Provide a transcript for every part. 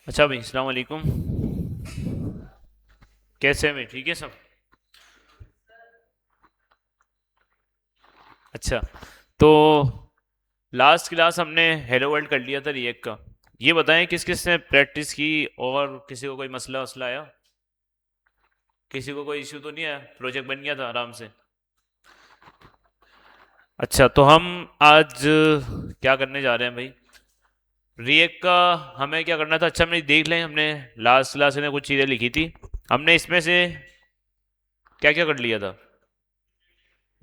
अच्छा भाई, अस्सलाम वालेकुम। कैसे हैं भाई? ठीक है सब? अच्छा, तो लास्ट क्लास हमने हेलो वर्ल्ड कर लिया था रिएक्ट का। ये बताएं किस किस ने प्रैक्टिस की और किसी को कोई मसला वसला आया? किसी को कोई इश्यू तो नहीं आया? प्रोजेक्ट बन गया था आराम से? अच्छा, तो हम आज क्या करने जा रहे हैं भाई? रिएक्ट का हमें क्या करना था? अच्छा, हमने देख लें, हमने लास्ट क्लास में कुछ चीज़ें लिखी थी। हमने इसमें से क्या क्या कर लिया था?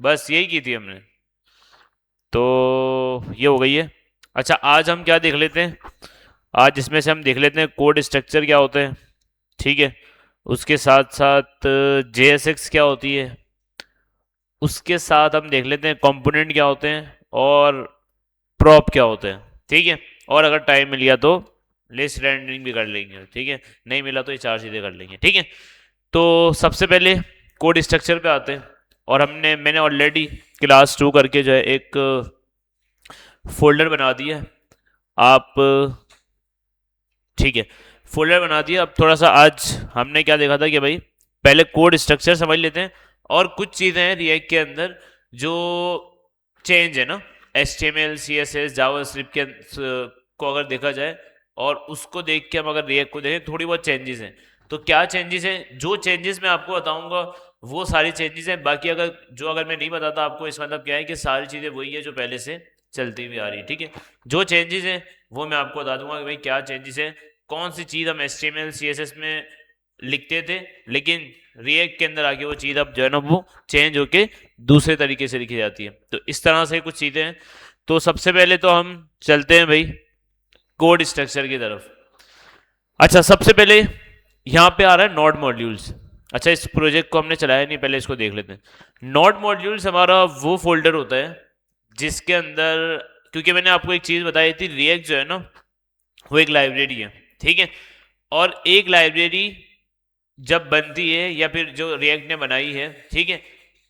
बस यही की थी हमने। तो ये हो गई है। अच्छा, आज हम क्या देख लेते हैं? आज इसमें से हम देख लेते हैं कोड स्ट्रक्चर क्या होते हैं। ठीक है। उसके साथ साथ JSX क्या होती है। उसके साथ हम देख लेते हैं कंपोनेंट क्या होते हैं और प्रॉप क्या होते हैं। ठीक है। और अगर टाइम मिल गया तो लिस्ट रेंडरिंग भी कर लेंगे। ठीक है। नहीं मिला तो ये चार चीज़ें कर लेंगे। ठीक है। तो सबसे पहले कोड स्ट्रक्चर पे आते हैं। और मैंने ऑलरेडी क्लास 2 करके जो है एक फोल्डर बना दिया है। आप ठीक है, फोल्डर बना दिया। अब थोड़ा सा आज हमने क्या देखा था कि भाई पहले कोड स्ट्रक्चर समझ लेते हैं। और कुछ चीज़ें हैं रिएक्ट के अंदर जो चेंज है ना, HTML CSS जावास्क्रिप्ट के को अगर देखा जाए और उसको देख के हम अगर रिएक्ट को देखें, थोड़ी बहुत चेंजेस हैं। तो क्या चेंजेस हैं? जो चेंजेस मैं आपको बताऊंगा वो सारी चेंजेस हैं। बाकी अगर मैं नहीं बताता आपको, इस मतलब क्या है कि सारी चीज़ें वही है जो पहले से चलती हुई आ रही है। ठीक है। जो चेंजेस हैं वो मैं आपको बता दूंगा कि भाई क्या चेंजेस है। कौन सी चीज़ हम HTML CSS में लिखते थे, लेकिन रिएक्ट के अंदर आके वो चीज़ अब जो है ना वो चेंज होके दूसरे तरीके से लिखी जाती है। तो इस तरह से कुछ चीज़ें हैं। तो सबसे पहले तो हम चलते हैं भाई कोड स्ट्रक्चर की तरफ। अच्छा, सबसे पहले यहाँ पे आ रहा है नोड मॉड्यूल्स। अच्छा, इस प्रोजेक्ट को हमने चलाया नहीं, पहले इसको देख लेते हैं। नोड मॉड्यूल्स हमारा वो फोल्डर होता है जिसके अंदर, क्योंकि मैंने आपको एक चीज़ बताई थी, रिएक्ट जो है ना वो एक लाइब्रेरी है। ठीक है। और एक लाइब्रेरी जब बनती है या फिर जो रिएक्ट ने बनाई है, ठीक है,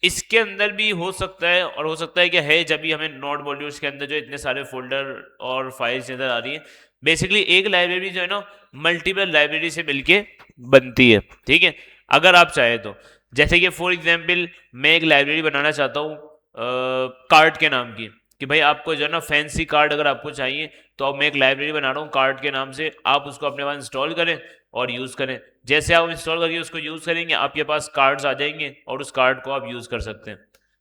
इसके अंदर भी हो सकता है, और हो सकता है कि है जब भी हमें नोड मॉड्यूल्स के अंदर जो इतने सारे फोल्डर और फाइल्स नजर आ रही है। बेसिकली एक लाइब्रेरी जो है ना मल्टीपल लाइब्रेरी से मिलके बनती है। ठीक है। अगर आप चाहे तो, जैसे कि फॉर एग्जांपल मैं एक लाइब्रेरी बनाना चाहता हूँ कार्ड के नाम की, कि भाई आपको जो है ना फैंसी कार्ड अगर आपको चाहिए, तो अब मैं एक लाइब्रेरी बना रहा हूँ कार्ड के नाम से। आप उसको अपने पास इंस्टॉल करें और यूज़ करें। जैसे आप इंस्टॉल करके उसको यूज़ करेंगे, आपके पास कार्ड्स आ जाएंगे और उस कार्ड को आप यूज़ कर सकते हैं।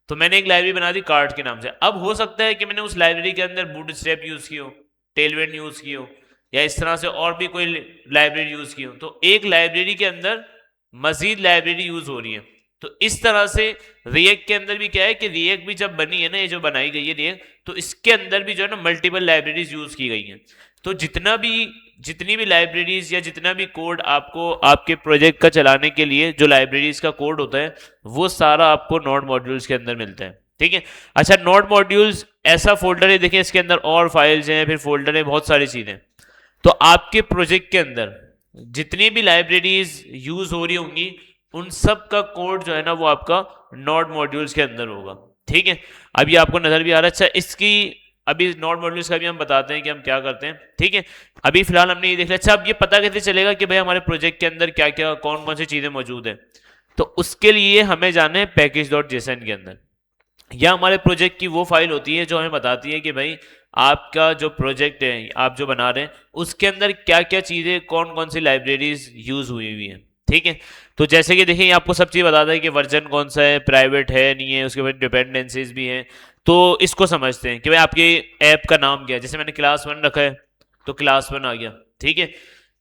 तो मैंने एक लाइब्रेरी बना दी कार्ड के नाम से। अब हो सकता है कि मैंने उस लाइब्रेरी के अंदर बूट स्ट्रैप यूज़ की हो, टेलविंड यूज़ की हो, या इस तरह से और भी कोई लाइब्रेरी यूज़ की हो। तो एक लाइब्रेरी के अंदर मजीद लाइब्रेरी यूज़ हो रही है। तो इस तरह से रिएक्ट के अंदर भी क्या है कि रिएक्ट भी जब बनी है ना, ये जो बनाई गई है रिएक्ट, तो इसके अंदर भी जो है ना मल्टीपल लाइब्रेरीज यूज़ की गई हैं। तो जितनी भी लाइब्रेरीज या जितना भी कोड आपको आपके प्रोजेक्ट का चलाने के लिए जो लाइब्रेरीज का कोड होता है, वो सारा आपको नोड मॉड्यूल्स के अंदर मिलता है। ठीक है। अच्छा, नोड मॉड्यूल्स ऐसा फोल्डर है, देखिए इसके अंदर और फाइल्स हैं, फिर फोल्डर है, बहुत सारी चीजें। तो आपके प्रोजेक्ट के अंदर जितनी भी लाइब्रेरीज यूज हो रही होंगी, उन सब का कोड जो है ना वो आपका नोड मॉड्यूल्स के अंदर होगा। ठीक है। अभी आपको नजर भी आ रहा है। अच्छा, इसकी अभी नोड मॉड्यूल्स का भी हम बताते हैं कि हम क्या करते हैं। ठीक है। अभी फिलहाल हमने ये देख लिया। अच्छा, अब ये पता कैसे चलेगा कि भाई हमारे प्रोजेक्ट के अंदर क्या क्या कौन कौन सी चीजें मौजूद है? तो उसके लिए हमें जाना है package.json के अंदर। यह हमारे प्रोजेक्ट की वो फाइल होती है जो हमें बताती है कि भाई आपका जो प्रोजेक्ट है, आप जो बना रहे हैं, उसके अंदर क्या क्या चीज़ें, कौन कौन सी लाइब्रेरीज यूज़ हुई हुई हैं। ठीक है। तो जैसे कि देखिए, ये आपको सब चीज़ बताता है कि वर्जन कौन सा है, प्राइवेट है नहीं है, उसके बाद डिपेंडेंसीज भी हैं। तो इसको समझते हैं कि भाई आपके ऐप का नाम क्या है। जैसे मैंने क्लास 1 रखा है, तो क्लास 1 आ गया। ठीक है।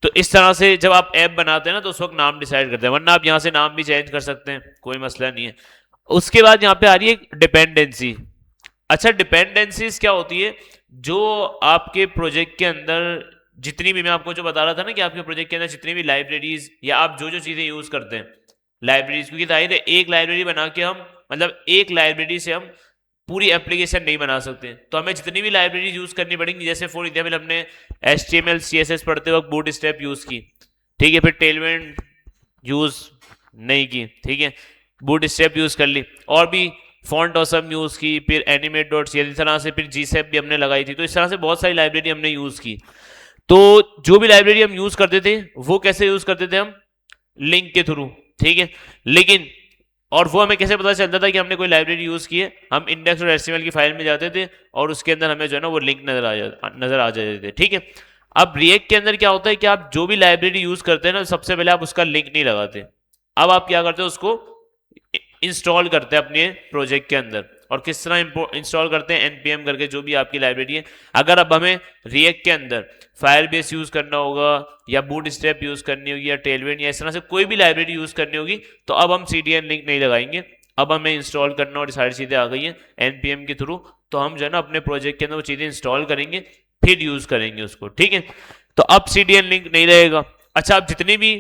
तो इस तरह से जब आप ऐप बनाते हैं ना, तो उस वक्त नाम डिसाइड करते हैं, वरना आप यहाँ से नाम भी चेंज कर सकते हैं, कोई मसला नहीं है। उसके बाद यहाँ पे आ रही है डिपेंडेंसी। अच्छा, डिपेंडेंसीज क्या होती है? जो आपके प्रोजेक्ट के अंदर जितनी भी, मैं आपको जो बता रहा था ना कि आपके प्रोजेक्ट के अंदर जितनी भी लाइब्रेरीज या आप जो जो चीज़ें यूज़ करते हैं लाइब्रेरीज, क्योंकि जाहिर है एक लाइब्रेरी बना के हम, मतलब एक लाइब्रेरी से हम पूरी एप्लीकेशन नहीं बना सकते। तो हमें जितनी भी लाइब्रेरीज यूज़ करनी पड़ेंगी, जैसे फॉर एग्जाम्पल हमने HTML CSS पढ़ते वक्त बूट स्ट्रैप यूज़ की। ठीक है। फिर टेलविंड यूज़ नहीं की। ठीक है। बूट स्ट्रैप यूज़ कर ली, और भी फॉन्ट ऑसम यूज़ की, फिर एनिमेट डॉट सी, इस तरह से फिर GSAP भी हमने लगाई थी। तो इस तरह से बहुत सारी लाइब्रेरी हमने यूज़ की। तो जो भी लाइब्रेरी हम यूज करते थे वो कैसे यूज करते थे हम, लिंक के थ्रू, ठीक है। लेकिन और वो हमें कैसे पता चलता था कि हमने कोई लाइब्रेरी यूज की है, हम इंडेक्स और एचटीएमएल की फाइल में जाते थे और उसके अंदर हमें जो है ना वो लिंक नजर आ जाते थे, ठीक है। अब रिएक्ट के अंदर क्या होता है कि आप जो भी लाइब्रेरी यूज करते हैं ना, सबसे पहले आप उसका लिंक नहीं लगाते। अब आप क्या करते हो, उसको इंस्टॉल करते हैं अपने प्रोजेक्ट के अंदर। और किस तरह इंस्टॉल करते हैं, npm करके, जो भी आपकी लाइब्रेरी है। अगर अब हमें रिएक्ट के अंदर फायर बेस यूज करना होगा या बूट स्ट्रैप यूज करनी होगी या टेलविंड या इस तरह से कोई भी लाइब्रेरी यूज करनी होगी, तो अब हम cdn लिंक नहीं लगाएंगे। अब हमें इंस्टॉल करना और सारी चीजें आ गई हैं npm के थ्रू, तो हम जो है ना अपने प्रोजेक्ट के अंदर वो चीजें इंस्टॉल करेंगे, फिर यूज करेंगे उसको, ठीक है। तो अब cdn लिंक नहीं रहेगा। अच्छा, अब जितनी भी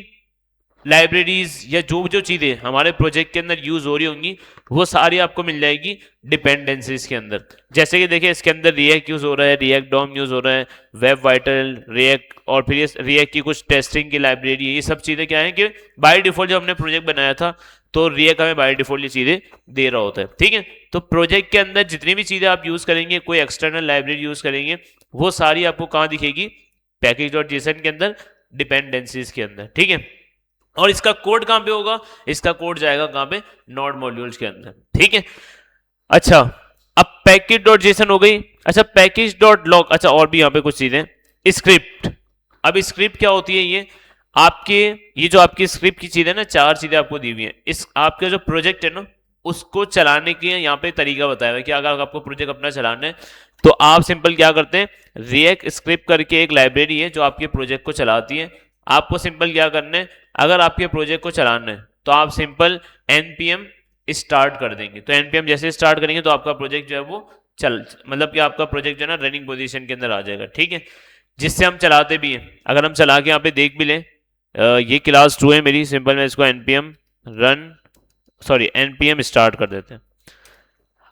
लाइब्रेरीज या जो जो चीजें हमारे प्रोजेक्ट के अंदर यूज हो रही होंगी वो सारी आपको मिल जाएगी डिपेंडेंसीज के अंदर। जैसे कि देखिए इसके अंदर रिएक्ट यूज हो रहा है, रिएक्ट डॉम यूज हो रहा है, वेब वाइटल, रिएक्ट, और फिर ये रिएक्ट की कुछ टेस्टिंग की लाइब्रेरी है। ये सब चीजें क्या है कि बाय डिफॉल्ट जब हमने प्रोजेक्ट बनाया था तो रिएक्ट हमें बाय डिफॉल्ट ये चीजें दे रहा होता है, ठीक है। तो प्रोजेक्ट के अंदर जितनी भी चीजें आप यूज करेंगे, कोई एक्सटर्नल लाइब्रेरी यूज करेंगे, वो सारी आपको कहाँ दिखेगी, पैकेज डॉट जेसन के अंदर, डिपेंडेंसीज के अंदर, ठीक है। और इसका कोड कहां पे होगा, इसका कोड जाएगा कहां पे, नोड मॉड्यूल्स के अंदर, ठीक है। अच्छा, अब पैकेज डॉट जेसन हो गई। अच्छा, पैकेज डॉट लॉग, अच्छा और भी यहां पे कुछ चीजें, स्क्रिप्ट। अब स्क्रिप्ट क्या होती है, ये आपके, ये जो आपकी स्क्रिप्ट की चीज है ना, 4 चीजें आपको दी हुई है। इस आपका जो प्रोजेक्ट है ना, उसको चलाने के यहाँ पे तरीका बताया हुआ है कि अगर आपको प्रोजेक्ट अपना चलाना है तो आप सिंपल क्या करते हैं, रिएक्ट स्क्रिप्ट करके एक लाइब्रेरी है जो आपके प्रोजेक्ट को चलाती है। आपको सिंपल क्या करना है, अगर आपके प्रोजेक्ट को चलाना है तो आप सिंपल npm स्टार्ट कर देंगे। तो npm जैसे स्टार्ट करेंगे तो आपका प्रोजेक्ट जो है वो मतलब कि आपका प्रोजेक्ट जो है ना रनिंग पोजीशन के अंदर आ जाएगा, ठीक है। जिससे हम चलाते भी हैं, अगर हम चला के यहाँ पे देख भी लें, ये क्लास 2 है मेरी, सिंपल मैं इसको npm run, sorry npm start कर देते हैं।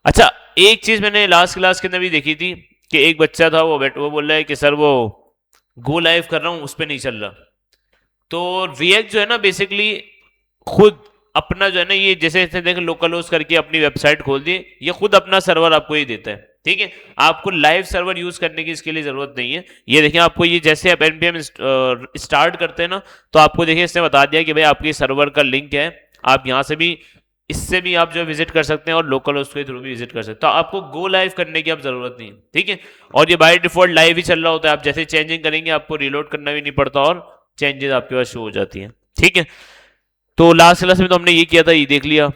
अच्छा, एक चीज मैंने लास्ट क्लास के अंदर भी देखी थी कि एक बच्चा था, वो बोल रहा है कि सर वो गो लाइव कर रहा हूं उस पर नहीं चल रहा। तो रिएक्ट जो है ना बेसिकली खुद अपना जो है ना, ये जैसे देख लोकल होस्ट करके अपनी वेबसाइट खोल दी, ये खुद अपना सर्वर आपको ही देता है, ठीक है। आपको लाइव सर्वर यूज करने की इसके लिए जरूरत नहीं है। ये देखिए आपको, ये जैसे आप npm स्टार्ट करते हैं ना, तो आपको देखिए इसने बता दिया कि भाई आपके सर्वर का लिंक है, आप यहाँ से भी, इससे भी आप जो विजिट कर सकते हैं और लोकल होस्ट के थ्रू भी विजिट कर सकते हैं। तो आपको गो लाइव करने की अब जरूरत नहीं है, ठीक है। और ये बाय डिफॉल्ट लाइव ही चल रहा होता है, आप जैसे चेंजिंग करेंगे आपको रिलोड करना भी नहीं पड़ता और चेंजेस आपके पास शो हो जाती हैं, ठीक है। तो लास्ट क्लास में तो हमने ये किया था, ये देख लिया।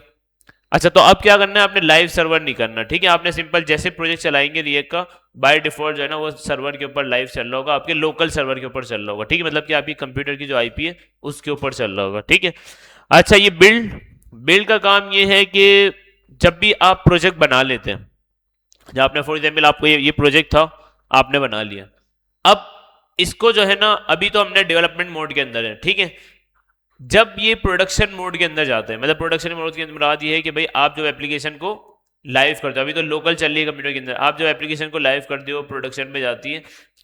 अच्छा, तो अब क्या करना है, आपने लाइव सर्वर नहीं करना, ठीक है। आपने सिंपल जैसे प्रोजेक्ट चलाएंगे रिएक्ट का, बाय डिफॉल्ट जो है ना वो सर्वर के ऊपर लाइव चल रहा होगा, आपके लोकल सर्वर के ऊपर चल रहा होगा, ठीक है। मतलब कि आपकी कंप्यूटर की जो आईपी है उसके ऊपर चल रहा होगा, ठीक है। अच्छा, ये बिल्ड, बिल्ड का काम ये है कि जब भी आप प्रोजेक्ट बना लेते हैं, जब आपने फॉर एग्जाम्पल आपको ये प्रोजेक्ट था, आपने बना लिया, अब इसको जो है ना, अभी तो हमने डेवलपमेंट मोड के अंदर है, ठीक है। जब ये प्रोडक्शन मोड के अंदर जाते हैं, मतलब प्रोडक्शन मोड के अंदर मुराद ये है कि भाई आप जो एप्लीकेशन को लाइव करते हो, अभी तो लोकल चल रही है कंप्यूटर के अंदर, आप जो एप्लीकेशन को लाइव करते हो प्रोडक्शन में जाती है,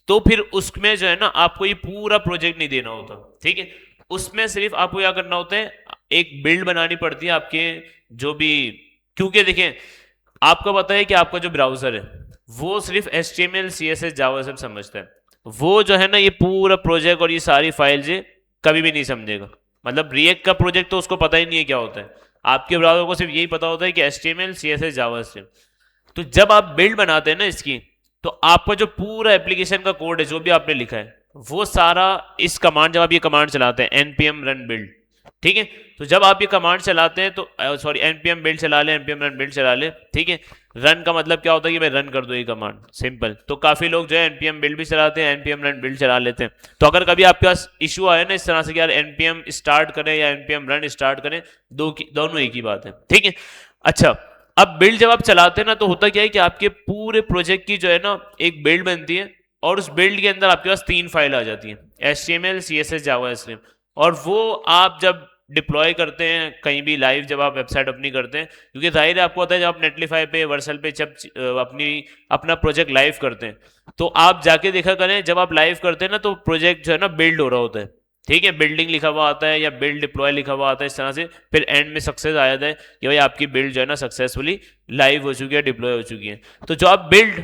तो फिर उसमें जो है ना आपको ये पूरा प्रोजेक्ट नहीं देना होता, ठीक है। उसमें सिर्फ आपको क्या करना होता है, एक बिल्ड बनानी पड़ती है आपके जो भी, क्योंकि देखें आपको पता है कि आपका जो ब्राउजर है वो सिर्फ HTML CSS जावास्क्रिप्ट समझता है, वो जो है ना ये पूरा प्रोजेक्ट और ये सारी फाइल्स कभी भी नहीं समझेगा। मतलब रिएक्ट का प्रोजेक्ट तो उसको पता ही नहीं है क्या होता है, आपके ब्राउजर को सिर्फ यही पता होता है कि HTML CSS जावास्क्रिप्ट। तो जब आप बिल्ड बनाते हैं ना इसकी, तो आपका जो पूरा एप्लीकेशन का कोड है जो भी आपने लिखा है वो सारा इस कमांड, जब आप ये कमांड चलाते हैं npm run build, ठीक है। तो जब आप ये कमांड चलाते हैं तो सॉरी npm build चला ले, npm run build चला ले, ठीक है। रन का मतलब क्या होता है कि मैं रन कर दो ये कमांड, सिंपल। तो काफी लोग जो है npm build भी चलाते हैं, npm run build चला लेते हैं। तो अगर कभी आपके पास इशू आए ना इस तरह से कि यार npm स्टार्ट करें या npm run स्टार्ट करें, दोनों एक ही बात है, ठीक है। अच्छा, अब बिल्ड जब आप चलाते हैं ना, तो होता क्या है कि आपके पूरे प्रोजेक्ट की जो है ना एक बिल्ड बनती है, और उस बिल्ड के अंदर आपके पास 3 फाइल आ जाती हैं, HTML CSS जावास्क्रिप्ट। और वो आप जब डिप्लॉय करते हैं कहीं भी लाइव, जब आप वेबसाइट अपनी करते हैं, क्योंकि जाहिर है आपको पता है जब आप नेटलीफाई पे, वर्सल पे जब अपना प्रोजेक्ट लाइव करते हैं, तो आप जाके देखा करें, जब आप लाइव करते हैं ना तो प्रोजेक्ट जो है ना बिल्ड हो रहा होता है, ठीक है। बिल्डिंग लिखा हुआ आता है या बिल्ड डिप्लॉय लिखा हुआ आता है, इस तरह से फिर एंड में सक्सेस आ जाता है कि भाई आपकी बिल्ड जो है ना सक्सेसफुली लाइव हो चुकी है, डिप्लॉय हो चुकी है। तो जो आप बिल्ड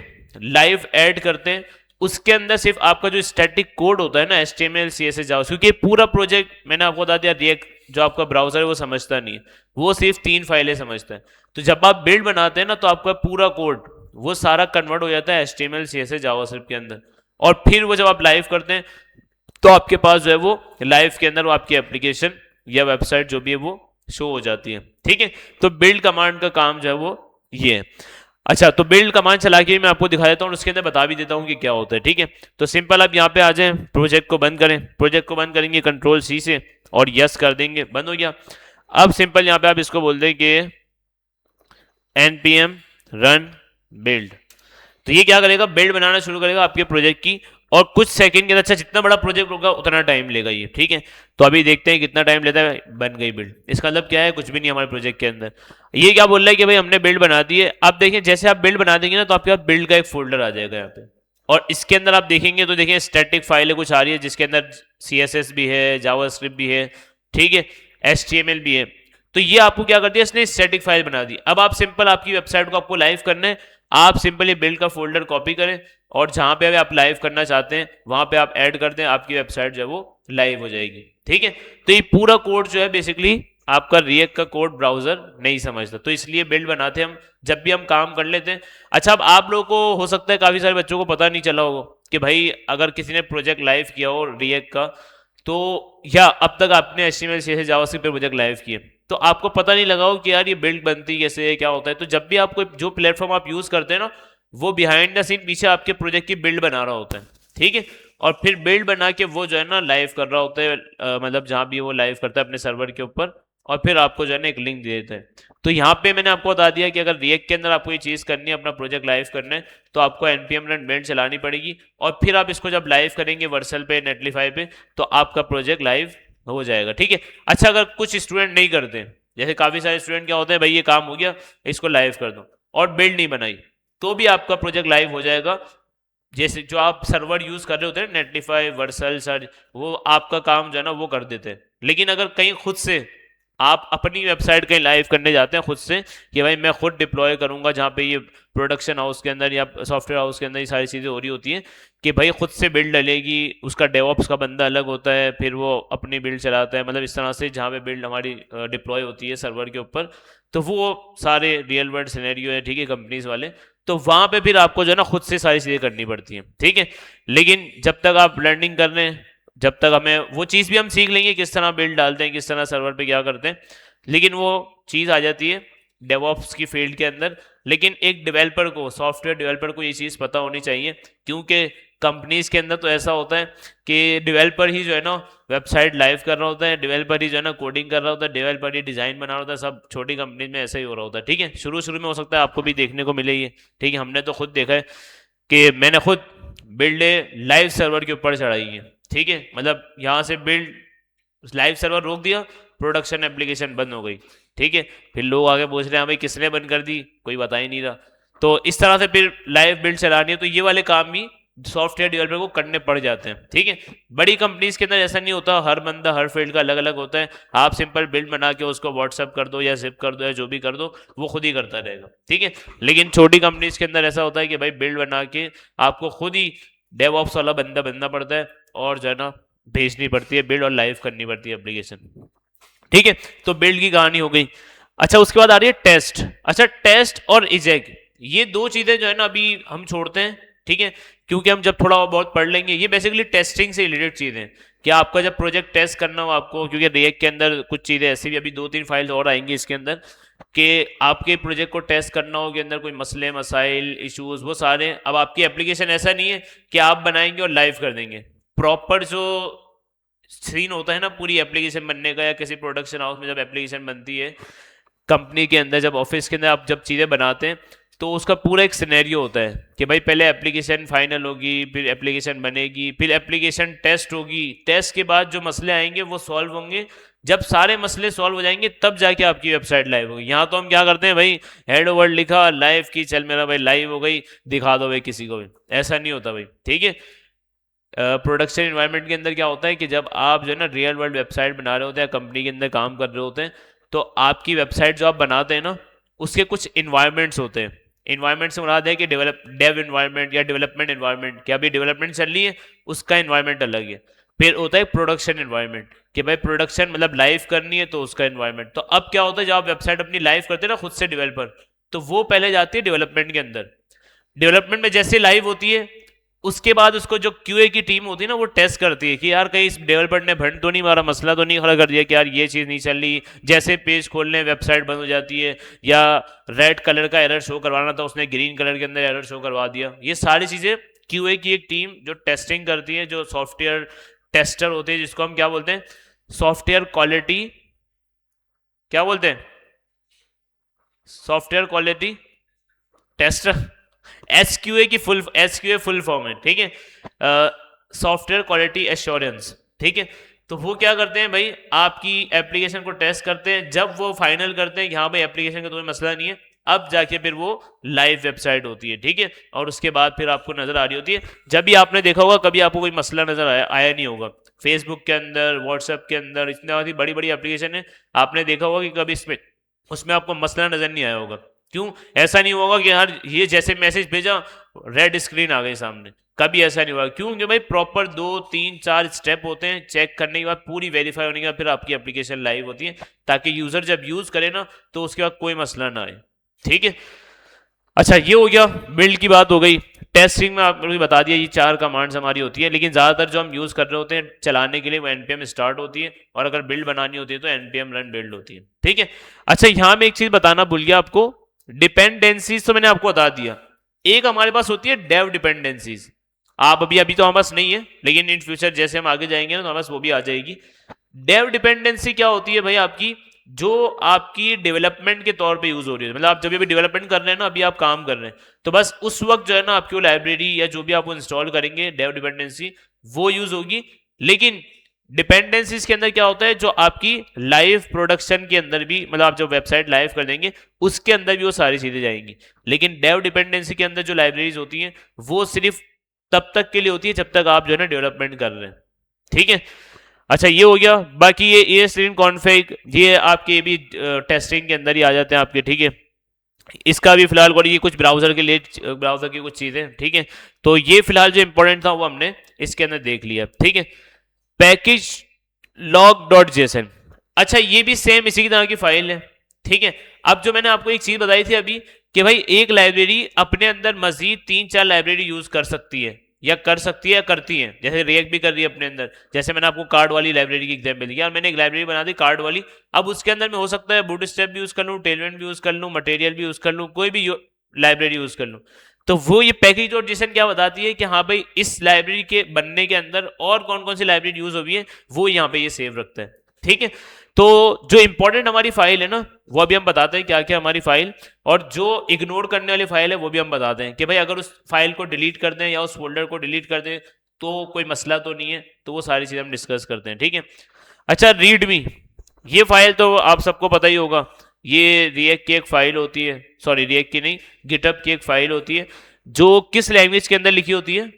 लाइव ऐड करते हैं उसके अंदर सिर्फ आपका जो स्टैटिक कोड होता है ना, HTML CSS जावा, क्योंकि पूरा प्रोजेक्ट मैंने आपको बता दिया रिएक्ट जो आपका ब्राउजर है वो समझता नहीं है, वो सिर्फ 3 फाइलें समझता है। तो जब आप बिल्ड बनाते हैं ना तो आपका पूरा कोड वो सारा कन्वर्ट हो जाता है HTML CSS जावास्क्रिप्ट के अंदर, और फिर वो जब आप लाइव करते हैं तो आपके पास जो है वो लाइव के अंदर वो आपकी एप्लीकेशन या वेबसाइट जो भी है वो शो हो जाती है। ठीक है, तो बिल्ड कमांड का काम जो है वो ये है। अच्छा, तो बिल्ड कमांड चला के मैं आपको दिखा देता हूँ, उसके अंदर बता भी देता हूँ कि क्या होता है। ठीक है, तो सिंपल आप यहाँ पे आ जाएं, प्रोजेक्ट को बंद करें, प्रोजेक्ट को बंद करेंगे Ctrl+C से और यस कर देंगे, बंद हो गया। अब सिंपल यहाँ पे आप इसको बोल दें कि npm run build, तो ये क्या करेगा, बिल्ड बनाना शुरू करेगा आपके प्रोजेक्ट की, और कुछ सेकंड के अंदर, अच्छा जितना बड़ा प्रोजेक्ट होगा उतना टाइम लेगा ये। ठीक है, तो अभी देखते हैं कितना टाइम लेता है। बन गई बिल्ड, इसका मतलब क्या है, कुछ भी नहीं हमारे प्रोजेक्ट के अंदर। ये क्या बोल रहा है कि भाई हमने बिल्ड बना दी है। आप देखें जैसे आप बिल्ड बना देंगे ना तो आपके पास बिल्ड का एक फोल्डर आ जाएगा यहाँ पे, और इसके अंदर आप देखेंगे तो देखिए स्टैटिक फाइलें कुछ आ रही है जिसके अंदर CSS भी है, जावास्क्रिप्ट भी है, ठीक है, HTML भी है। तो ये आपको क्या कर दिया, इसने स्टैटिक फाइल बना दी। अब आप सिंपल आपकी वेबसाइट को आपको लाइव करना है, आप सिंपल ये बिल्ड का फोल्डर कॉपी करें और जहां पे आप लाइव करना चाहते हैं वहां पे आप ऐड कर दें, आपकी वेबसाइट जो है वो लाइव हो जाएगी। ठीक है, तो ये पूरा कोड जो है बेसिकली आपका रिएक्ट का कोड ब्राउजर नहीं समझता, तो इसलिए बिल्ड बनाते हैं हम जब भी हम काम कर लेते हैं। अच्छा, अब आप लोगों को हो सकता है काफी सारे बच्चों को पता नहीं चला होगा कि भाई अगर किसी ने प्रोजेक्ट लाइव किया हो रिएक्ट का, तो या अब तक आपने HTML CSS जावास्क्रिप्ट पे प्रोजेक्ट लाइव किए तो आपको पता नहीं लगा हो कि यार ये बिल्ड बनती कैसे है, क्या होता है। तो जब भी आपको जो प्लेटफॉर्म आप यूज करते हैं ना, वो बिहाइंड द सीन पीछे आपके प्रोजेक्ट की बिल्ड बना रहा होता है। ठीक है, और फिर बिल्ड बना के वो जो है ना लाइव कर रहा होता है, मतलब जहां भी वो लाइव करता है अपने सर्वर के ऊपर, और फिर आपको जो है ना एक लिंक दे देता है। तो यहाँ पे मैंने आपको बता दिया कि अगर रिएक्ट के अंदर आपको ये चीज़ करनी है, अपना प्रोजेक्ट लाइव करना है, तो आपको npm run build चलानी पड़ेगी, और फिर आप इसको जब लाइव करेंगे वर्सल पे, नेटलीफाई पे, तो आपका प्रोजेक्ट लाइव हो जाएगा। ठीक है, अच्छा अगर कुछ स्टूडेंट नहीं करते, जैसे काफ़ी सारे स्टूडेंट क्या होते हैं, भाई ये काम हो गया इसको लाइव कर दो और बिल्ड नहीं बनाई, तो भी आपका प्रोजेक्ट लाइव हो जाएगा। जैसे जो आप सर्वर यूज कर रहे होते हैं नेटलीफाई, वर्सल, सर्च, वो आपका काम जो है ना वो कर देते हैं। लेकिन अगर कहीं खुद से आप अपनी वेबसाइट कहीं लाइव करने जाते हैं खुद से कि भाई मैं खुद डिप्लॉय करूंगा, जहाँ पे ये प्रोडक्शन हाउस के अंदर या सॉफ्टवेयर हाउस के अंदर ये सारी चीज़ें हो रही होती हैं कि भाई खुद से बिल्ड डलेगी, उसका डेवऑप्स का बंदा अलग होता है, फिर वो अपनी बिल्ड चलाता है, मतलब इस तरह से जहाँ पे बिल्ड हमारी डिप्लॉय होती है सर्वर के ऊपर, तो वो सारे रियल वर्ल्ड सिनेरियो है। ठीक है, कंपनीज वाले, तो वहां पे फिर आपको जो है ना खुद से सारी चीजें करनी पड़ती हैं। ठीक है, लेकिन जब तक आप लर्निंग कर रहे हैं, जब तक हमें वो चीज़ भी हम सीख लेंगे किस तरह बिल्ड डालते हैं, किस तरह सर्वर पे क्या करते हैं, लेकिन वो चीज़ आ जाती है डेवऑप्स की फील्ड के अंदर। लेकिन एक डेवलपर को, सॉफ्टवेयर डेवलपर को ये चीज़ पता होनी चाहिए, क्योंकि कंपनीज के अंदर तो ऐसा होता है कि डेवलपर ही जो है ना वेबसाइट लाइव कर रहा होता है, डेवलपर ही जो है ना कोडिंग कर रहा होता है, डेवलपर ही डिज़ाइन बना रहा होता है, सब छोटी कंपनीज में ऐसा ही हो रहा होता है। ठीक है, शुरू शुरू में हो सकता है आपको भी देखने को मिले ये। ठीक है, हमने तो खुद देखा है कि मैंने खुद बिल्ड लाइव सर्वर के ऊपर चढ़ाई है। ठीक है, मतलब यहाँ से बिल्ड लाइव सर्वर रोक दिया, प्रोडक्शन एप्लीकेशन बंद हो गई। ठीक है, फिर लोग आगे पूछ रहे हैं भाई किसने बंद कर दी, कोई बता ही नहीं रहा। तो इस तरह से फिर लाइव बिल्ड चलानी है, तो ये वाले काम भी सॉफ्टवेयर डेवलपर को करने पड़ जाते हैं। ठीक है, बड़ी कंपनीज के अंदर ऐसा नहीं होता, हर बंदा हर फील्ड का अलग अलग होता है। आप सिंपल बिल्ड बना के उसको व्हाट्सअप कर दो या जिप कर दो या जो भी कर दो, वो खुद ही करता रहेगा। ठीक है, लेकिन छोटी कंपनीज के अंदर ऐसा होता है कि भाई बिल्ड बना के आपको खुद ही डेवऑप्स वाला बंदा बनना पड़ता है, और जो है ना भेजनी पड़ती है बिल्ड और लाइव करनी पड़ती है एप्लीकेशन। ठीक है, तो बिल्ड की कहानी हो गई। अच्छा, उसके बाद आ रही है टेस्ट। अच्छा, टेस्ट और इजेक, ये दो चीजें जो है ना अभी हम छोड़ते हैं। ठीक है, क्योंकि हम जब थोड़ा बहुत पढ़ लेंगे, ये बेसिकली टेस्टिंग से रिलेटेड चीजें हैं। क्या आपका जब प्रोजेक्ट टेस्ट करना हो आपको, क्योंकि रिएक्ट के अंदर कुछ चीजें ऐसी भी, अभी 2-3 फाइल्स और आएंगी इसके अंदर, कि आपके प्रोजेक्ट को टेस्ट करना हो कि अंदर कोई मसले मसाइल इश्यूज वो सारे। अब आपकी एप्लीकेशन ऐसा नहीं है कि आप बनाएंगे और लाइव कर देंगे, प्रॉपर जो सीन होता है ना पूरी एप्लीकेशन बनने का, या किसी प्रोडक्शन हाउस में जब एप्लीकेशन बनती है, कंपनी के अंदर जब ऑफिस के अंदर आप जब चीज़ें बनाते हैं, तो उसका पूरा एक सिनेरियो होता है कि भाई पहले एप्लीकेशन फाइनल होगी, फिर एप्लीकेशन बनेगी, फिर एप्लीकेशन टेस्ट होगी, टेस्ट के बाद जो मसले आएंगे वो सॉल्व होंगे, जब सारे मसले सॉल्व हो जाएंगे तब जाके आपकी वेबसाइट लाइव होगी। यहाँ तो हम क्या करते हैं भाई, हेड वर्ड लिखा, लाइव की, चल मेरा भाई लाइव हो गई, दिखा दो भाई किसी को भी, ऐसा नहीं होता भाई। ठीक है, प्रोडक्शन इन्वायरमेंट के अंदर क्या होता है कि जब आप जो है ना रियल वर्ल्ड वेबसाइट बना रहे होते हैं, कंपनी के अंदर काम कर रहे होते हैं, तो आपकी वेबसाइट जो आप बनाते हैं ना, उसके कुछ इन्वायरमेंट्स होते हैं। इन्वायरमेंट से मुराद है कि डेव इन्वायरमेंट या डेवलपमेंट इन्वायरमेंट, कि अभी डेवलपमेंट चल रही है उसका इन्वायरमेंट अलग है। फिर होता है प्रोडक्शन इन्वायरमेंट, कि भाई प्रोडक्शन मतलब लाइव करनी है तो उसका इन्वायरमेंट। तो अब क्या होता है, जब आप वेबसाइट अपनी लाइव करते हैं ना खुद से डेवलपर, तो वो पहले जाती है डेवलपमेंट के अंदर। डेवलपमेंट में जैसे लाइव होती है उसके बाद उसको जो क्यूए की टीम होती है ना वो टेस्ट करती है कि यार कहीं इस डेवलपर ने भंड तो नहीं मारा, मसला तो नहीं खड़ा कर दिया कि यार ये चीज़ नहीं चल रही, जैसे पेज खोलने वेबसाइट बंद हो जाती है, या रेड कलर का एरर शो करवाना था उसने ग्रीन कलर के अंदर एरर शो करवा दिया। ये सारी चीज़ें क्यूए की एक टीम जो टेस्टिंग करती है, जो सॉफ्टवेयर टेस्टर होते हैं, जिसको हम क्या बोलते हैं, सॉफ्टवेयर क्वालिटी, क्या बोलते हैं, सॉफ्टवेयर क्वालिटी टेस्टर, एसक्यूए की फुल, एसक्यूए फुल फॉर्म है, ठीक है, सॉफ्टवेयर क्वालिटी एश्योरेंस, ठीक है। तो वो क्या करते हैं भाई, आपकी एप्लीकेशन को टेस्ट करते हैं, जब वो फाइनल करते हैं कि हाँ भाई एप्लीकेशन का कोई मसला नहीं है, अब जाके फिर वो लाइव वेबसाइट होती है, ठीक है। और उसके बाद फिर आपको नजर आ रही होती है, जब भी आपने देखा होगा कभी आपको कोई मसला नजर आया नहीं होगा, फेसबुक के अंदर, व्हाट्सएप के अंदर, इतनी बड़ी बड़ी एप्लीकेशन है, आपने देखा होगा कि कभी इसमें उसमें आपको मसला नजर नहीं आया होगा। क्यों ऐसा नहीं होगा कि यार ये जैसे मैसेज भेजा रेड स्क्रीन आ गई सामने, कभी ऐसा नहीं हुआ। क्यों कि भाई प्रॉपर 2 3 4 स्टेप होते हैं, चेक करने के बाद पूरी वेरीफाई होने के बाद फिर आपकी एप्लीकेशन लाइव होती है, ताकि यूजर जब यूज करे ना तो उसके बाद कोई मसला ना आए, ठीक है। अच्छा ये हो गया, बिल्ड की बात हो गई। टेस्टिंग में आपने बता दिया ये 4 कमांड्स हमारी होती है, लेकिन ज़्यादातर जो हम यूज़ कर रहे होते हैं चलाने के लिए वो npm स्टार्ट होती है, और अगर बिल्ड बनानी होती है तो npm रन बिल्ड होती है, ठीक है। अच्छा यहाँ में एक चीज़ बताना भूल गया आपको, डिपेंडेंसीज तो मैंने आपको बता दिया, एक हमारे पास होती है डेव डिपेंडेंसीज। आप अभी अभी तो हमारे पास नहीं है, लेकिन इन फ्यूचर जैसे हम आगे जाएंगे ना तो हमारे पास वो भी आ जाएगी। डेव डिपेंडेंसी क्या होती है भाई, आपकी जो आपकी डेवलपमेंट के तौर पे यूज हो रही है, मतलब आप जब भी डेवलपमेंट कर रहे हैं ना, अभी आप काम कर रहे हैं, तो बस उस वक्त जो है ना आपकी वो लाइब्रेरी या जो भी आप इंस्टॉल करेंगे डेव डिपेंडेंसी वो यूज होगी। लेकिन डिपेंडेंसीज के अंदर क्या होता है, जो आपकी लाइव प्रोडक्शन के अंदर भी, मतलब आप जब वेबसाइट लाइव कर देंगे उसके अंदर भी वो सारी चीजें जाएंगी। लेकिन डेव डिपेंडेंसी के अंदर जो लाइब्रेरीज होती हैं वो सिर्फ तब तक के लिए होती है जब तक आप जो है ना डेवलपमेंट कर रहे हैं, ठीक है। अच्छा ये हो गया। बाकी ये ESLint config ये आपके भी टेस्टिंग के अंदर ही आ जाते हैं आपके, ठीक है। इसका भी फिलहाल ये कुछ ब्राउजर के लिए, ब्राउजर की कुछ चीजें, ठीक है। तो ये फिलहाल जो इंपॉर्टेंट था वो हमने इसके अंदर देख लिया, ठीक है। पैकेज log.json, अच्छा ये भी सेम इसी की तरह की फाइल है, ठीक है। अब जो मैंने आपको एक चीज बताई थी अभी कि भाई एक लाइब्रेरी अपने अंदर मजीद 3 4 लाइब्रेरी यूज कर सकती है, या कर सकती है या करती है, जैसे रिएक्ट भी कर रही है अपने अंदर। जैसे मैंने आपको कार्ड वाली लाइब्रेरी की एग्जांपल दी, यार मैंने एक लाइब्रेरी बना दी कार्ड वाली, अब उसके अंदर में हो सकता है बूटस्ट्रैप भी यूज कर लूँ, टेलमेंट भी यूज कर लूँ, मटेरियल भी यूज कर लूँ, कोई भी लाइब्रेरी यूज कर लूँ। तो वो ये पैकेज डॉट जेसन क्या बताती है कि हाँ भाई इस लाइब्रेरी के बनने के अंदर और कौन कौन सी लाइब्रेरी यूज हुई है वो यहाँ पे ये सेव रखता है, ठीक है। तो जो इंपॉर्टेंट हमारी फाइल है ना वो अभी हम बताते हैं क्या क्या हमारी फाइल, और जो इग्नोर करने वाली फाइल है वो भी हम बताते हैं कि भाई अगर उस फाइल को डिलीट कर दें या उस फोल्डर को डिलीट कर दें तो कोई मसला तो नहीं है, तो वो सारी चीजें हम डिस्कस करते हैं, ठीक है। अच्छा रीडमी, ये फाइल तो आप सबको पता ही होगा, ये रिएक्ट की एक फाइल होती है, सॉरी रिएक्ट की नहीं, गिटहब की एक फाइल होती है जो किस लैंग्वेज के अंदर लिखी होती है,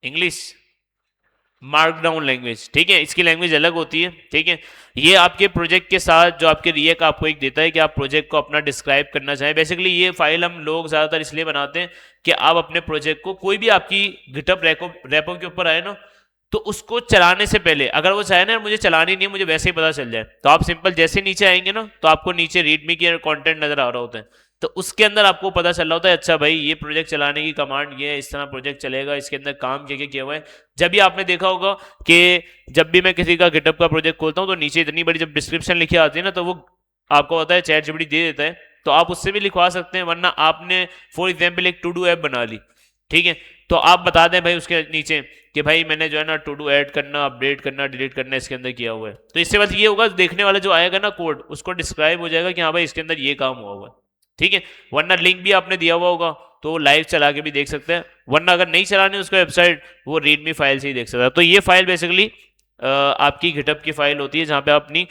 इंग्लिश, मार्कडाउन लैंग्वेज, ठीक है। इसकी लैंग्वेज अलग होती है, ठीक है। ये आपके प्रोजेक्ट के साथ जो आपके रिएक्ट आपको एक देता है कि आप प्रोजेक्ट को अपना डिस्क्राइब करना चाहें। बेसिकली ये फाइल हम लोग ज़्यादातर इसलिए बनाते हैं कि आप अपने प्रोजेक्ट को, कोई भी आपकी गिटहब रेपो के ऊपर आए ना, तो उसको चलाने से पहले अगर वो चाहे ना मुझे चलानी नहीं है, मुझे वैसे ही पता चल जाए, तो आप सिंपल जैसे नीचे आएंगे ना तो आपको नीचे रीडमी की कंटेंट नजर आ रहा होता है, तो उसके अंदर आपको पता चल रहा होता है अच्छा भाई ये प्रोजेक्ट चलाने की कमांड ये है, इस तरह प्रोजेक्ट चलेगा, इसके अंदर काम क्या क्या किया हुआ है। जब भी आपने देखा होगा कि जब भी मैं किसी का गिटहब का प्रोजेक्ट खोलता हूँ तो नीचे इतनी बड़ी जब डिस्क्रिप्शन लिखी आती है ना तो वो आपको पता है चैट जीपीटी दे देता है, तो आप उससे भी लिखवा सकते हैं। वरना आपने फॉर एग्जाम्पल एक टू डू ऐप बना ली, ठीक है, तो आप बता दें भाई उसके नीचे कि भाई मैंने जो है ना टू डू ऐड करना, अपडेट करना, डिलीट करना इसके अंदर किया हुआ है, तो इससे बाद ये होगा देखने वाला जो आएगा ना कोड उसको डिस्क्राइब हो जाएगा कि हाँ भाई इसके अंदर ये काम हुआ होगा, ठीक है। वरना लिंक भी आपने दिया हुआ होगा तो लाइव चला के भी देख सकते हैं, वरना अगर नहीं चलानी उसका वेबसाइट वो रीडमी फाइल से ही देख सकता है। तो ये फाइल बेसिकली आपकी गिटहब की फाइल होती है जहाँ पे आप अपनी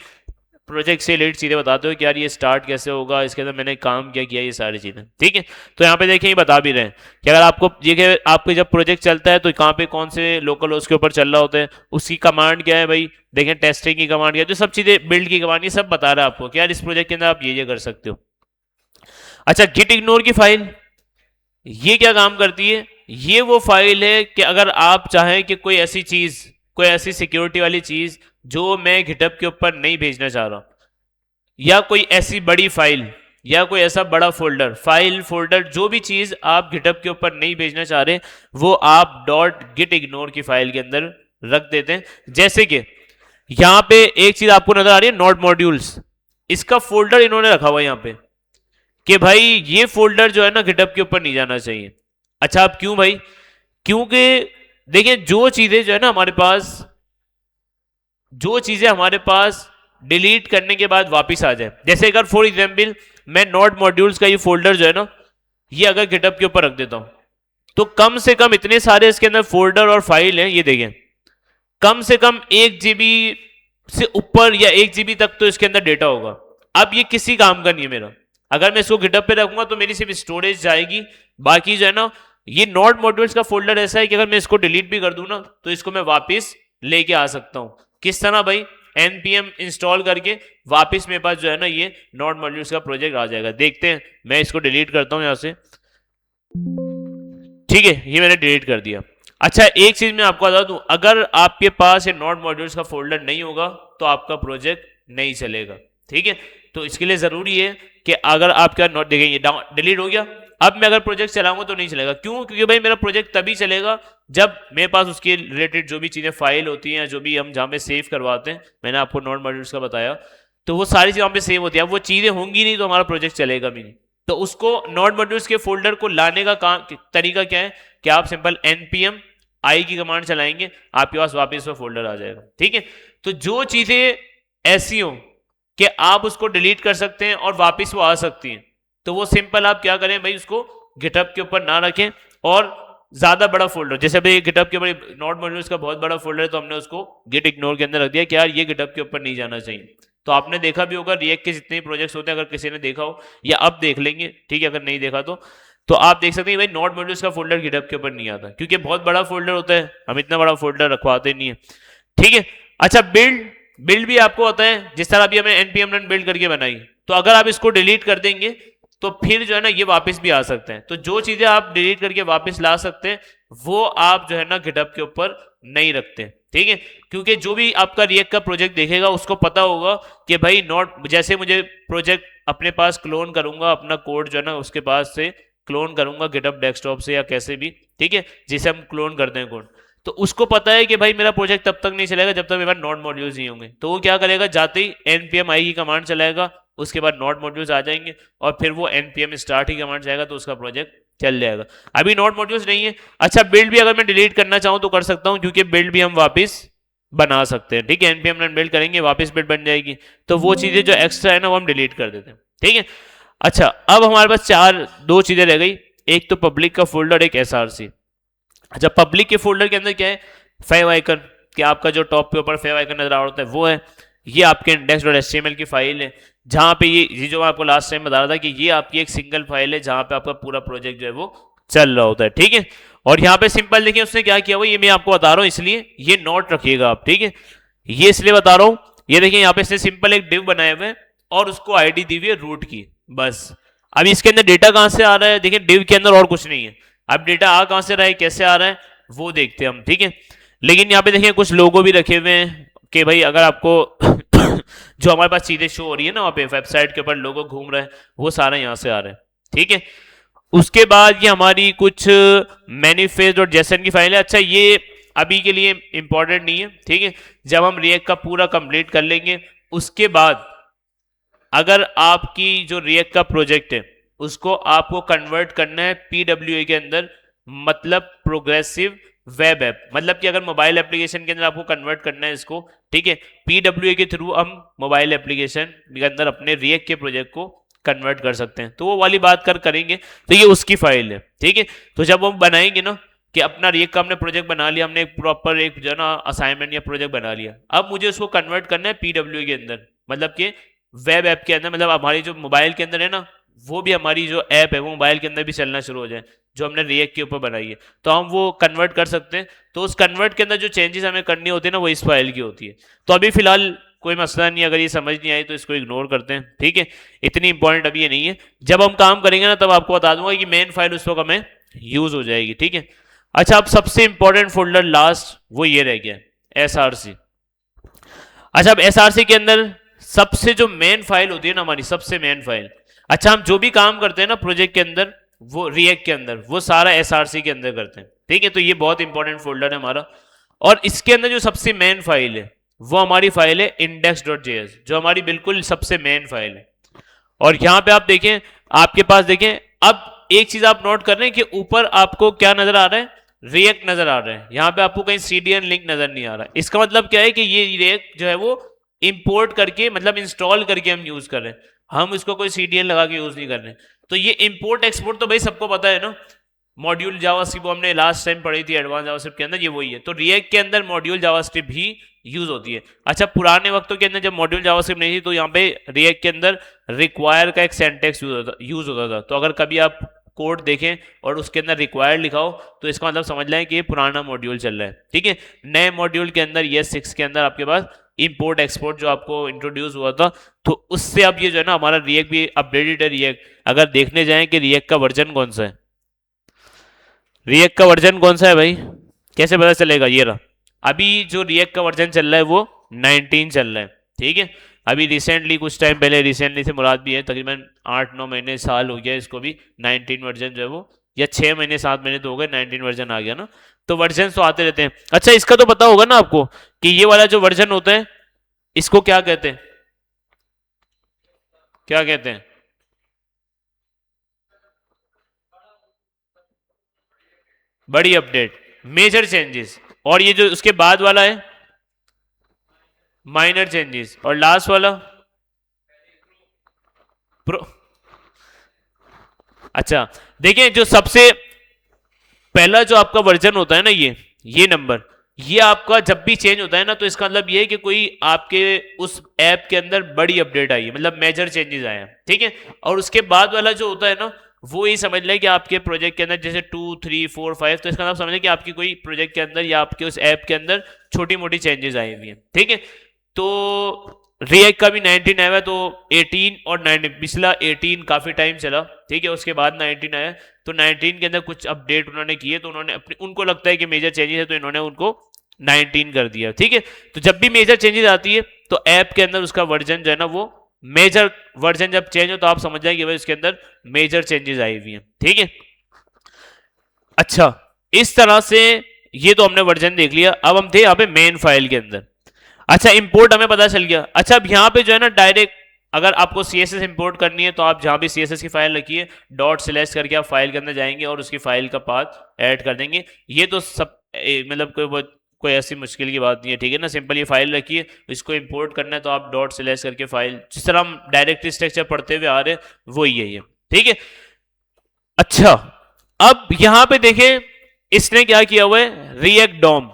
प्रोजेक्ट से रिलेटेड चीज़ें बताते हो कि यार ये स्टार्ट कैसे होगा, इसके अंदर मैंने काम क्या किया, ये सारी चीज़ें, ठीक है। तो यहाँ पे देखिए ये बता भी रहे हैं कि अगर आपको ये कि आपके जब प्रोजेक्ट चलता है तो कहाँ पे कौन से लोकल होस्ट के ऊपर चल रहा होता है, उसकी कमांड क्या है भाई, देखें टेस्टिंग की कमांड क्या है, जो सब चीज़ें बिल्ड की कमांड ये सब बता रहा है आपको कि यार इस प्रोजेक्ट के अंदर आप ये कर सकते हो, अच्छा, गिट इग्नोर की फाइल ये क्या काम करती है? ये वो फाइल है कि अगर आप चाहें कि कोई ऐसी चीज, कोई ऐसी सिक्योरिटी वाली चीज जो मैं गिटहब के ऊपर नहीं भेजना चाह रहा, या कोई ऐसी बड़ी फाइल या कोई ऐसा बड़ा फोल्डर, फाइल फोल्डर, जो भी चीज आप गिटहब के ऊपर नहीं भेजना चाह रहे, वो आप डॉट गिट इग्नोर की फाइल के अंदर रख देते हैं। जैसे कि यहां पे एक चीज आपको नजर आ रही है, नोड मॉड्यूल्स, इसका फोल्डर इन्होंने रखा हुआ है यहां पे कि भाई ये फोल्डर जो है ना गिटहब के ऊपर नहीं जाना चाहिए। अच्छा, अब क्यों भाई? क्योंकि देखिए, जो चीजें हमारे पास डिलीट करने के बाद वापस आ जाए, जैसे अगर फॉर एग्जाम्पल मैं नोड मॉड्यूल्स का ये फोल्डर जो है ना, ये अगर गिटहब के ऊपर रख देता हूं, तो कम से कम इतने सारे इसके अंदर फोल्डर और फाइल हैं, ये देखें, कम से कम 1 GB से ऊपर या 1 GB तक तो इसके अंदर डेटा होगा। अब ये किसी काम का नहीं है मेरा, अगर मैं इसको गिटहब पे रखूंगा तो मेरी सिर्फ स्टोरेज जाएगी, बाकी जो है ना, ये नोड मॉड्यूल्स का फोल्डर ऐसा है कि अगर मैं इसको डिलीट भी कर दूं ना, तो इसको मैं वापस लेके आ सकता हूं। किस तरह भाई? npm इंस्टॉल करके वापस मेरे पास जो है ना ये नोड मॉड्यूल्स का प्रोजेक्ट आ जाएगा। देखते हैं, मैं इसको डिलीट करता हूं यहां से, ठीक है, ये मैंने डिलीट कर दिया। अच्छा, एक चीज मैं आपको बता दूं, अगर आपके पास ये नोड मॉड्यूल्स का फोल्डर नहीं होगा तो आपका प्रोजेक्ट नहीं चलेगा, ठीक है। तो इसके लिए जरूरी है कि अगर आपका नोट देखेंगे डिलीट हो गया, अब मैं अगर प्रोजेक्ट चलाऊंगा तो नहीं चलेगा। क्यों? क्योंकि भाई मेरा प्रोजेक्ट तभी चलेगा जब मेरे पास उसके रिलेटेड जो भी चीजें फाइल होती हैं, जो भी हम जहां पे सेव करवाते हैं, मैंने आपको नोड मॉड्यूल्स का बताया, तो वो सारी चीजें वहां पे सेव होती है। अब वो चीजें होंगी नहीं तो हमारा प्रोजेक्ट चलेगा भी नहीं। तो उसको नोड मॉड्यूल्स के फोल्डर को लाने का काम तरीका क्या है कि आप सिंपल npm आई की कमांड चलाएंगे, आपके पास वापस वो फोल्डर आ जाएगा, ठीक है। तो जो चीजें ऐसी हो कि आप उसको डिलीट कर सकते हैं और वापस वो आ सकती हैं, तो वो सिंपल आप क्या करें भाई, उसको गिटहब के ऊपर ना रखें। और ज्यादा बड़ा फोल्डर, जैसे भाई गिटहब के बड़े नोड मॉड्यूल्स का बहुत बड़ा फोल्डर है, तो हमने उसको गिट इग्नोर के अंदर रख दिया कि यार ये गिटहब के ऊपर नहीं जाना चाहिए। तो आपने देखा भी होगा रिएक्ट के जितने भी प्रोजेक्ट्स होते हैं, अगर किसी ने देखा हो या अब देख लेंगे, ठीक है, अगर नहीं देखा तो आप देख सकते हैं भाई नोड मॉड्यूल्स का फोल्डर गिटहब के ऊपर नहीं आता, क्योंकि बहुत बड़ा फोल्डर होता है, हम इतना बड़ा फोल्डर रखवाते नहीं है, ठीक है। अच्छा, बिल्ड भी आपको होता है, जिस तरह अभी हमें npm रन बिल्ड करके बनाई, तो अगर आप इसको डिलीट कर देंगे तो फिर जो है ना ये वापस भी आ सकते हैं। तो जो चीजें आप डिलीट करके वापस ला सकते हैं वो आप जो है ना गिटहब के ऊपर नहीं रखते, ठीक है। क्योंकि जो भी आपका रिएक्ट का प्रोजेक्ट देखेगा उसको पता होगा कि भाई नॉट, जैसे मुझे प्रोजेक्ट अपने पास क्लोन करूंगा, अपना कोड जो है ना उसके पास से क्लोन करूंगा गिटहब डेस्कटॉप से या कैसे भी, ठीक है, जिसे हम क्लोन करते हैं कोड, तो उसको पता है कि भाई मेरा प्रोजेक्ट तब तक नहीं चलेगा जब तक मेरे पास नोड मॉड्यूल्स नहीं होंगे। तो वो क्या करेगा, जाते ही npm आई की कमांड चलाएगा, उसके बाद नोड मॉड्यूल्स आ जाएंगे और फिर वो npm स्टार्ट की कमांड जाएगा, तो उसका प्रोजेक्ट चल जाएगा। अभी नोड मॉड्यूल्स नहीं है। अच्छा, बिल्ड भी अगर मैं डिलीट करना चाहूं तो कर सकता हूं, क्योंकि बिल्ड भी हम वापस बना सकते हैं, ठीक है, npm रन बिल्ड करेंगे वापस बिल्ड बन जाएगी। तो वो चीजें जो एक्स्ट्रा है ना वो हम डिलीट कर देते हैं, ठीक है। अच्छा, अब हमारे पास दो चीजें रह गई, एक तो पब्लिक का फोल्डर, एक src। अच्छा, पब्लिक के फोल्डर के अंदर क्या है, फेव आइकन, कि आपका जो टॉप के ऊपर फेव आइकन नजर आ रहा होता है वो है, ये आपके index.html की फाइल है, जहां पे ये जो मैं आपको लास्ट टाइम बता रहा था कि ये आपकी एक सिंगल फाइल है जहां पे आपका पूरा प्रोजेक्ट जो है वो चल रहा होता है, ठीक है। और यहाँ पे सिंपल देखिए उसने क्या किया हुआ, ये मैं आपको बता रहा हूँ, इसलिए ये नोट रखिएगा आप, ठीक है, ये इसलिए बता रहा हूँ। ये देखिए यहाँ पे इसने सिंपल एक डिव बनाए हुए हैं और उसको आईडी दी हुई है रूट की, बस। अब इसके अंदर डेटा कहां से आ रहा है, देखिए डिव के अंदर और कुछ नहीं है। अब डेटा आ कहां से रहा है, कैसे आ रहा है, वो देखते हैं हम, ठीक है। लेकिन यहाँ पे देखिए कुछ लोगो भी रखे हुए हैं कि भाई अगर आपको जो हमारे पास चीजें शो हो रही है ना वहाँ पे वेबसाइट के ऊपर लोगो घूम रहा है, वो सारा यहाँ से आ रहा है, ठीक है। उसके बाद ये हमारी कुछ मैनिफेस्ट और जेसन की फाइल है। अच्छा, ये अभी के लिए इंपॉर्टेंट नहीं है, ठीक है, जब हम रिएक्ट का पूरा कंप्लीट कर लेंगे उसके बाद अगर आपकी जो रिएक्ट का प्रोजेक्ट है उसको आपको कन्वर्ट करना है पीडब्ल्यूए के अंदर, मतलब प्रोग्रेसिव वेब ऐप, मतलब कि अगर मोबाइल एप्लीकेशन के अंदर आपको कन्वर्ट करना है इसको, ठीक है, पीडब्ल्यूए के थ्रू हम मोबाइल एप्लीकेशन के अंदर अपने रिएक्ट के प्रोजेक्ट को कन्वर्ट कर सकते हैं, तो वो वाली बात करेंगे। तो ये उसकी फाइल है, ठीक है। तो जब हम बनाएंगे ना कि अपना रिएक्ट का हमने प्रोजेक्ट बना लिया, हमने एक प्रॉपर एक जो है ना असाइनमेंट या प्रोजेक्ट बना लिया, अब मुझे उसको कन्वर्ट करना है पीडब्ल्यूए के अंदर, मतलब कि वेब ऐप के अंदर, मतलब हमारी जो मोबाइल के अंदर है ना वो भी हमारी जो ऐप है वो मोबाइल के अंदर भी चलना शुरू हो जाए, जो हमने रिएक्ट के ऊपर बनाई है, तो हम वो कन्वर्ट कर सकते हैं। तो उस कन्वर्ट के अंदर जो चेंजेस हमें करनी होती है ना वो इस फाइल की होती है। तो अभी फिलहाल कोई मसला नहीं, अगर ये समझ नहीं आई तो इसको इग्नोर करते हैं, ठीक है, इतनी इंपॉर्टेंट अभी ये नहीं है। जब हम काम करेंगे ना तब आपको बता दूंगा कि मेन फाइल उस वक्त हमें यूज हो जाएगी, ठीक है। अच्छा, अब सबसे इंपॉर्टेंट फोल्डर लास्ट वो ये रह गया, SRC। अच्छा, अब SRC के अंदर सबसे जो मेन फाइल होती है ना हमारी, सबसे मेन फाइल, अच्छा हम जो भी काम करते हैं ना प्रोजेक्ट के अंदर, वो रिएक्ट के अंदर, वो सारा SRC के अंदर करते हैं, ठीक है। तो ये बहुत इंपॉर्टेंट फोल्डर है हमारा। और इसके अंदर जो सबसे मेन फाइल है वो हमारी फाइल है index.js, जो हमारी बिल्कुल सबसे मेन फाइल है। और यहां पे आप देखें, आपके पास देखें, अब एक चीज आप नोट कर रहे हैं कि ऊपर आपको क्या नजर आ रहा है, रिएक्ट नजर आ रहा है, यहां पे आपको कहीं CDN लिंक नजर नहीं आ रहा है। इसका मतलब क्या है कि ये रिएक्ट जो है वो इंपोर्ट करके, मतलब इंस्टॉल करके हम यूज कर रहे हैं, हम इसको कोई CDN लगा के यूज नहीं कर रहे हैं। तो ये इंपोर्ट एक्सपोर्ट तो भाई सबको पता है ना, मॉड्यूल जावास्क्रिप्ट हमने लास्ट टाइम पढ़ी थी एडवांस जावास्क्रिप्ट के अंदर, ये वही है। तो रिएक्ट के अंदर मॉड्यूल जावास्क्रिप्ट भी यूज होती है। अच्छा, पुराने वक्तों के अंदर जब मॉड्यूल जावास्क्रिप्ट नहीं थी तो यहाँ पे रिएक्ट के अंदर रिक्वायर का एक सेंटेक्स यूज होता था। तो अगर कभी आप कोड देखें और उसके अंदर रिक्वायर्ड लिखा हो तो इसका मतलब समझ लें कि ये पुराना मॉड्यूल चल रहा है, ठीक है। नए मॉड्यूल के अंदर ये 6 के अंदर आपके पास इंपोर्ट एक्सपोर्ट जो आपको इंट्रोड्यूस हुआ था, तो उससे अब ये जो है ना हमारा रिएक्ट भी अपडेटेड है। रिएक्ट अगर देखने जाएं कि रिएक्ट का वर्जन कौन सा है, रिएक्ट का वर्जन कौन सा है भाई, कैसे पता चलेगा, ये रहा। अभी जो रिएक्ट का वर्जन चल रहा है वो 19 चल रहा है, ठीक है। अभी रिसेंटली कुछ टाइम पहले, रिसेंटली से मुराद भी है तकरीबन 8-9 महीने साल हो गया इसको भी, 19 वर्जन जो है वो, या 6 महीने 7 महीने तो हो गए 19 वर्जन आ गया ना। तो वर्जन तो आते रहते हैं। अच्छा, इसका तो पता होगा ना आपको कि ये वाला जो वर्जन होता है इसको क्या कहते हैं, क्या कहते हैं, बड़ी अपडेट, मेजर चेंजेस। और ये जो उसके बाद वाला है माइनर चेंजेस, और लास्ट वाला प्रो। अच्छा, देखिए जो सबसे पहला जो आपका वर्जन होता है ना, ये नंबर, ये आपका जब भी चेंज होता है ना तो इसका मतलब ये है कि कोई आपके उस ऐप के अंदर बड़ी अपडेट आई है, मतलब मेजर चेंजेस आए हैं, ठीक है। और उसके बाद वाला जो होता है ना वो ये समझ लें कि आपके प्रोजेक्ट के अंदर जैसे 2, 3, 4, 5, तो इसका मतलब समझ लें कि आपकी कोई प्रोजेक्ट के अंदर या आपके उस ऐप के अंदर छोटी मोटी चेंजेस आई हुई हैं, ठीक है। तो रिएक्ट का भी 19 आया है, तो 18 और 19, पिछला 18 काफी टाइम चला, ठीक है, उसके बाद 19 आया। तो 19 के अंदर कुछ अपडेट उन्होंने किए, तो उन्होंने अपने, उनको लगता है कि मेजर चेंजेस है तो इन्होंने उनको 19 कर दिया, ठीक है। तो जब भी मेजर चेंजेस आती है तो ऐप के अंदर उसका वर्जन जो है ना वो मेजर वर्जन जब चेंज हो तो आप समझ जाए कि भाई उसके अंदर मेजर चेंजेस आई हुई हैं, ठीक है। अच्छा, इस तरह से ये तो हमने वर्जन देख लिया। अब हम थे यहाँ पे मेन फाइल के अंदर। अच्छा, इंपोर्ट हमें पता चल गया। अच्छा, अब यहाँ पे जो है ना डायरेक्ट अगर आपको CSS इंपोर्ट करनी है तो आप जहां भी CSS की फाइल रखिए, डॉट स्लैश करके आप फाइल के अंदर जाएंगे और उसकी फाइल का पाथ ऐड कर देंगे। ये तो सब मतलब कोई ऐसी मुश्किल की बात नहीं है, ठीक है ना। सिंपल ये फाइल रखिए, इसको इंपोर्ट करना है तो आप डॉट स्लैश करके फाइल, जिस तरह हम डायरेक्टरी स्ट्रक्चर पढ़ते हुए आ रहे हैं वही है ये, ठीक है। अच्छा, अब यहां पे देखें इसने क्या किया हुआ है, रिएक्ट डॉम।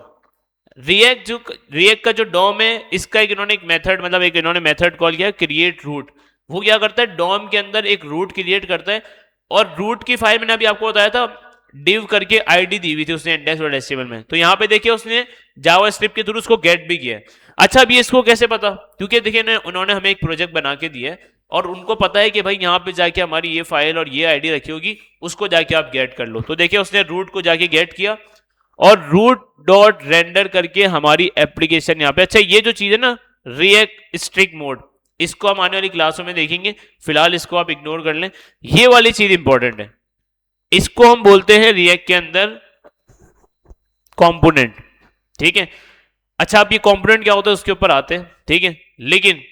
रिएक्ट का जो डॉम है इसका एक इन्होंने एक मेथड, मतलब एक इन्होंने मेथड कॉल किया क्रिएट रूट। वो क्या करता है, डॉम के अंदर एक रूट क्रिएट करता है, और रूट की फाइल मैंने अभी आपको बताया था div करके आईडी दी हुई थी उसने index.html में। तो यहां पे देखिए उसने जावास्क्रिप्ट के थ्रू उसको गेट भी किया है। अच्छा, अब ये इसको कैसे पता, क्योंकि देखिए उन्होंने हमें एक प्रोजेक्ट बना के दिया है और उनको पता है कि भाई यहाँ पे जाके हमारी ये फाइल और ये आईडी रखी होगी, उसको जाके आप गेट कर लो। तो देखिए उसने रूट को जाके गेट किया और रूट डॉट रेंडर करके हमारी एप्लीकेशन यहाँ पे। अच्छा, ये जो चीज है ना रिएक्ट स्ट्रिक्ट मोड, इसको हम आने वाली क्लासों में देखेंगे, फिलहाल इसको आप इग्नोर कर लें। ये वाली चीज इंपॉर्टेंट है, इसको हम बोलते हैं रिएक्ट के अंदर कंपोनेंट, ठीक है। अच्छा, अब ये कंपोनेंट क्या होता है उसके ऊपर आते हैं, ठीक है। लेकिन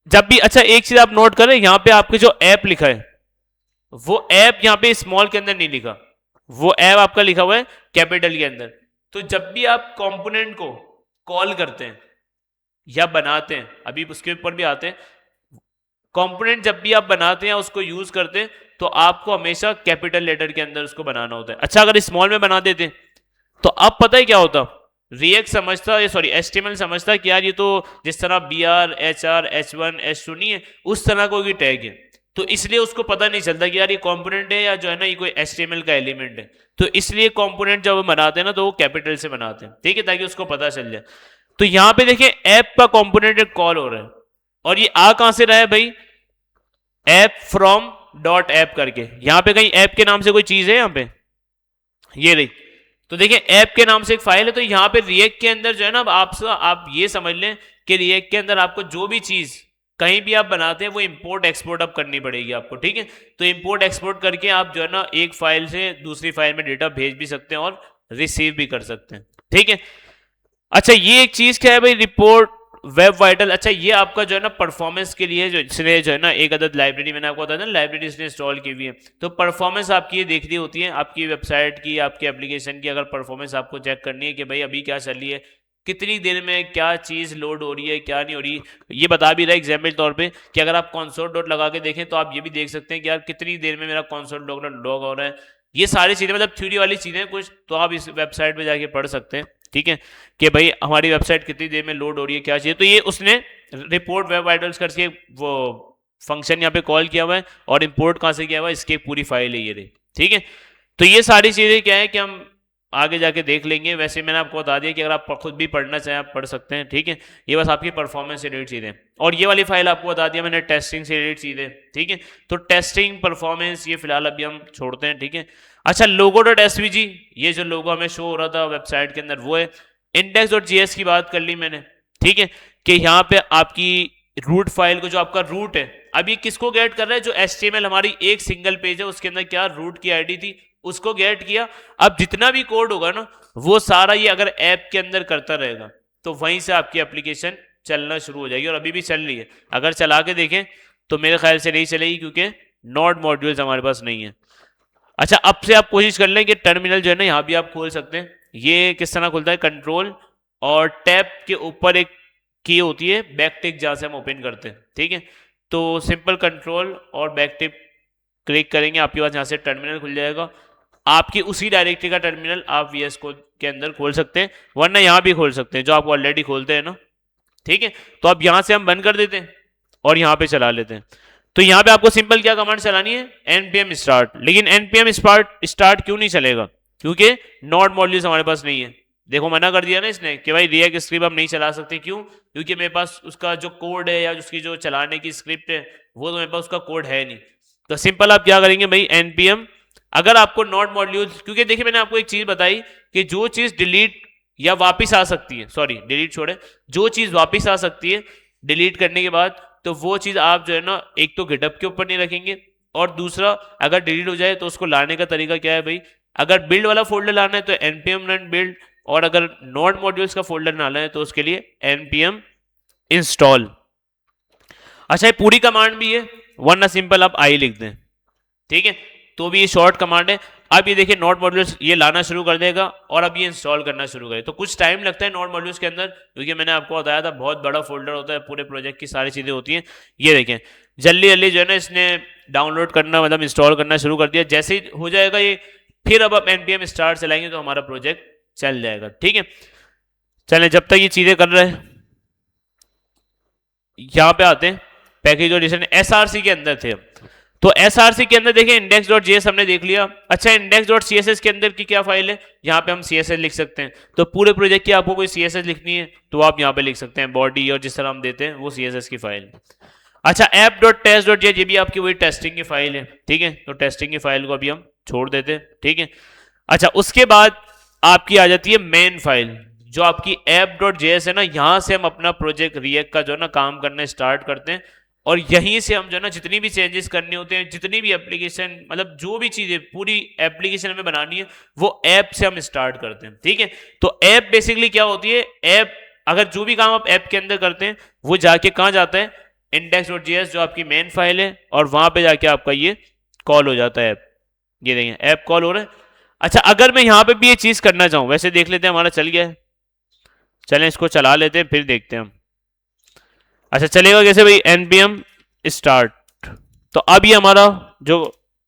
जब भी, अच्छा एक चीज आप नोट करें, यहां पे आपके जो ऐप लिखा है वो ऐप यहां पे स्मॉल के अंदर नहीं लिखा, वो ऐप आपका लिखा हुआ है कैपिटल के अंदर। तो जब भी आप कंपोनेंट को कॉल करते हैं या बनाते हैं, अभी उसके ऊपर भी आते हैं, कंपोनेंट जब भी आप बनाते हैं उसको यूज करते हैं तो आपको हमेशा कैपिटल लेटर के अंदर उसको बनाना होता है। अच्छा, अगर स्मॉल में बना देते तो अब पता है क्या होता, रिएक्ट समझता, ये सॉरी HTML समझता कि यार ये तो जिस तरह BR, HR, H1, H2 नहीं है, उस तरह कोई टैग है, तो इसलिए उसको पता नहीं चलता कि यार ये कंपोनेंट है या जो है ना ये कोई HTML का एलिमेंट है। तो इसलिए कंपोनेंट जब हम बनाते हैं ना तो वो कैपिटल से बनाते हैं, ठीक है, ताकि उसको पता चल जाए। तो यहां पे देखिए ऐप का कंपोनेंट एक कॉल हो रहा है, और ये आ कहां से रहा है भाई, ऐप फ्रॉम डॉट ऐप करके। यहां पे कहीं ऐप के नाम से कोई चीज है यहां पे, ये रही। तो देखिए ऐप के नाम से एक फाइल है, तो यहां पे रिएक्ट के अंदर जो है ना, आप ये समझ लें कि रिएक्ट के अंदर आपको जो भी चीज कहीं भी आप बनाते हैं वो इंपोर्ट एक्सपोर्ट अब करनी पड़ेगी आपको, ठीक है। तो इंपोर्ट एक्सपोर्ट करके आप जो है ना एक फाइल से दूसरी फाइल में डेटा भेज भी सकते हैं और रिसीव भी कर सकते हैं, ठीक है। अच्छा ये एक चीज क्या है भाई, रिपोर्ट वेब वाइटल। अच्छा ये आपका जो है ना परफॉर्मेंस के लिए, जो इसने जो है ना एक अदद लाइब्रेरी, मैंने आपको बताया ना लाइब्रेरी इसने इंस्टॉल की हुई है, तो परफॉर्मेंस आपकी ये देखनी होती है, आपकी वेबसाइट की, आपकी एप्लीकेशन की। अगर परफॉर्मेंस आपको चेक करनी है कि भाई अभी क्या चल रही है, कितनी देर में क्या चीज़ लोड हो रही है, क्या नहीं हो रही, ये बता भी रहा है एग्जाम्पल तौर पे कि अगर आप console डॉट लगा के देखें तो आप ये भी देख सकते हैं कि यार कितनी देर में मेरा console डॉट लॉग हो रहा है। ये सारी चीज़ें मतलब थ्योरी वाली चीज़ें कुछ, तो आप इस वेबसाइट पे जाके पढ़ सकते हैं, ठीक है, कि भाई हमारी वेबसाइट कितनी देर में लोड हो रही है, क्या चाहिए। तो ये उसने रिपोर्ट वेब वाइटल्स करके वो फंक्शन यहाँ पे कॉल किया हुआ है, और इंपोर्ट कहाँ से किया हुआ है, इसकी एक पूरी फाइल है ये रही, ठीक है। तो ये सारी चीज़ें क्या है कि हम आगे जाके देख लेंगे। वैसे मैंने आपको बता दिया कि अगर आप खुद भी पढ़ना चाहें आप पढ़ सकते हैं, ठीक है। ये बस आपकी परफॉर्मेंस से रिलेटेड चीज़ें, और ये वाली फाइल आपको बता दिया मैंने टेस्टिंग से रिलेटेड चीज़ें, ठीक है। तो टेस्टिंग परफॉर्मेंस ये फिलहाल अभी हम छोड़ते हैं, ठीक है। अच्छा लोगो डॉट एसवीजी, ये जो लोगो हमें शो हो रहा था वेबसाइट के अंदर वो है। इंडेक्स डॉट जीएस की बात कर ली मैंने, ठीक है, कि यहाँ पे आपकी रूट फाइल को, जो आपका रूट है, अब ये किसको गेट कर रहा है, जो एचटीएमएल हमारी एक सिंगल पेज है उसके अंदर क्या रूट की आईडी थी उसको गेट किया। अब जितना भी कोड होगा ना वो सारा ये अगर ऐप के अंदर करता रहेगा तो वहीं से आपकी एप्लीकेशन चलना शुरू हो जाएगी, और अभी भी चल रही है। अगर चला के देखें तो मेरे ख्याल से नहीं चलेगी क्योंकि नोड मॉड्यूल्स हमारे पास नहीं है। अच्छा अब से आप कोशिश कर लें कि टर्मिनल जो है ना यहाँ भी आप खोल सकते हैं। ये किस तरह खुलता है, कंट्रोल और टैब के ऊपर एक की होती है बैक टिक, जहाँ से हम ओपन करते हैं, ठीक है। तो सिंपल कंट्रोल और बैक टिक क्लिक करेंगे, आपके पास यहाँ से टर्मिनल खुल जाएगा। आपकी उसी डायरेक्टरी का टर्मिनल आप वीएस कोड के अंदर खोल सकते हैं, वरना यहाँ भी खोल सकते हैं जो आप ऑलरेडी खोलते हैं ना, ठीक है। तो अब यहाँ से हम बंद कर देते हैं और यहाँ पे चला लेते हैं। तो यहाँ पे आपको सिंपल क्या कमांड चलानी है, npm स्टार्ट। लेकिन npm स्टार्ट क्यों नहीं चलेगा, क्योंकि नोड मॉड्यूल्स हमारे पास नहीं है। देखो मना कर दिया ना इसने कि भाई रिएक्ट स्क्रिप्ट हम नहीं चला सकते, क्यों, क्योंकि मेरे पास उसका जो कोड है या उसकी जो चलाने की स्क्रिप्ट है वो तो मेरे पास उसका कोड है नहीं। तो सिंपल आप क्या करेंगे भाई, npm, अगर आपको नोड मॉड्यूल्स, क्योंकि देखिए मैंने आपको एक चीज बताई कि जो चीज डिलीट या वापिस आ सकती है, सॉरी डिलीट छोड़े, जो चीज वापिस आ सकती है डिलीट करने के बाद, तो वो चीज आप जो है ना एक तो गिटहब के ऊपर नहीं रखेंगे, और दूसरा अगर डिलीट हो जाए तो उसको लाने का तरीका क्या है भाई, अगर बिल्ड वाला फोल्डर लाना है तो npm run build, और अगर नोड मॉड्यूल्स का फोल्डर लाना है तो उसके लिए npm install। अच्छा ये पूरी कमांड भी है, वरना सिंपल आप आई लिख दें, ठीक है, तो भी ये शॉर्ट कमांड है। अब ये देखिए नोड मॉड्यूल्स ये लाना शुरू कर देगा और अब ये इंस्टॉल करना शुरू करे, तो कुछ टाइम लगता है नोड मॉड्यूल्स के अंदर, क्योंकि मैंने आपको बताया था बहुत बड़ा फोल्डर होता है, पूरे प्रोजेक्ट की सारी चीजें होती हैं। ये देखें जल्दी जल्दी जो है ना इसने डाउनलोड करना मतलब इंस्टॉल करना शुरू कर दिया। जैसे ही हो जाएगा ये, फिर अब आप npm स्टार्ट चलाएंगे तो हमारा प्रोजेक्ट चल जाएगा, ठीक है। चलें जब तक ये चीजें कर रहे हैं, यहां पे आते हैं पैकेज और एडिशन, एसआरसी के अंदर थे। तो एसआरसी के अंदर देखिए index.js हमने देख लिया। अच्छा index.css के अंदर की क्या फाइल है, यहाँ पे हम css लिख सकते हैं। तो पूरे प्रोजेक्ट की आपको कोई css लिखनी है तो आप यहाँ पे लिख सकते हैं, बॉडी और जिस तरह हम देते हैं वो css की फाइल। अच्छा app.test.js ये भी आपकी वही टेस्टिंग की फाइल है, ठीक है। तो टेस्टिंग की फाइल को अभी हम छोड़ देते हैं, ठीक है। अच्छा उसके बाद आपकी आ जाती है मेन फाइल, जो आपकी app.js है ना, यहाँ से हम अपना प्रोजेक्ट रिएक्ट का जो है ना काम करना स्टार्ट करते हैं, और यहीं से हम जो है ना जितनी भी चेंजेस करने होते हैं, जितनी भी एप्लीकेशन मतलब जो भी चीजें पूरी एप्लीकेशन में बनानी है वो ऐप से हम स्टार्ट करते हैं, ठीक है। तो ऐप बेसिकली क्या होती है, ऐप अगर जो भी काम आप ऐप के अंदर करते हैं वो जाके कहाँ जाता है, index.js जो आपकी मेन फाइल है, और वहां पे जाके आपका ये कॉल हो जाता है ऐप। ये देखिए ऐप कॉल हो रहा है। अच्छा अगर मैं यहाँ पे भी ये चीज करना चाहूँ, वैसे देख लेते हैं हमारा चल गया है, चलें इसको चला लेते हैं फिर देखते हैं हम। अच्छा चलेगा कैसे भाई, npm स्टार्ट, तो अब ये हमारा जो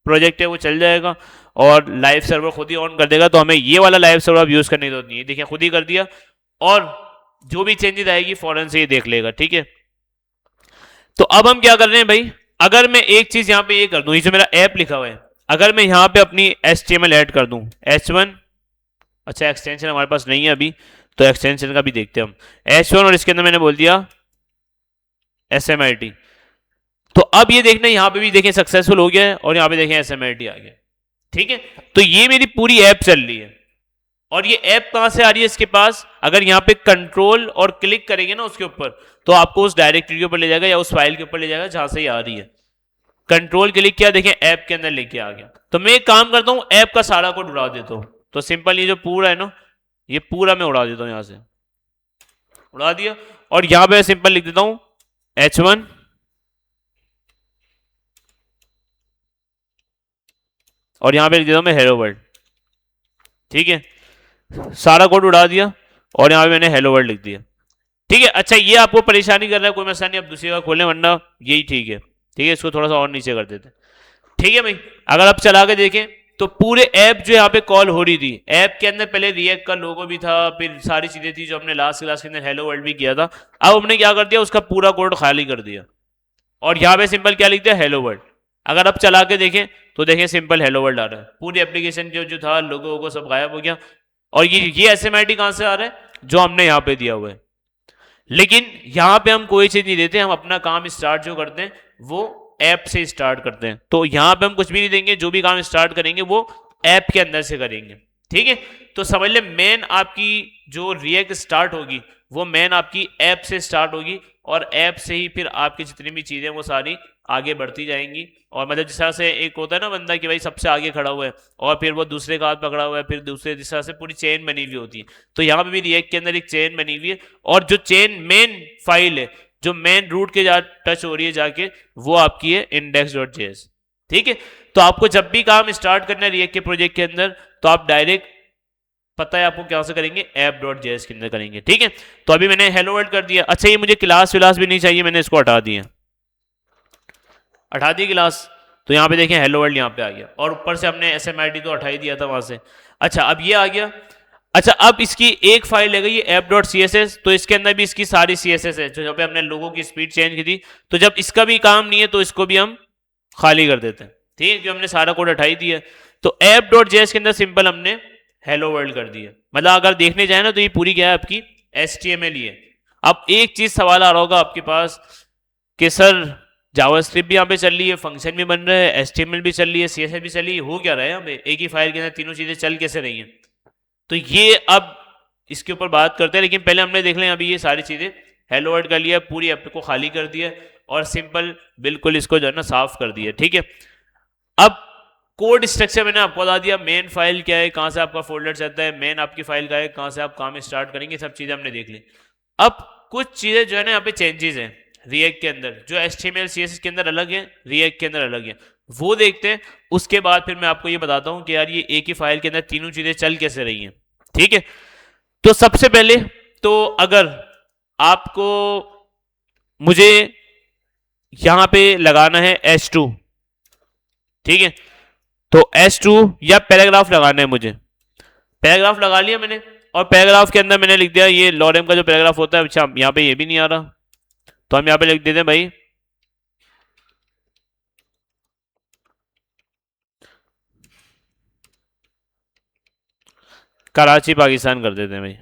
प्रोजेक्ट है वो चल जाएगा और लाइव सर्वर खुद ही ऑन कर देगा। तो हमें ये वाला लाइव सर्वर अब यूज करने की जरूरत नहीं है, देखिए खुद ही कर दिया, और जो भी चेंजेस आएगी फौरन से ये देख लेगा, ठीक है। तो अब हम क्या कर रहे हैं भाई, अगर मैं एक चीज यहाँ पे ये कर दूं, ये जो मेरा ऐप लिखा हुआ है, अगर मैं यहाँ पे अपनी HTML ऐड कर दूं H1, अच्छा एक्सटेंशन हमारे पास नहीं है अभी, तो एक्सटेंशन का भी देखते हैं हम। H1 और इसके अंदर मैंने बोल दिया SMIT। तो अब ये देखना यहां पे भी देखें सक्सेसफुल हो गया है और यहां पे देखें SMIT आ गया। ठीक है, तो ये मेरी पूरी ऐप चल रही है। और ये ऐप कहां से आ रही है इसके पास, अगर यहां पे कंट्रोल और क्लिक करेंगे ना उसके ऊपर, तो आपको उस डायरेक्टरी के ऊपर ले जाएगा या उस फाइल के ऊपर ले जाएगा जहां से ये आ रही है। कंट्रोल क्लिक किया, देखें ऐप के अंदर लेके आ गया। तो मैं एक काम करता हूं, ऐप का सारा कोड उड़ा देता हूं। तो सिंपल ये जो पूरा है ना, ये पूरा मैं उड़ा देता हूं, यहां से उड़ा दिया। और यहां पे सिंपल लिख देता हूं H1 और यहां पे लिख देता हूं मैं हेलो वर्ल्ड। ठीक है, सारा कोड उड़ा दिया और यहां पे मैंने हेलो वर्ल्ड लिख दिया। ठीक है, अच्छा ये आपको परेशानी कर रहा है, कोई मसला नहीं, आप दूसरी जगह खोलें, वरना यही ठीक है। ठीक है, इसको थोड़ा सा और नीचे कर देते हैं। ठीक है भाई, अगर आप चला के देखें तो पूरे ऐप जो यहाँ पे कॉल हो रही थी, ऐप के अंदर पहले रिएक्ट का लोगो भी था, फिर सारी चीजें थी जो हमने लास्ट क्लास के अंदर हेलो वर्ल्ड भी किया था। अब हमने क्या कर दिया, उसका पूरा कोड खाली कर दिया और यहाँ पे सिंपल क्या लिख दिया, हेलो वर्ल्ड। अगर आप चला के देखें तो देखें सिंपल हेलो वर्ल्ड आ रहा है, पूरी एप्लीकेशन जो था लोगो वोगो सब गायब हो गया। और ये SMIT कहां से आ रहा है, जो हमने यहाँ पे दिया हुआ है। लेकिन यहां पे हम कोई चीज नहीं देते, हम अपना काम स्टार्ट जो करते हैं वो ऐप से स्टार्ट करते हैं। तो यहां पे हम कुछ भी नहीं देंगे, जो भी काम स्टार्ट करेंगे वो ऐप के अंदर से करेंगे। ठीक है, तो समझ ले मेन आपकी जो रिएक्ट स्टार्ट होगी वो मेन आपकी ऐप से स्टार्ट होगी और ऐप से ही फिर आपकी जितनी भी चीजें वो सारी आगे बढ़ती जाएंगी। और मतलब जिस तरह से एक होता है ना बंदा कि भाई सबसे आगे खड़ा हुआ है और फिर वो दूसरे का हाथ पकड़ा हुआ है, फिर दूसरे, जिस तरह से पूरी चेन बनी हुई होती है। तो यहाँ पे भी रिएक्ट के अंदर एक चेन बनी हुई है और जो चेन मेन फाइल है, जो मेन रूट के टच हो रही है जाके, वो आपकी है index.js। ठीक है, तो आपको जब भी काम स्टार्ट करना है रिएक्ट के प्रोजेक्ट के अंदर, तो आप डायरेक्ट पता है आपको क्या से करेंगे, app.js के अंदर करेंगे। ठीक है, तो अभी मैंने हेलो वर्ल्ड कर दिया। अच्छा ये मुझे क्लास विलास भी नहीं चाहिए, मैंने इसको हटा दिया, हटा दी क्लास। तो यहाँ पे देखें हेलो वर्ल्ड यहाँ पे आ गया और ऊपर से हमने SMIT तो हटा ही दिया था वहां से। अच्छा अब ये आ गया। अच्छा अब इसकी एक फाइल है गई app.css, तो इसके अंदर भी इसकी सारी CSS है, जो पे हमने लोगों की स्पीड चेंज की थी। तो जब इसका भी काम नहीं है तो इसको भी हम खाली कर देते हैं। ठीक है, जो हमने सारा कोड हटाई दिया। तो app.js के अंदर सिंपल हमने हेलो वर्ल्ड कर दिया। मतलब अगर देखने जाए ना तो ये पूरी क्या है आपकी HTML ही है। अब एक चीज सवाल आ रहा होगा आपके पास कि सर जावास्क्रिप्ट भी यहाँ पे चल रही है, फंक्शन भी बन रहा है, HTML भी चल रही है, CSS भी चल रही है, हो क्या रहा है यहाँ पे, एक ही फाइल के अंदर तीनों चीजें चल कैसे रही हैं। तो ये अब इसके ऊपर बात करते हैं, लेकिन पहले हमने देख लें अभी ये सारी चीजें हेलो वर्ल्ड कर लिया, पूरी ऐप को खाली कर दिया और सिंपल बिल्कुल इसको जो है ना साफ कर दिया। ठीक है, अब कोड स्ट्रक्चर मैंने आपको बता दिया, मेन फाइल क्या है, कहां से आपका फोल्डर चलता है, मेन आपकी फाइल क्या है, कहां से आप काम स्टार्ट करेंगे, सब चीजें हमने देख ली। अब कुछ चीजें जो है ना यहाँ पे चेंजेस हैं रिएक्ट के अंदर, जो HTML CSS के अंदर अलग है, रिएक्ट के अंदर अलग है, वो देखते हैं। उसके बाद फिर मैं आपको ये बताता हूं कि यार ये एक ही फाइल के अंदर तीनों चीजें चल कैसे रही हैं। ठीक है, तो सबसे पहले तो अगर आपको मुझे यहां पे लगाना है H2, ठीक है, तो H2 या पैराग्राफ लगाना है मुझे। पैराग्राफ लगा लिया मैंने और पैराग्राफ के अंदर मैंने लिख दिया ये लॉरेम का जो पैराग्राफ होता है। अच्छा यहाँ पे ये भी नहीं आ रहा, तो हम यहाँ पे लिख देते हैं भाई कराची पाकिस्तान कर देते हैं भाई।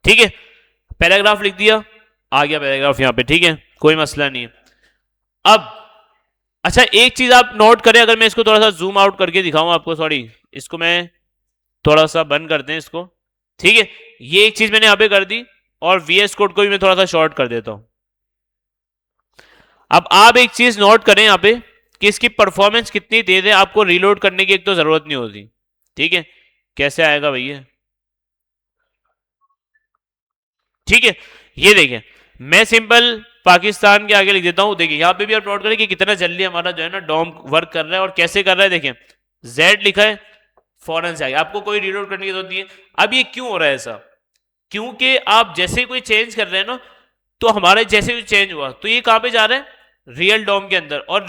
ठीक है, पैराग्राफ लिख दिया, आ गया पैराग्राफ यहाँ पे। ठीक है, कोई मसला नहीं है। अब अच्छा एक चीज आप नोट करें, अगर मैं इसको थोड़ा सा जूम आउट करके दिखाऊं आपको, सॉरी इसको मैं थोड़ा सा बंद करते हैं इसको। ठीक है, ये एक चीज मैंने यहाँ पे कर दी और VS कोड को भी मैं थोड़ा सा शॉर्ट कर देता हूं। अब आप एक चीज नोट करें यहाँ पे कि इसकी परफॉर्मेंस कितनी तेज है, आपको रीलोड करने की एक तो जरूरत नहीं होती। ठीक है, कैसे आएगा भैया, ठीक है, ये देखिए मैं सिंपल पाकिस्तान के आगे लिख देता हूं। देखिए यहाँ पे भी आप नोट करें कि कितना जल्दी हमारा जो है ना डॉम वर्क कर रहा है और कैसे कर रहा है। देखिए Z लिखा है, फौरन से आगे, आपको कोई रीलोड करने की जरूरत नहीं है। अब ये क्यों हो रहा है ऐसा, क्योंकि आप जैसे कोई चेंज कर रहे हैं ना, तो हमारे जैसे भी चेंज हुआ तो ये कहां पे जा रहा है, रियल डॉम के अंदर, और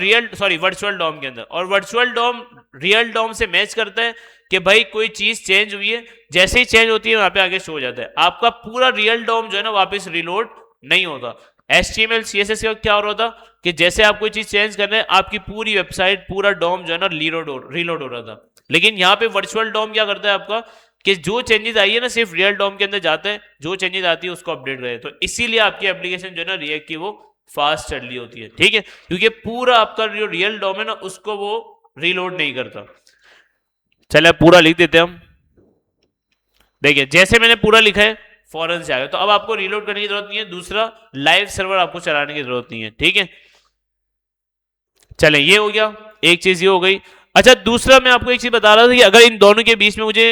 वर्चुअल डॉम के अंदर। और वर्चुअल डॉम रियल डॉम से मैच करता है कि भाई कोई चीज चेंज हुई है, जैसे ही चेंज होती है वहां पे आगे शो हो जाता है। आपका पूरा रियल डॉम जो है ना वापस रिलोड नहीं होता। HTML CSS का क्या हो रहा था कि जैसे आप कोई चीज चेंज कर रहे हैं, आपकी पूरी वेबसाइट, पूरा डॉम जो है ना रिलोड हो रहा था। लेकिन यहाँ पे वर्चुअल डॉम क्या करता है आपका कि जो चेंजेस आई है ना सिर्फ रियल डॉम के अंदर जाता है, जो चेंजेस आती है उसको अपडेट करे। तो इसीलिए आपकी एप्लीकेशन जो है ना रिएक्ट की वो फास्ट चल रही होती है, ठीक है, क्योंकि पूरा आपका जो रियल डॉम है ना उसको वो रीलोड नहीं करता। चले पूरा लिख देते हैं हम। देखिए जैसे मैंने पूरा लिखा है फौरन से आ गया, तो अब आपको रीलोड करने की जरूरत नहीं है, दूसरा लाइव सर्वर आपको चलाने की जरूरत नहीं है, ठीक है। चले ये हो गया, एक चीज ये हो गई। अच्छा दूसरा मैं आपको एक चीज बता रहा था कि अगर इन दोनों के बीच में मुझे,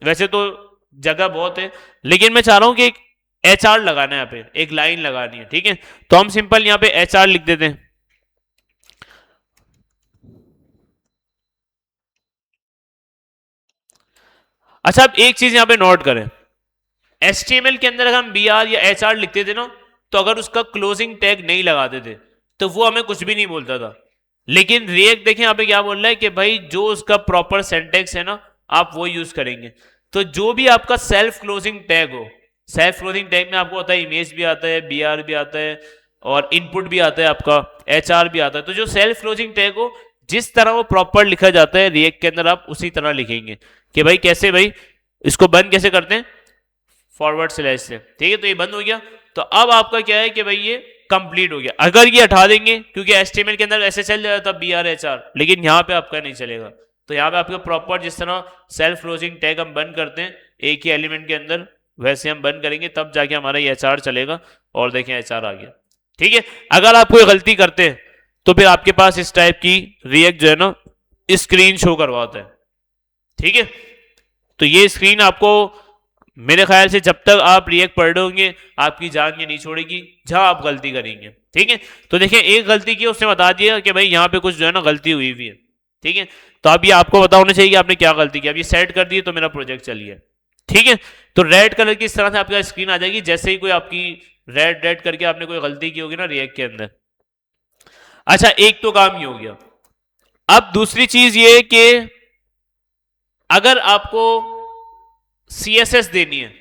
वैसे तो जगह बहुत है लेकिन मैं चाह रहा हूं कि एक एच आर लगाना है, यहाँ पे एक लाइन लगानी है, ठीक है। तो हम सिंपल यहाँ पे एच आर लिख देते हैं। अच्छा अब एक चीज यहाँ पे नोट करें, HTML के अंदर अगर हम BR या HR लिखते थे ना, तो अगर उसका क्लोजिंग टैग नहीं लगाते थे तो वो हमें कुछ भी नहीं बोलता था। लेकिन रिएक्ट देखें यहाँ पे क्या बोल रहा है कि भाई जो उसका प्रॉपर सेंटेक्स है ना आप वो यूज करेंगे। तो जो भी आपका सेल्फ क्लोजिंग टैग हो, सेल्फ क्लोजिंग टैग में आपको होता है इमेज भी आता है, BR भी आता है और इनपुट भी आता है, आपका HR भी आता है। तो जो सेल्फ क्लोजिंग टैग हो जिस तरह वो प्रॉपर लिखा जाता है रिएक्ट के अंदर आप उसी तरह लिखेंगे कि भाई कैसे, भाई इसको बंद कैसे करते हैं, फॉरवर्ड स्लैश से, ठीक है। तो ये बंद हो गया, तो अब आपका क्या है कि भाई ये कंप्लीट हो गया। अगर ये हटा देंगे क्योंकि HTML के अंदर ऐसे चल जाता था BR HR, लेकिन यहाँ पे आपका नहीं चलेगा। तो यहाँ पे आपका प्रॉपर जिस तरह सेल्फ क्लोजिंग टैग हम बंद करते हैं एक ही एलिमेंट के अंदर, वैसे हम बंद करेंगे तब जाके हमारा ये HR चलेगा। और देखें HR आ गया, ठीक है। अगर आप कोई गलती करते हैं तो फिर आपके पास इस टाइप की रिएक्ट जो है ना स्क्रीन शो करवाता है, ठीक है। तो ये स्क्रीन आपको मेरे ख्याल से जब तक आप रिएक्ट पढ़ रहे होंगे आपकी जान ये नहीं छोड़ेगी जहां आप गलती करेंगे, ठीक है। तो देखिए एक गलती की उसने बता दिया कि भाई यहाँ पे कुछ जो है ना गलती हुई हुई है, ठीक है। तो अब ये आपको पता होना चाहिए कि आपने क्या गलती की। अब ये सेट कर दी तो मेरा प्रोजेक्ट चलिए, ठीक है। तो रेड कलर की इस तरह से आपका स्क्रीन आ जाएगी जैसे ही कोई आपकी रेड रेड करके आपने कोई गलती की होगी ना रिएक्ट के अंदर। अच्छा एक तो काम ये हो गया। अब दूसरी चीज ये कि अगर आपको CSS देनी है,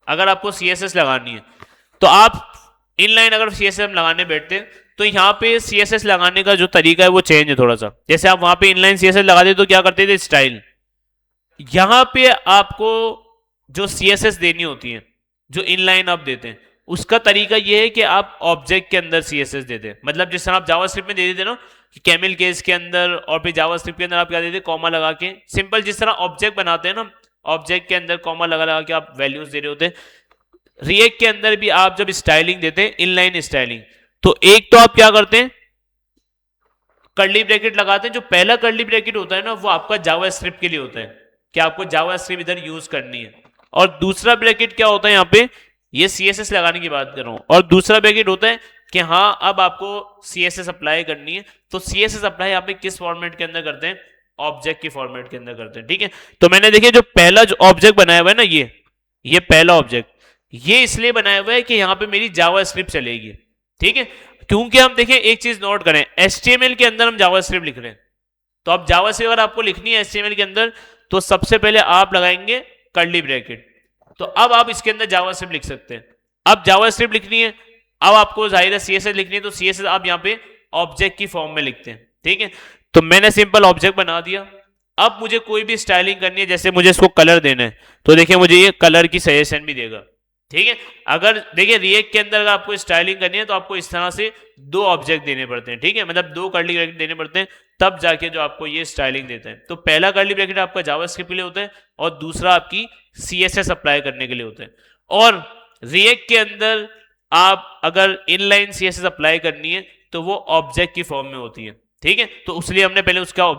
अगर आपको CSS लगानी है तो आप इनलाइन अगर CSS हम लगाने बैठते हैं तो यहाँ पे CSS लगाने का जो तरीका है वो चेंज है थोड़ा सा। जैसे आप वहां पे इनलाइन CSS लगाते तो क्या करते थे स्टाइल, यहां पे आपको जो CSS देनी होती है जो इनलाइन आप देते हैं उसका तरीका ये है कि आप ऑब्जेक्ट के अंदर CSS देते हैं। मतलब जिस तरह आप जावास्क्रिप्ट में दे देते ना कि कैमल केस के अंदर और फिर जावास्क्रिप्ट के अंदर आप क्या देते कॉमा लगा के, सिंपल जिस तरह ऑब्जेक्ट बनाते हैं ना ऑब्जेक्ट के अंदर कॉमा लगा लगा के आप वैल्यूज दे रहे होते हैं। रिएक्ट के अंदर भी आप जब स्टाइलिंग देते हैं इनलाइन स्टाइलिंग, तो एक तो आप क्या करते हैं कर्ली ब्रैकेट लगाते हैं। जो पहला कर्ली ब्रैकेट होता है ना वो आपका जावास्क्रिप्ट के लिए होता है कि आपको जावास्क्रिप्ट इधर यूज करनी है, और दूसरा ब्रैकेट क्या होता है यहाँ पे, ये CSS लगाने की बात कर रहा हूं, और दूसरा ब्रैकेट होता है कि हाँ अब आपको CSS अप्लाई करनी है। तो CSS अप्लाई आप किस फॉर्मेट के अंदर करते हैं, ऑब्जेक्ट की फॉर्मेट के अंदर करते हैं, ठीक है। तो मैंने देखिए जो पहला जो ऑब्जेक्ट बनाया हुआ है ना ये पहला ऑब्जेक्ट ये इसलिए बनाया हुआ है कि यहाँ पे मेरी जावास्क्रिप्ट चलेगी, ठीक है। क्योंकि हम देखें एक चीज नोट करें, HTML के अंदर हम जावास्क्रिप्ट लिख रहे हैं, तो अब जावास्क्रिप्ट अगर आपको लिखनी है HTML के अंदर तो सबसे पहले आप लगाएंगे कर्ली ब्रैकेट। तो अब आप इसके अंदर जावास्क्रिप्ट लिख सकते हैं। अब जावास्क्रिप्ट लिखनी है, अब आपको जाहिर है CSS लिखनी है, तो CSS आप यहाँ पे ऑब्जेक्ट की फॉर्म में लिखते हैं, ठीक है। तो मैंने सिंपल ऑब्जेक्ट बना दिया। अब मुझे कोई भी स्टाइलिंग करनी है, जैसे मुझे इसको कलर देना है तो देखिए मुझे ये कलर की सजेशन भी देगा, ठीक है। अगर देखिए रिएक्ट के अंदर अगर आपको स्टाइलिंग करनी है तो आपको इस तरह से दो ऑब्जेक्ट देने पड़ते हैं, ठीक है, मतलब दो कर्ली ब्रैकेट देने पड़ते हैं तब जाके जो आपको ये स्टाइलिंग देता है। तो पहला कर्ली ब्रैकेट आपका जावास्क्रिप्ट के लिए होता है और दूसरा आपकी CSS अप्लाई करने के लिए होता है। और रिएक्ट के अंदर आप अगर इनलाइन CSS अप्लाई करनी है तो वो ऑब्जेक्ट की फॉर्म में होती है, ठीक है। तो उसलिए हमने पहले उसका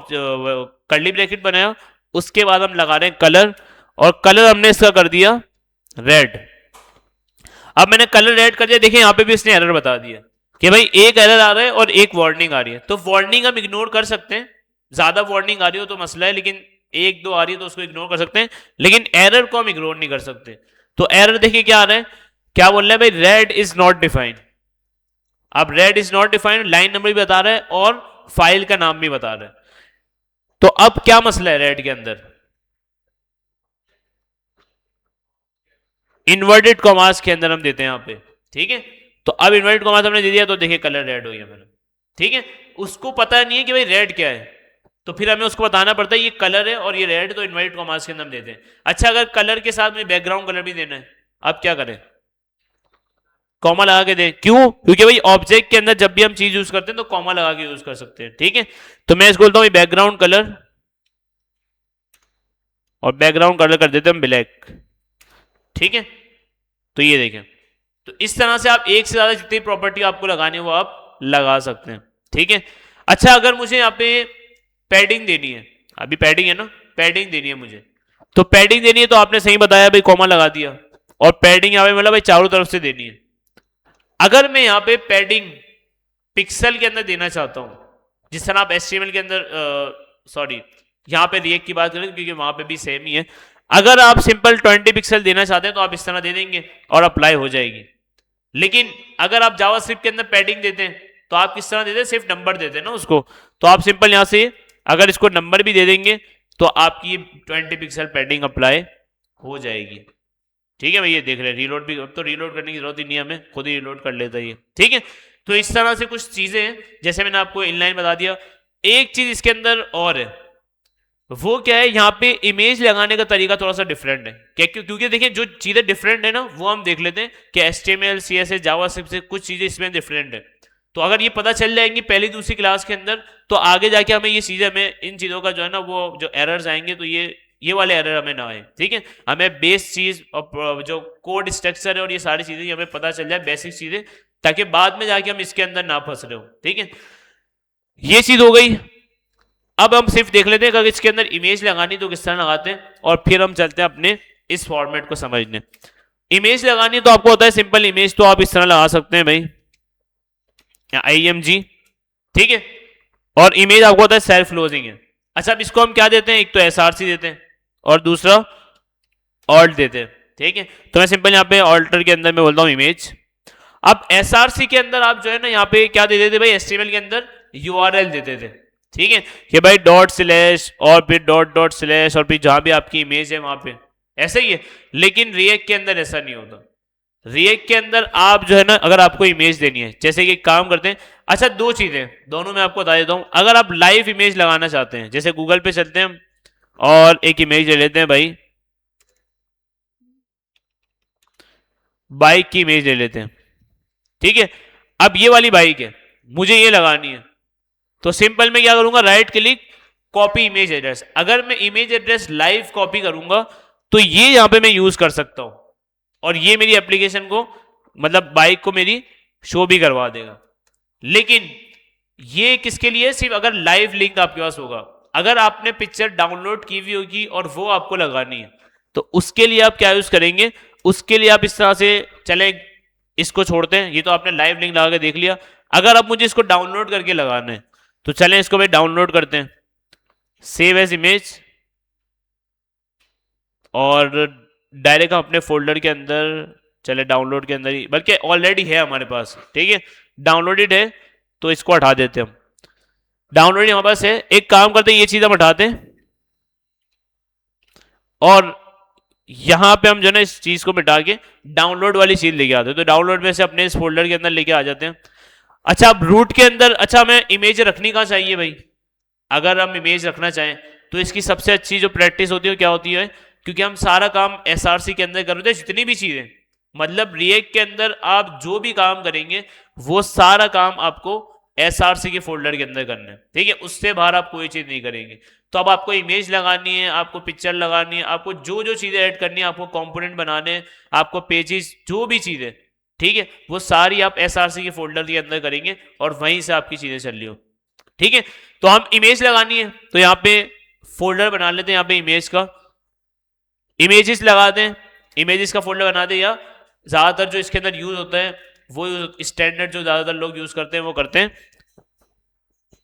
कर्ली ब्रैकेट बनाया, उसके बाद हम लगा रहे हैं कलर, और कलर हमने इसका कर दिया रेड। अब मैंने कलर रेड कर दिया, देखिए यहाँ पे भी इसने एरर बता दिया कि भाई एक एरर आ रहा है और एक वार्निंग आ रही है। तो वार्निंग हम इग्नोर कर सकते हैं, ज्यादा वार्निंग आ रही हो तो मसला है, लेकिन एक दो आ रही है तो उसको इग्नोर कर सकते हैं, लेकिन एरर को हम इग्नोर नहीं कर सकते। तो एरर देखिए क्या आ रहा है, क्या बोल रहा है भाई रेड इज नॉट डिफाइंड। अब red is not defined line number भी बता रहा है और फाइल का नाम भी बता रहा है। तो अब क्या मसला है रेड के अंदर, इन्वर्टेड कॉमास के अंदर हम देते हैं यहाँ पे, ठीक है। तो अब इन्वर्टेड कॉमास हमने दे दिया तो देखिए कलर रेड हो गया मेरा, ठीक है। उसको पता नहीं है कि भाई रेड क्या है, तो फिर हमें उसको बताना पड़ता है ये कलर है और ये रेड, तो इनवर्टेड कॉमास के अंदर हम देते हैं। अच्छा, अगर कलर के साथ में बैकग्राउंड कलर भी देना है, आप क्या करें? कॉमा लगा के दें। क्यों? क्योंकि भाई ऑब्जेक्ट के अंदर जब भी हम चीज यूज करते हैं तो कॉमा लगा के यूज कर सकते हैं, ठीक है। तो मैं इसको बोलता हूँ बैकग्राउंड कलर, और बैकग्राउंड कलर कर देते हैं हम ब्लैक, ठीक है। तो ये देखें, तो इस तरह से आप एक से ज्यादा जितनी प्रॉपर्टी आपको लगानी है वो आप लगा सकते हैं, ठीक है। अच्छा, अगर मुझे यहाँ पे पैडिंग देनी है, अभी पैडिंग है ना, पैडिंग देनी है मुझे, तो पैडिंग देनी है तो आपने सही बताया भाई, कॉमा लगा दिया, और पैडिंग यहाँ पे मतलब भाई चारों तरफ से देनी है। अगर मैं यहाँ पे पैडिंग पिक्सल के अंदर देना चाहता हूं, जिस तरह आप एचटीएमएल के अंदर, सॉरी यहाँ पे रिएक्ट की बात करें क्योंकि वहां पे भी सेम ही है, अगर आप सिंपल 20 पिक्सल देना चाहते हैं तो आप इस तरह दे देंगे और अप्लाई हो जाएगी। लेकिन अगर आप जावास्क्रिप्ट के अंदर पैडिंग देते हैं तो आप किस तरह देते हैं, सिर्फ नंबर देते हैं ना उसको, तो आप सिंपल यहां से अगर इसको नंबर भी दे देंगे तो आपकी 20 पिक्सल पैडिंग अप्लाई हो जाएगी, ठीक है। भैया देख रहे हैं रीलोड भी, अब तो रीलोड करने की जरूरत ही नहीं है, हमें खुद ही रीलोड कर लेता है ये, ठीक है। तो इस तरह से कुछ चीजें हैं, जैसे मैंने आपको इनलाइन बता दिया। एक चीज इसके अंदर और है, वो क्या है, यहाँ पे इमेज लगाने का तरीका थोड़ा सा डिफरेंट है। क्या? क्योंकि देखिए जो चीजें डिफरेंट है ना वो हम देख लेते हैं कि HTML CSS जावास्क्रिप्ट से कुछ चीजें इसमें डिफरेंट है। तो अगर ये पता चल जाएंगी पहली दूसरी क्लास के अंदर, तो आगे जाके हमें ये चीजें, हमें इन चीजों का जो है ना वो जो एरर्स आएंगे तो ये वाले एरर हमें ना आए, ठीक है। हमें बेस चीज और जो कोड स्ट्रक्चर है और ये सारी चीजें हमें पता चल जाए, बेसिक चीजें, ताकि बाद में जाके हम इसके अंदर ना फंस रहे हो, ठीक है। ये चीज हो गई। अब हम सिर्फ देख लेते हैं अगर इसके अंदर इमेज लगानी तो किस तरह लगाते हैं, और फिर हम चलते हैं अपने इस फॉर्मेट को समझने। इमेज लगानी तो आपको होता है सिंपल, इमेज तो आप इस तरह लगा सकते हैं भाई, IMG, ठीक है। और इमेज आपको होता है सेल्फ क्लोजिंग है। अच्छा, अब इसको हम क्या देते हैं, एक तो SRC देते हैं और दूसरा ऑल्ट देते हैं, ठीक है। तो मैं सिंपल यहाँ पे ऑल्टर के अंदर मैं बोलता हूँ इमेज। अब SRC के अंदर आप जो है ना यहाँ पे क्या दे देते भाई, HTML के अंदर URL देते थे, ठीक है, कि भाई ./ और फिर ./ और फिर जहां भी आपकी इमेज है वहां पे, ऐसा ही है। लेकिन रिएक्ट के अंदर ऐसा नहीं होता। रिएक्ट के अंदर आप जो है ना, अगर आपको इमेज देनी है, जैसे कि काम करते हैं। अच्छा, दो चीजें, दोनों में आपको बता देता हूं। अगर आप लाइव इमेज लगाना चाहते हैं, जैसे गूगल पे चलते हैं और एक इमेज ले लेते हैं भाई, बाइक की इमेज ले लेते हैं, ठीक है। अब ये वाली बाइक है, मुझे ये लगानी है, तो सिंपल मैं क्या करूंगा, right click, copy image address. अगर मैं इमेज एड्रेस लाइव कॉपी करूंगा तो ये यहां पे मैं यूज कर सकता हूं, और ये मेरी एप्लीकेशन को, मतलब बाइक को मेरी शो भी करवा देगा। लेकिन ये किसके लिए, सिर्फ अगर लाइव लिंक आपके पास होगा। अगर आपने पिक्चर डाउनलोड की हुई होगी और वो आपको लगानी है, तो उसके लिए आप क्या यूज करेंगे, उसके लिए आप इस तरह से, चले इसको छोड़ते हैं, ये तो आपने लाइव लिंक लगा के देख लिया। अगर अब मुझे इसको डाउनलोड करके लगाना है तो चलें इसको भाई डाउनलोड करते हैं, सेव एज इमेज, और डायरेक्ट हम अपने फोल्डर के अंदर चले, डाउनलोड के अंदर ही, बल्कि ऑलरेडी है हमारे पास, ठीक है, डाउनलोडेड है, तो इसको हटा देते हैं हम। डाउनलोड हमारे पास है, एक काम करते हैं, ये चीज हम हटाते हैं और यहां पे हम जो है ना इस चीज को मिटा के डाउनलोड वाली चीज लेके आते हैं। तो डाउनलोड में से अपने इस फोल्डर के अंदर लेके आ जाते हैं। अच्छा, अब रूट के अंदर, अच्छा हमें इमेज रखनी कहाँ चाहिए भाई, अगर हम इमेज रखना चाहें तो इसकी सबसे अच्छी जो प्रैक्टिस होती है क्या होती है, क्योंकि हम सारा काम SRC के अंदर कर रहे थे, जितनी भी चीजें, मतलब रिएक्ट के अंदर आप जो भी काम करेंगे वो सारा काम आपको SRC के फोल्डर के अंदर करना है, ठीक है, उससे बाहर आप कोई चीज नहीं करेंगे। तो अब आपको इमेज लगानी है, आपको पिक्चर लगानी है, आपको जो जो चीजें ऐड करनी है, आपको कंपोनेंट बनाने हैं, आपको पेजेस, जो भी चीजें, ठीक है, वो सारी आप SRC के फोल्डर के अंदर करेंगे और वहीं से आपकी चीजें चल रही हो, ठीक है। तो हम इमेज लगानी है तो यहाँ पे फोल्डर बना लेते हैं, यहाँ पे इमेज का, इमेजेस लगाते हैं, इमेजेस का फोल्डर बना दे, या ज्यादातर जो इसके अंदर यूज होता है वो स्टैंडर्ड जो ज्यादातर लोग यूज करते हैं वो करते हैं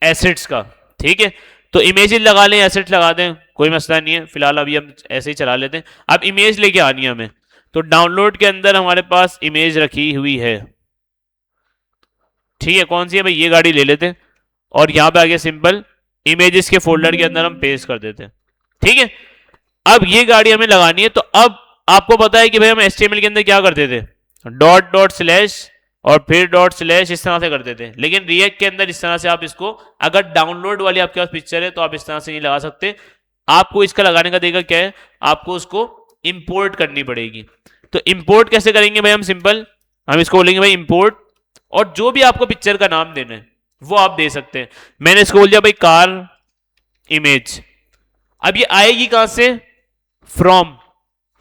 एसेट्स का, ठीक है। तो इमेजेस लगा लें, एसेट्स लगा दें, कोई मसला नहीं है, फिलहाल अभी हम ऐसे ही चला लेते हैं। अब इमेज लेके आनी है हमें, तो डाउनलोड के अंदर हमारे पास इमेज रखी हुई है, ठीक है, कौन सी है भाई, ये गाड़ी ले लेते हैं और यहां पे आगे सिंपल इमेजेस के फोल्डर के अंदर हम पेस्ट कर देते हैं, ठीक है। अब ये गाड़ी हमें लगानी है, तो अब आपको पता है कि भाई हम HTML के अंदर क्या करते थे, डॉट डॉट स्लैश और फिर डॉट स्लैश इस तरह से कर देते हैं। लेकिन रिएक्ट के अंदर इस तरह से आप इसको, अगर डाउनलोड वाली आपके पास पिक्चर है तो आप इस तरह से नहीं लगा सकते। आपको इसका लगाने का तरीका क्या है, आपको उसको इंपोर्ट करनी पड़ेगी। तो इंपोर्ट कैसे करेंगे भाई, हम सिंपल, हम इसको बोलेंगे भाई इंपोर्ट, और जो भी आपको पिक्चर का नाम देना है वो आप दे सकते हैं। मैंने इसको बोल दिया भाई कार इमेज। अब ये आएगी कहां से, फ्रॉम,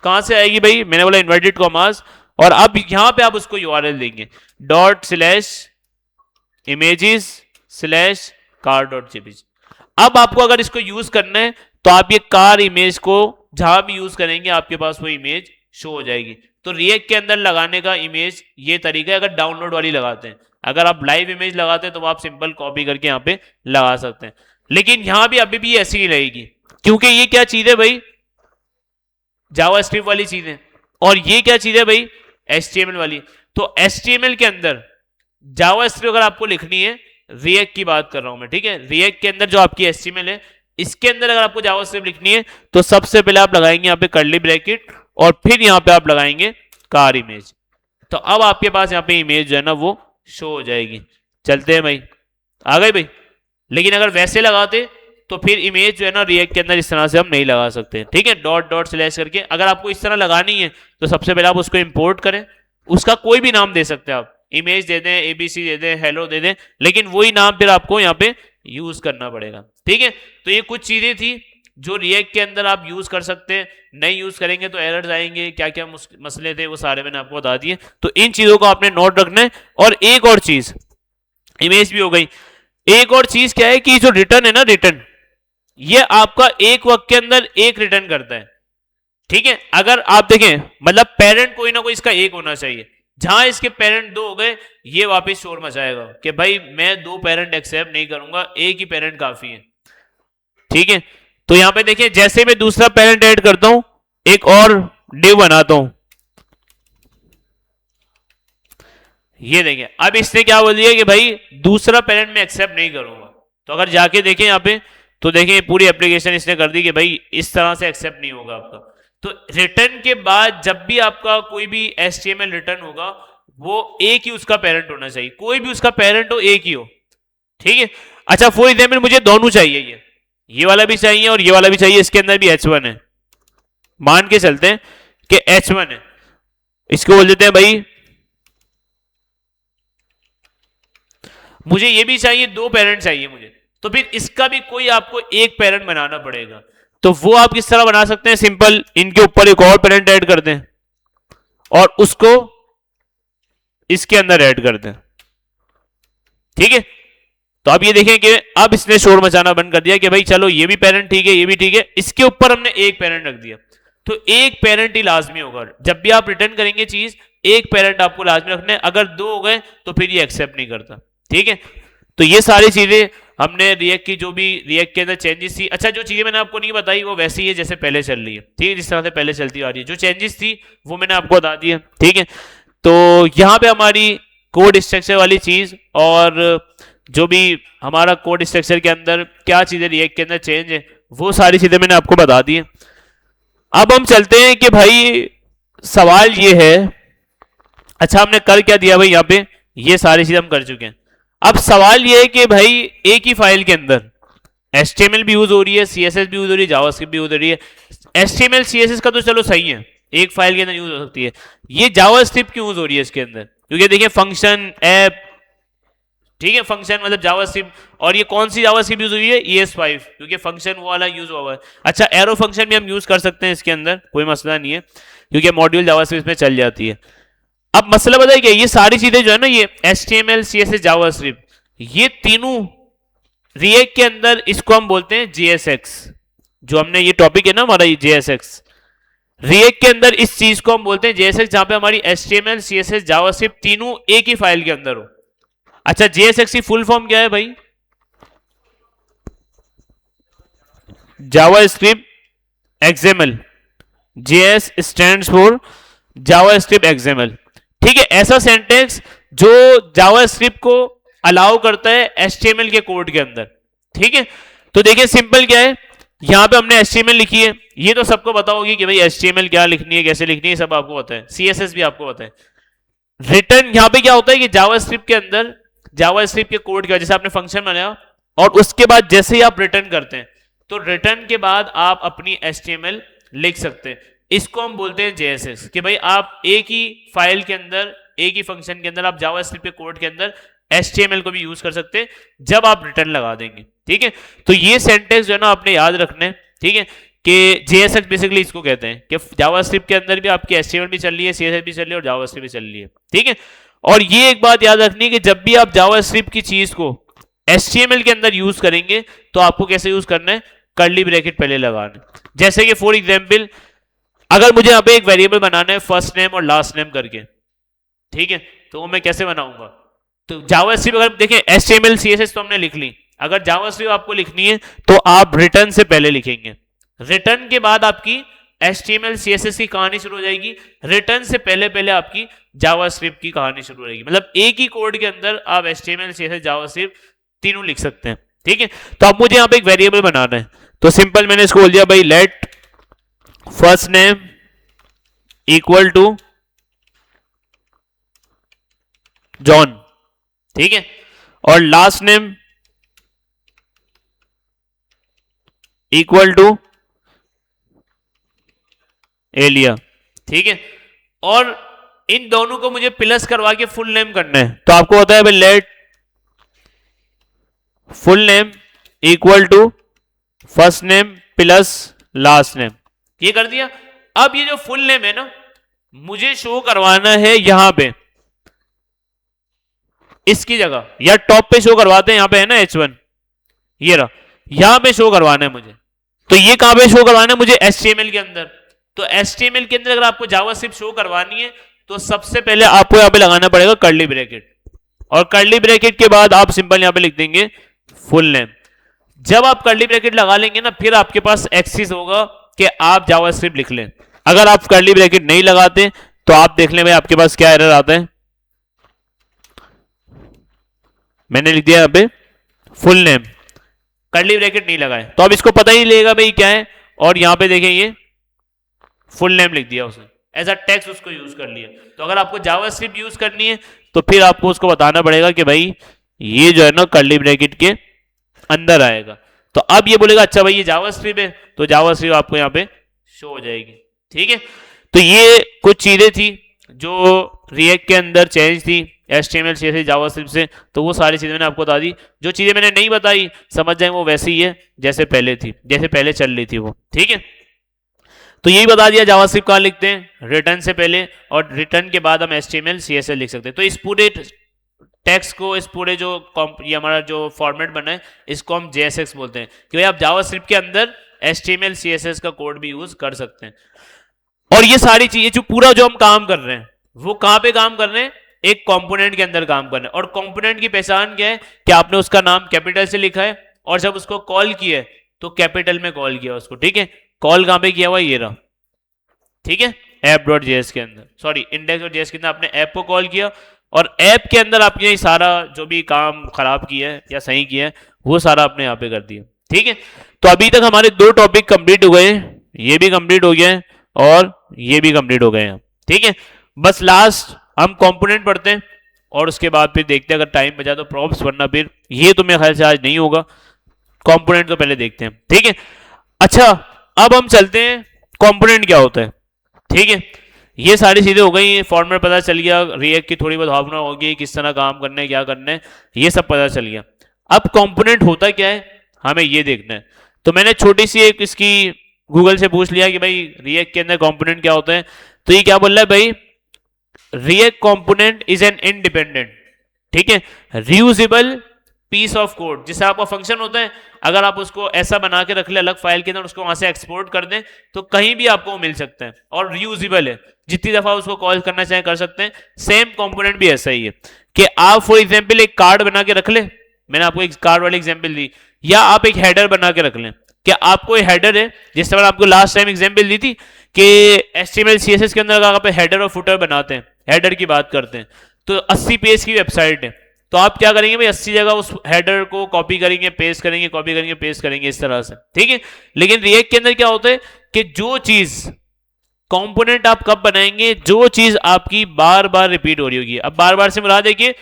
कहां से आएगी भाई, मैंने बोला इन्वर्टेड कॉमास, और अब यहां पे आप उसको यूआरएल देंगे dot slash images slash car dot JPG. अब आपको अगर इसको यूज करना है तो आप ये कार इमेज को जहां भी यूज करेंगे आपके पास वो इमेज शो हो जाएगी। तो रिएक्ट के अंदर लगाने का इमेज ये तरीका है, अगर डाउनलोड वाली लगाते हैं। अगर आप लाइव इमेज लगाते हैं तो आप सिंपल कॉपी करके यहाँ पे लगा सकते हैं। लेकिन यहां भी अभी भी ऐसी ही रहेगी, क्योंकि ये क्या चीज है भाई, जावास्क्रिप्ट वाली चीज है, और ये क्या चीज है भाई, एचटीएमएल वाली। तो एचटीएमएल के अंदर जावास्क्रिप्ट अगर आपको लिखनी है, रिएक्ट की बात कर रहा हूं मैं, ठीक है, रिएक्ट के अंदर जो आपकी एचटीएमएल है इसके अंदर अगर आपको जावास्क्रिप्ट लिखनी है तो सबसे पहले आप लगाएंगे यहाँ पे कर्ली ब्रैकेट, और फिर यहाँ पे आप लगाएंगे कार इमेज। तो अब आपके पास यहाँ पे इमेज जो है ना वो शो हो जाएगी। चलते हैं भाई, आ गए भाई। लेकिन अगर वैसे लगाते तो फिर इमेज जो है ना रिएक्ट के अंदर इस तरह से हम नहीं लगा सकते, ठीक है, डॉट डॉट स्लैश करके। अगर आपको इस तरह लगानी है तो सबसे पहले आप उसको इंपोर्ट करें, उसका कोई भी नाम दे सकते हैं आप, इमेज दे दें, एबीसी दे दें, हेलो दे दें, लेकिन वही नाम फिर आपको यहाँ पे यूज करना पड़ेगा, ठीक है। तो ये कुछ चीजें थी जो रिएक्ट के अंदर आप यूज कर सकते हैं। नहीं यूज करेंगे तो एरर्स आएंगे, क्या क्या मसले थे वो सारे मैंने आपको बता दिए। तो इन चीजों को आपने नोट रखना है। और एक और चीज, इमेज भी हो गई, एक और चीज क्या है कि जो रिटर्न है ना, रिटर्न ये आपका एक वक्त के अंदर एक रिटर्न करता है, ठीक है। अगर आप देखें, मतलब पेरेंट कोई ना कोई इसका एक होना चाहिए। जहां इसके पेरेंट दो हो गए ये वापस शोर मचाएगा कि भाई मैं दो पेरेंट एक्सेप्ट नहीं करूंगा, एक ही पेरेंट काफी है, ठीक है। तो यहां पे देखिए, जैसे मैं दूसरा पेरेंट ऐड करता हूं, एक और डिव बनाता हूं, ये देखिए अब इसने क्या बोल दिया कि भाई दूसरा पेरेंट मैं एक्सेप्ट नहीं करूंगा। तो अगर जाके देखें यहाँ पे तो देखें पूरी एप्लीकेशन इसने कर दी कि भाई इस तरह से एक्सेप्ट नहीं होगा आपका। तो रिटर्न के बाद जब भी आपका कोई भी एचटीएमएल रिटर्न होगा वो एक ही उसका पेरेंट होना चाहिए, कोई भी उसका पेरेंट हो एक ही हो, ठीक है। अच्छा फॉर एग्जाम्पल मुझे दोनों चाहिए, ये वाला भी चाहिए और ये वाला भी चाहिए, इसके अंदर भी H1 है, मान के चलते हैं कि H1 है, इसको बोल देते हैं भाई मुझे ये भी चाहिए, दो पेरेंट चाहिए मुझे, तो फिर इसका भी कोई आपको एक पेरेंट बनाना पड़ेगा। तो वो आप किस तरह बना सकते हैं, सिंपल इनके ऊपर एक और पेरेंट ऐड कर दें और उसको इसके अंदर ऐड कर दें, ठीक है। तो अब ये देखें कि अब इसने शोर मचाना बंद कर दिया कि भाई चलो ये भी पेरेंट ठीक है, ये भी ठीक है, इसके ऊपर हमने एक पेरेंट रख दिया। तो एक पेरेंट ही लाजमी होगा, जब भी आप रिटर्न करेंगे चीज एक पेरेंट आपको लाजमी रखना है, अगर दो हो गए तो फिर ये एक्सेप्ट नहीं करता, ठीक है। तो ये सारी चीजें हमने रिएक्ट की, जो भी रिएक्ट के अंदर चेंजेस थी। अच्छा जो चीजें मैंने आपको नहीं बताई वो वैसी ही है जैसे पहले चल रही है, ठीक है, जिस तरह से पहले चलती आ रही है। जो चेंजेस थी वो मैंने आपको बता दी है, ठीक है। तो यहाँ पे हमारी कोड स्ट्रक्चर वाली चीज और जो भी हमारा कोड स्ट्रक्चर के अंदर क्या चीजें रिएक्ट के अंदर चेंज है वो सारी चीजें मैंने आपको बता दी है। अब हम चलते हैं कि भाई सवाल ये है, अच्छा हमने कर क्या दिया भाई, यहाँ पे ये सारी चीजें हम कर चुके हैं। अब सवाल ये है कि भाई एक ही फाइल के अंदर HTML भी यूज हो रही है, CSS भी यूज हो रही है, जावास्क्रिप्ट भी यूज हो रही है। HTML CSS का तो चलो सही है, एक फाइल के अंदर यूज हो सकती है, ये जावास्क्रिप्ट क्यों यूज हो रही है इसके अंदर, क्योंकि देखिए फंक्शन ऐप, ठीक है, फंक्शन मतलब जावास्क्रिप्ट, और ये कौन सी जावास्क्रिप्ट यूज हुई है, ES5, क्योंकि फंक्शन वो वाला यूज हुआ है। अच्छा एरो फंक्शन भी हम यूज कर सकते हैं इसके अंदर, कोई मसला नहीं है, क्योंकि मॉड्यूल जावास्क्रिप्ट में चल जाती है। अब मसला बताइए क्या, ये सारी चीजें जो है ना, ये HTML CSS जावास्क्रिप्ट, ये तीनों रिएक्ट के अंदर इसको हम बोलते हैं JSX, जो हमने ये टॉपिक है ना हमारा ये JSX, रिएक्ट के अंदर इस चीज को हम बोलते हैं JSX, जहां पे हमारी HTML CSS जावास्क्रिप्ट तीनों एक ही फाइल के अंदर हो। अच्छा JSX की फुल फॉर्म क्या है भाई, JavaScript XML, JS stands for JavaScript XML, ठीक है। ऐसा सेंटेंस जो जावास्क्रिप्ट को अलाउ करता है HTML के कोड के अंदर, ठीक है। तो देखिए सिंपल क्या है, यहां पे हमने HTML लिखी है, ये तो सबको पता होगी कि भाई HTML क्या लिखनी है, कैसे लिखनी है, सब आपको पता है, CSS भी आपको पता है। रिटर्न यहां पे क्या होता है कि जावास्क्रिप्ट के अंदर जावास्क्रिप्ट के कोड के जैसे आपने फंक्शन बनाया और उसके बाद जैसे ही आप रिटर्न करते हैं तो रिटर्न के बाद आप अपनी HTML लिख सकते हैं। इसको हम बोलते हैं JSX कि भाई आप एक ही फाइल के अंदर एक ही फंक्शन के अंदर आप जावास्क्रिप्ट के कोड के अंदर HTML को भी यूज कर सकते हैं जब आप रिटर्न लगा देंगे। ठीक है, तो ये सेंटेंस जो है ना आपने याद रखना है। ठीक है, कि JSX बेसिकली इसको कहते हैं कि जावास्क्रिप्ट के अंदर भी आपकी HTML भी चल रही है, CSS भी चल रही है और जावास्क्रिप्ट भी चल रही है। ठीक है, और ये एक बात याद रखनी है कि जब भी आप जावास्क्रिप्ट की चीज को HTML के अंदर यूज करेंगे तो आपको कैसे यूज करना है, कर्ली ब्रैकेट पहले लगाना है। जैसे कि फॉर एग्जांपल अगर मुझे यहाँ पे एक वेरिएबल बनाना है फर्स्ट नेम और लास्ट नेम करके, ठीक है, तो वो मैं कैसे बनाऊंगा, तो जावास्क्रिप्ट अगर देखें HTML CSS तो हमने लिख ली, अगर जावास्क्रिप्ट आपको लिखनी है तो आप रिटर्न से पहले लिखेंगे, रिटर्न के बाद आपकी HTML CSS की कहानी शुरू हो जाएगी, रिटर्न से पहले पहले आपकी जावास्क्रिप्ट की कहानी शुरू हो जाएगी। मतलब एक ही कोड के अंदर आप HTML CSS जावास्क्रिप्ट तीनों लिख सकते हैं। ठीक है, तो अब मुझे यहाँ पे एक वेरिएबल बनाना है, तो सिंपल मैंने इसको बोल दिया भाई let first name equal to John. ठीक है, और last name equal to Elia. ठीक है, और इन दोनों को मुझे प्लस करवा के फुल नेम करना है, तो आपको होता है भाई let full name equal to first name plus last name, ये कर दिया। अब ये जो फुल नेम है ना मुझे शो करवाना है यहां पे इसकी जगह, या टॉप पे शो करवाते हैं, यहां पे है ना H1, ये रहा, यहां पे शो करवाना है मुझे। तो ये कहां पे शो करवाना है मुझे, HTML के अंदर। तो HTML के अंदर अगर आपको जावास्क्रिप्ट शो करवानी है तो सबसे पहले आपको यहां पे लगाना पड़ेगा कर्ली ब्रैकेट, और कर्ली ब्रैकेट के बाद आप सिंपल यहां पे लिख देंगे फुल नेम। जब आप कर्ली ब्रैकेट लगा लेंगे ना फिर आपके पास एक्सेस होगा कि आप जावास्क्रिप्ट लिख लें। अगर आप कर्ली ब्रैकेट नहीं लगाते तो आप देख लें भाई आपके पास क्या एरर आता है, मैंने लिख दिया यहां पे फुल नेम, कर्ली ब्रैकेट नहीं लगाए तो अब इसको पता ही नहीं लगेगा भाई क्या है, और यहां पे देखें ये फुल नेम लिख दिया उसने, एज अ टेक्स्ट उसको यूज कर लिया। तो अगर आपको जावास्क्रिप्ट यूज करनी है तो फिर आपको उसको बताना पड़ेगा कि भाई ये जो है ना कर्ली ब्रैकेट के अंदर आएगा। तो अब ये बोलेगा अच्छा भाई ये जावास्क्रिप्ट है, तो जावास्क्रिप्ट आपको यहाँ पे शो हो जाएगी। ठीक है, तो ये कुछ चीजें थी जो रिएक्ट के अंदर चेंज थी HTML CSS जावास्क्रिप्ट से, तो वो सारी चीजें मैंने आपको बता दी। जो चीजें मैंने नहीं बताई समझ जाए वो वैसे ही है जैसे पहले थी, जैसे पहले चल रही थी वो। ठीक है, तो यही बता दिया जावास्क्रिप्ट कहाँ लिखते हैं, रिटर्न से पहले, और रिटर्न के बाद हम HTML CSS लिख सकते हैं। तो इस पूरे टेक्स्ट को, इस पूरे जो ये हमारा जो फॉर्मेट बना है इसको हम JSX बोलते हैं कि भाई आप जावास्क्रिप्ट के अंदर HTML CSS का कोड भी यूज कर सकते हैं। और ये सारी चीजें जो पूरा जो हम काम कर रहे हैं वो कहां पे काम कर रहे हैं, एक कंपोनेंट के अंदर काम कर रहे हैं। और कंपोनेंट की पहचान क्या है कि आपने उसका नाम कैपिटल से लिखा है और जब उसको कॉल किया है तो कैपिटल में कॉल किया उसको। ठीक है, कॉल कहां पे किया हुआ, ये रहा। ठीक है, app.js के अंदर, सॉरी index.js के अंदर आपने ऐप को कॉल किया, और ऐप के अंदर आपने सारा जो भी काम खराब किया है या सही किया है वो सारा आपने यहाँ पे कर दिया। ठीक है, तो अभी तक हमारे 2 टॉपिक कंप्लीट हो गए, ये भी कंप्लीट हो गया है और ये भी कंप्लीट हो गए हैं। ठीक है, बस लास्ट हम कंपोनेंट पढ़ते हैं और उसके बाद फिर देखते हैं अगर टाइम बचा तो प्रॉप्स, वरना फिर ये तो मेरे ख्याल से आज नहीं होगा। कंपोनेंट तो पहले देखते हैं। ठीक है, अच्छा अब हम चलते हैं कंपोनेंट क्या होता है। ठीक है, ये सारी चीजें हो गई, फॉर्मेट पता चल गया, रिएक्ट की थोड़ी बहुत भावना हो गई, किस तरह काम करना है क्या करना है ये सब पता चल गया। अब कंपोनेंट होता क्या है हमें ये देखना है। तो मैंने छोटी सी एक इसकी गूगल से पूछ लिया कि भाई रिएक्ट के अंदर कंपोनेंट क्या होता है, तो ये क्या बोल रहा है भाई, react component is an independent, ठीक है, रियूजेबल पीस ऑफ कोड। जैसे आपका फंक्शन होता है, अगर आप उसको ऐसा बना के रख ले अलग फाइल के अंदर, उसको वहां से एक्सपोर्ट कर दें तो कहीं भी आपको मिल सकता है और रियूजेबल है, जितनी दफा उसको कॉल करना चाहे कर सकते हैं। सेम कंपोनेंट भी ऐसा ही है कि आप फॉर एग्जांपल एक कार्ड बना के रख ले, मैंने आपको एक कार्ड वाली एग्जांपल दी, या आप एक हेडर बना के रख लें। क्या आपको हेडर है, जिस तरह आपको लास्ट टाइम एग्जांपल दी थी कि HTML CSS के अंदर अगर आप हेडर और फुटर बनाते हैं, हेडर की बात करते हैं, तो 80 पेज की वेबसाइट है, तो आप क्या करेंगे भाई 80 जगह उस हेडर को कॉपी करेंगे, पेस्ट करेंगे, कॉपी करेंगे, पेस्ट करेंगे, इस तरह से। ठीक है, लेकिन रिएक्ट के अंदर क्या होता है कि जो चीज कंपोनेंट आप कब बनाएंगे, जो चीज आपकी बार बार रिपीट हो रही होगी। अब बार बार से मुराद देखिए,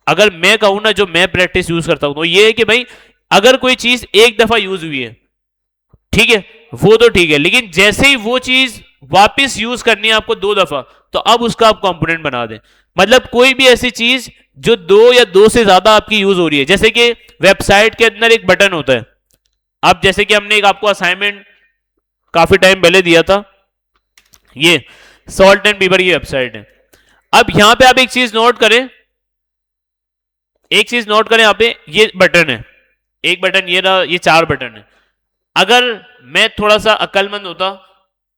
अगर मैं कहूं ना, जो मैं प्रैक्टिस यूज करता हूं, तो ये है कि भाई अगर कोई चीज एक दफा यूज हुई है, ठीक है, वो तो ठीक है, लेकिन जैसे ही वो चीज वापस यूज करनी है आपको 2 दफा, तो अब उसका आप कंपोनेंट बना दें। मतलब कोई भी ऐसी चीज जो 2 या 2 से ज्यादा आपकी यूज हो रही है, जैसे कि वेबसाइट के अंदर एक बटन होता है। अब जैसे कि हमने एक आपको असाइनमेंट काफी टाइम पहले दिया था, ये सॉल्ट एंड पेपर की वेबसाइट है। अब यहां पे आप एक चीज नोट करें, एक चीज नोट करें, यहां पे ये बटन है, एक बटन ये रहा, ये 4 बटन है। अगर मैं थोड़ा सा अक्लमंद होता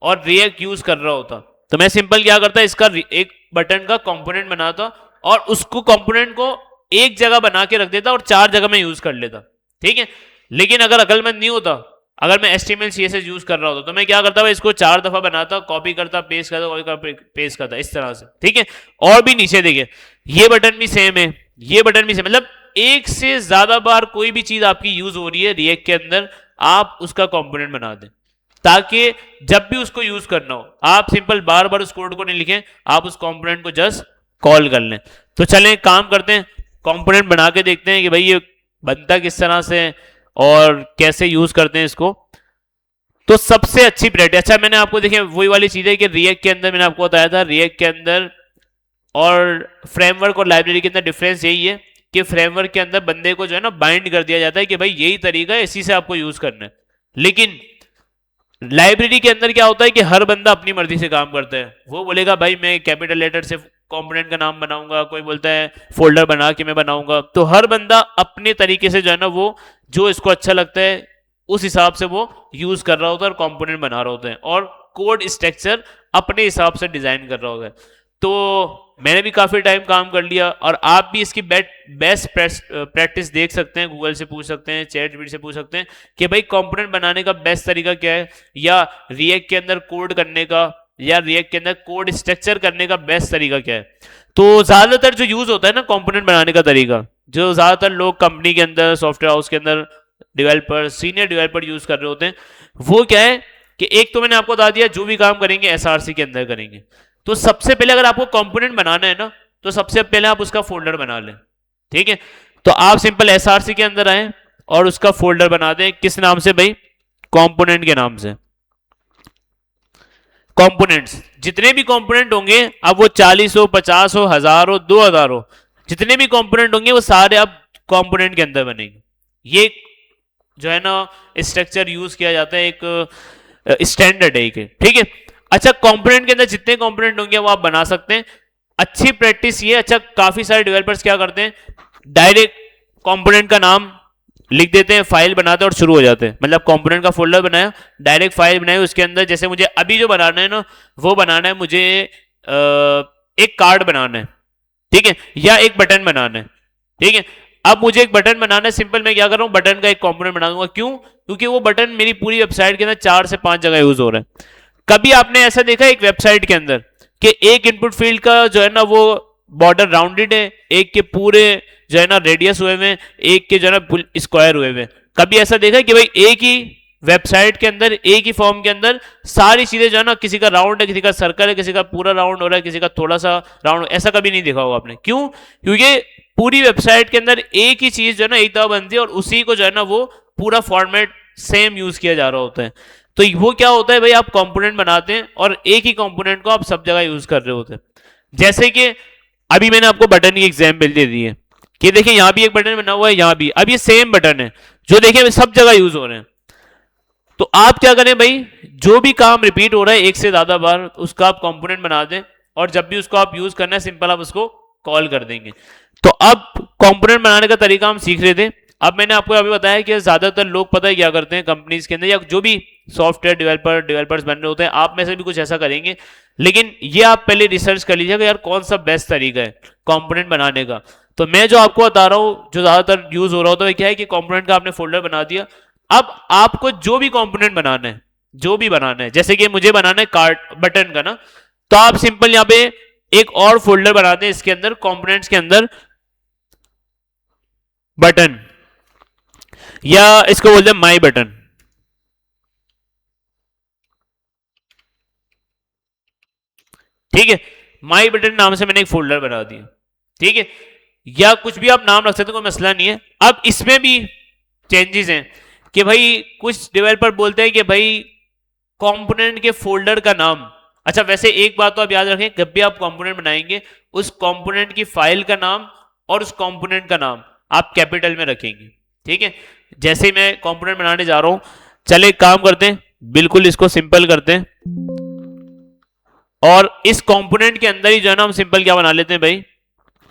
और रिएक्ट यूज कर रहा होता, तो मैं सिंपल क्या करता, इसका एक बटन का कंपोनेंट बनाता और उसको कंपोनेंट को एक जगह बना के रख देता और 4 जगह में यूज कर लेता, ठीक है। लेकिन अगर अक्लमंद नहीं होता, अगर मैं HTML CSS यूज कर रहा होता, तो मैं क्या करता, भाई इसको 4 दफा बनाता, कॉपी करता, पेस्ट करता, कॉपी करता, पेस्ट करता, इस तरह से, ठीक है। और भी नीचे देखिए, ये बटन भी सेम है, ये बटन भी सेम, मतलब एक से ज्यादा बार कोई भी चीज आपकी यूज हो रही है रिएक्ट के अंदर, आप उसका कंपोनेंट बना दें, ताकि जब भी उसको यूज करना हो, आप सिंपल बार बार उस कोड को नहीं लिखें, आप उस कंपोनेंट को जस्ट कॉल कर लें। तो चलें काम करते हैं, कंपोनेंट बना के देखते हैं कि भाई ये बनता किस तरह से है और कैसे यूज करते हैं इसको। तो सबसे अच्छी प्रैक्टिस, अच्छा मैंने आपको देखें वही वाली चीज है कि रिएक्ट के अंदर मैंने आपको बताया था, रिएक्ट के अंदर और फ्रेमवर्क और लाइब्रेरी के अंदर डिफरेंस यही है कि फ्रेमवर्क के अंदर बंदे को जो है ना बाइंड कर दिया जाता है कि भाई यही तरीका है, इसी से आपको यूज करना है। लेकिन लाइब्रेरी के अंदर क्या होता है कि हर बंदा अपनी मर्जी से काम करता है, वो बोलेगा भाई मैं कैपिटल लेटर से कंपोनेंट का नाम बनाऊंगा, कोई बोलता है फोल्डर बना के मैं बनाऊंगा। तो हर बंदा अपने तरीके से जो है ना, वो जो इसको अच्छा लगता है उस हिसाब से वो यूज कर रहा होता है और कंपोनेंट बना रहा होता है और कोड स्ट्रक्चर अपने हिसाब से डिजाइन कर रहा होता है। तो मैंने भी काफी टाइम काम कर लिया और आप भी इसकी बेस्ट प्रैक्टिस देख सकते हैं, गूगल से पूछ सकते हैं, चैट से पूछ सकते हैं कि भाई कंपोनेंट बनाने का बेस्ट तरीका क्या है, या रिएक्ट के अंदर कोड करने का, या रिएक्ट के अंदर कोड स्ट्रक्चर करने का बेस्ट तरीका क्या है। तो ज्यादातर जो यूज होता है ना कंपोनेंट बनाने का तरीका, जो ज्यादातर लोग कंपनी के अंदर, सॉफ्टवेयर हाउस के अंदर डेवलपर, सीनियर डेवलपर यूज कर रहे होते हैं, वो क्या है कि एक तो मैंने आपको बता दिया, जो भी काम करेंगे SRC के अंदर करेंगे। तो सबसे पहले अगर आपको कंपोनेंट बनाना है ना, तो सबसे पहले आप उसका फोल्डर बना लें, ठीक है। तो आप सिंपल SRC के अंदर आए और उसका फोल्डर बना दें, किस नाम से भाई, कंपोनेंट के नाम से। कंपोनेंट्स, जितने भी कंपोनेंट होंगे, अब वो 40 हो, 50 हो, 1000 हो, 2000 हो, जितने भी कंपोनेंट होंगे वो सारे अब कंपोनेंट के अंदर बनेंगे। ये जो है ना स्ट्रक्चर यूज किया जाता है, एक स्टैंडर्ड है, ठीक है। अच्छा, कंपोनेंट के अंदर जितने कंपोनेंट होंगे वो आप बना सकते हैं। अच्छी प्रैक्टिस ये, अच्छा काफी सारे डेवलपर्स क्या करते हैं, डायरेक्ट कंपोनेंट का नाम लिख देते हैं, फाइल बनाते हैं और शुरू हो जाते हैं। मतलब कंपोनेंट का फोल्डर बनाया, डायरेक्ट फाइल बनाई, उसके अंदर जैसे मुझे अभी जो बनाना है ना, वो बनाना है मुझे एक कार्ड बनाना है, ठीक है, या एक बटन बनाना है, ठीक है। अब मुझे एक बटन बनाना है, सिंपल मैं क्या कर रहा हूं, बटन का एक कंपोनेंट बना दूंगा। क्यों? क्योंकि वो बटन मेरी पूरी वेबसाइट के अंदर 4 से 5 जगह यूज हो रहा है। कभी आपने ऐसा देखा एक वेबसाइट के अंदर कि एक इनपुट फील्ड का जो है ना वो बॉर्डर राउंडेड है, एक के पूरे जो है ना रेडियस हुए हुए, एक के जो है ना स्क्वायर हुए हुए। कभी ऐसा देखा है कि भाई एक ही वेबसाइट के अंदर, एक ही फॉर्म के अंदर सारी चीजें जो है ना, किसी का राउंड है, किसी का सर्कल है, किसी का पूरा राउंड हो रहा है, किसी का थोड़ा सा राउंड, ऐसा कभी नहीं देखा होगा आपने। क्यों? क्योंकि पूरी वेबसाइट के अंदर एक ही चीज जो है ना एक दफा बनती है और उसी को जो है ना वो पूरा फॉर्मेट सेम यूज किया जा रहा होता है। तो वो क्या होता है भाई, आप कंपोनेंट बनाते हैं और एक ही कंपोनेंट को आप सब जगह यूज कर रहे होते हैं। जैसे कि अभी मैंने आपको बटन की एग्जाम्पल दे दी है कि देखिए यहां भी एक बटन बना हुआ है, यहां भी, अब ये सेम बटन है जो देखिए सब जगह यूज हो रहे हैं। तो आप क्या करें भाई, जो भी काम रिपीट हो रहा है एक से ज्यादा बार, उसका आप कंपोनेंट बना दें और जब भी उसको आप यूज करना है सिंपल आप उसको कॉल कर देंगे। तो अब कंपोनेंट बनाने का तरीका हम सीख रहे थे। अब मैंने आपको अभी बताया कि ज्यादातर लोग पता है क्या करते हैं कंपनीज के अंदर, या जो भी सॉफ्टवेयर डेवलपर्स बन रहे होते हैं, आप में से भी कुछ ऐसा करेंगे। लेकिन ये आप पहले रिसर्च कर लीजिएगा यार कौन सा बेस्ट तरीका है कंपोनेंट बनाने का। तो मैं जो आपको बता रहा हूं, जो ज्यादातर यूज हो रहा होता है क्या है कि कंपोनेंट का आपने फोल्डर बना दिया। अब आपको जो भी कंपोनेंट बनाना है, जो भी बनाना है, जैसे कि मुझे बनाना है कार्ड बटन का ना, तो आप सिंपल यहां पे एक और फोल्डर बनाते हैं इसके अंदर, कंपोनेंट्स के अंदर, बटन, या इसको बोलते हैं माई बटन। ठीक है, माई बटन नाम से मैंने एक फोल्डर बना दिया, ठीक है, या कुछ भी आप नाम रख सकते हो, कोई मसला नहीं है। अब इसमें भी चेंजेस हैं कि भाई कुछ डेवलपर बोलते हैं कि भाई कंपोनेंट के फोल्डर का नाम, अच्छा वैसे एक बात तो आप याद रखें, जब भी आप कंपोनेंट बनाएंगे उस कंपोनेंट की फाइल का नाम और उस कंपोनेंट का नाम आप कैपिटल में रखेंगे, ठीक है। जैसे ही मैं कंपोनेंट बनाने जा रहा हूं, चले एक काम करते हैं, बिल्कुल इसको सिंपल करते हैं, और इस कंपोनेंट के अंदर ही जो है ना हम सिंपल क्या बना लेते हैं भाई,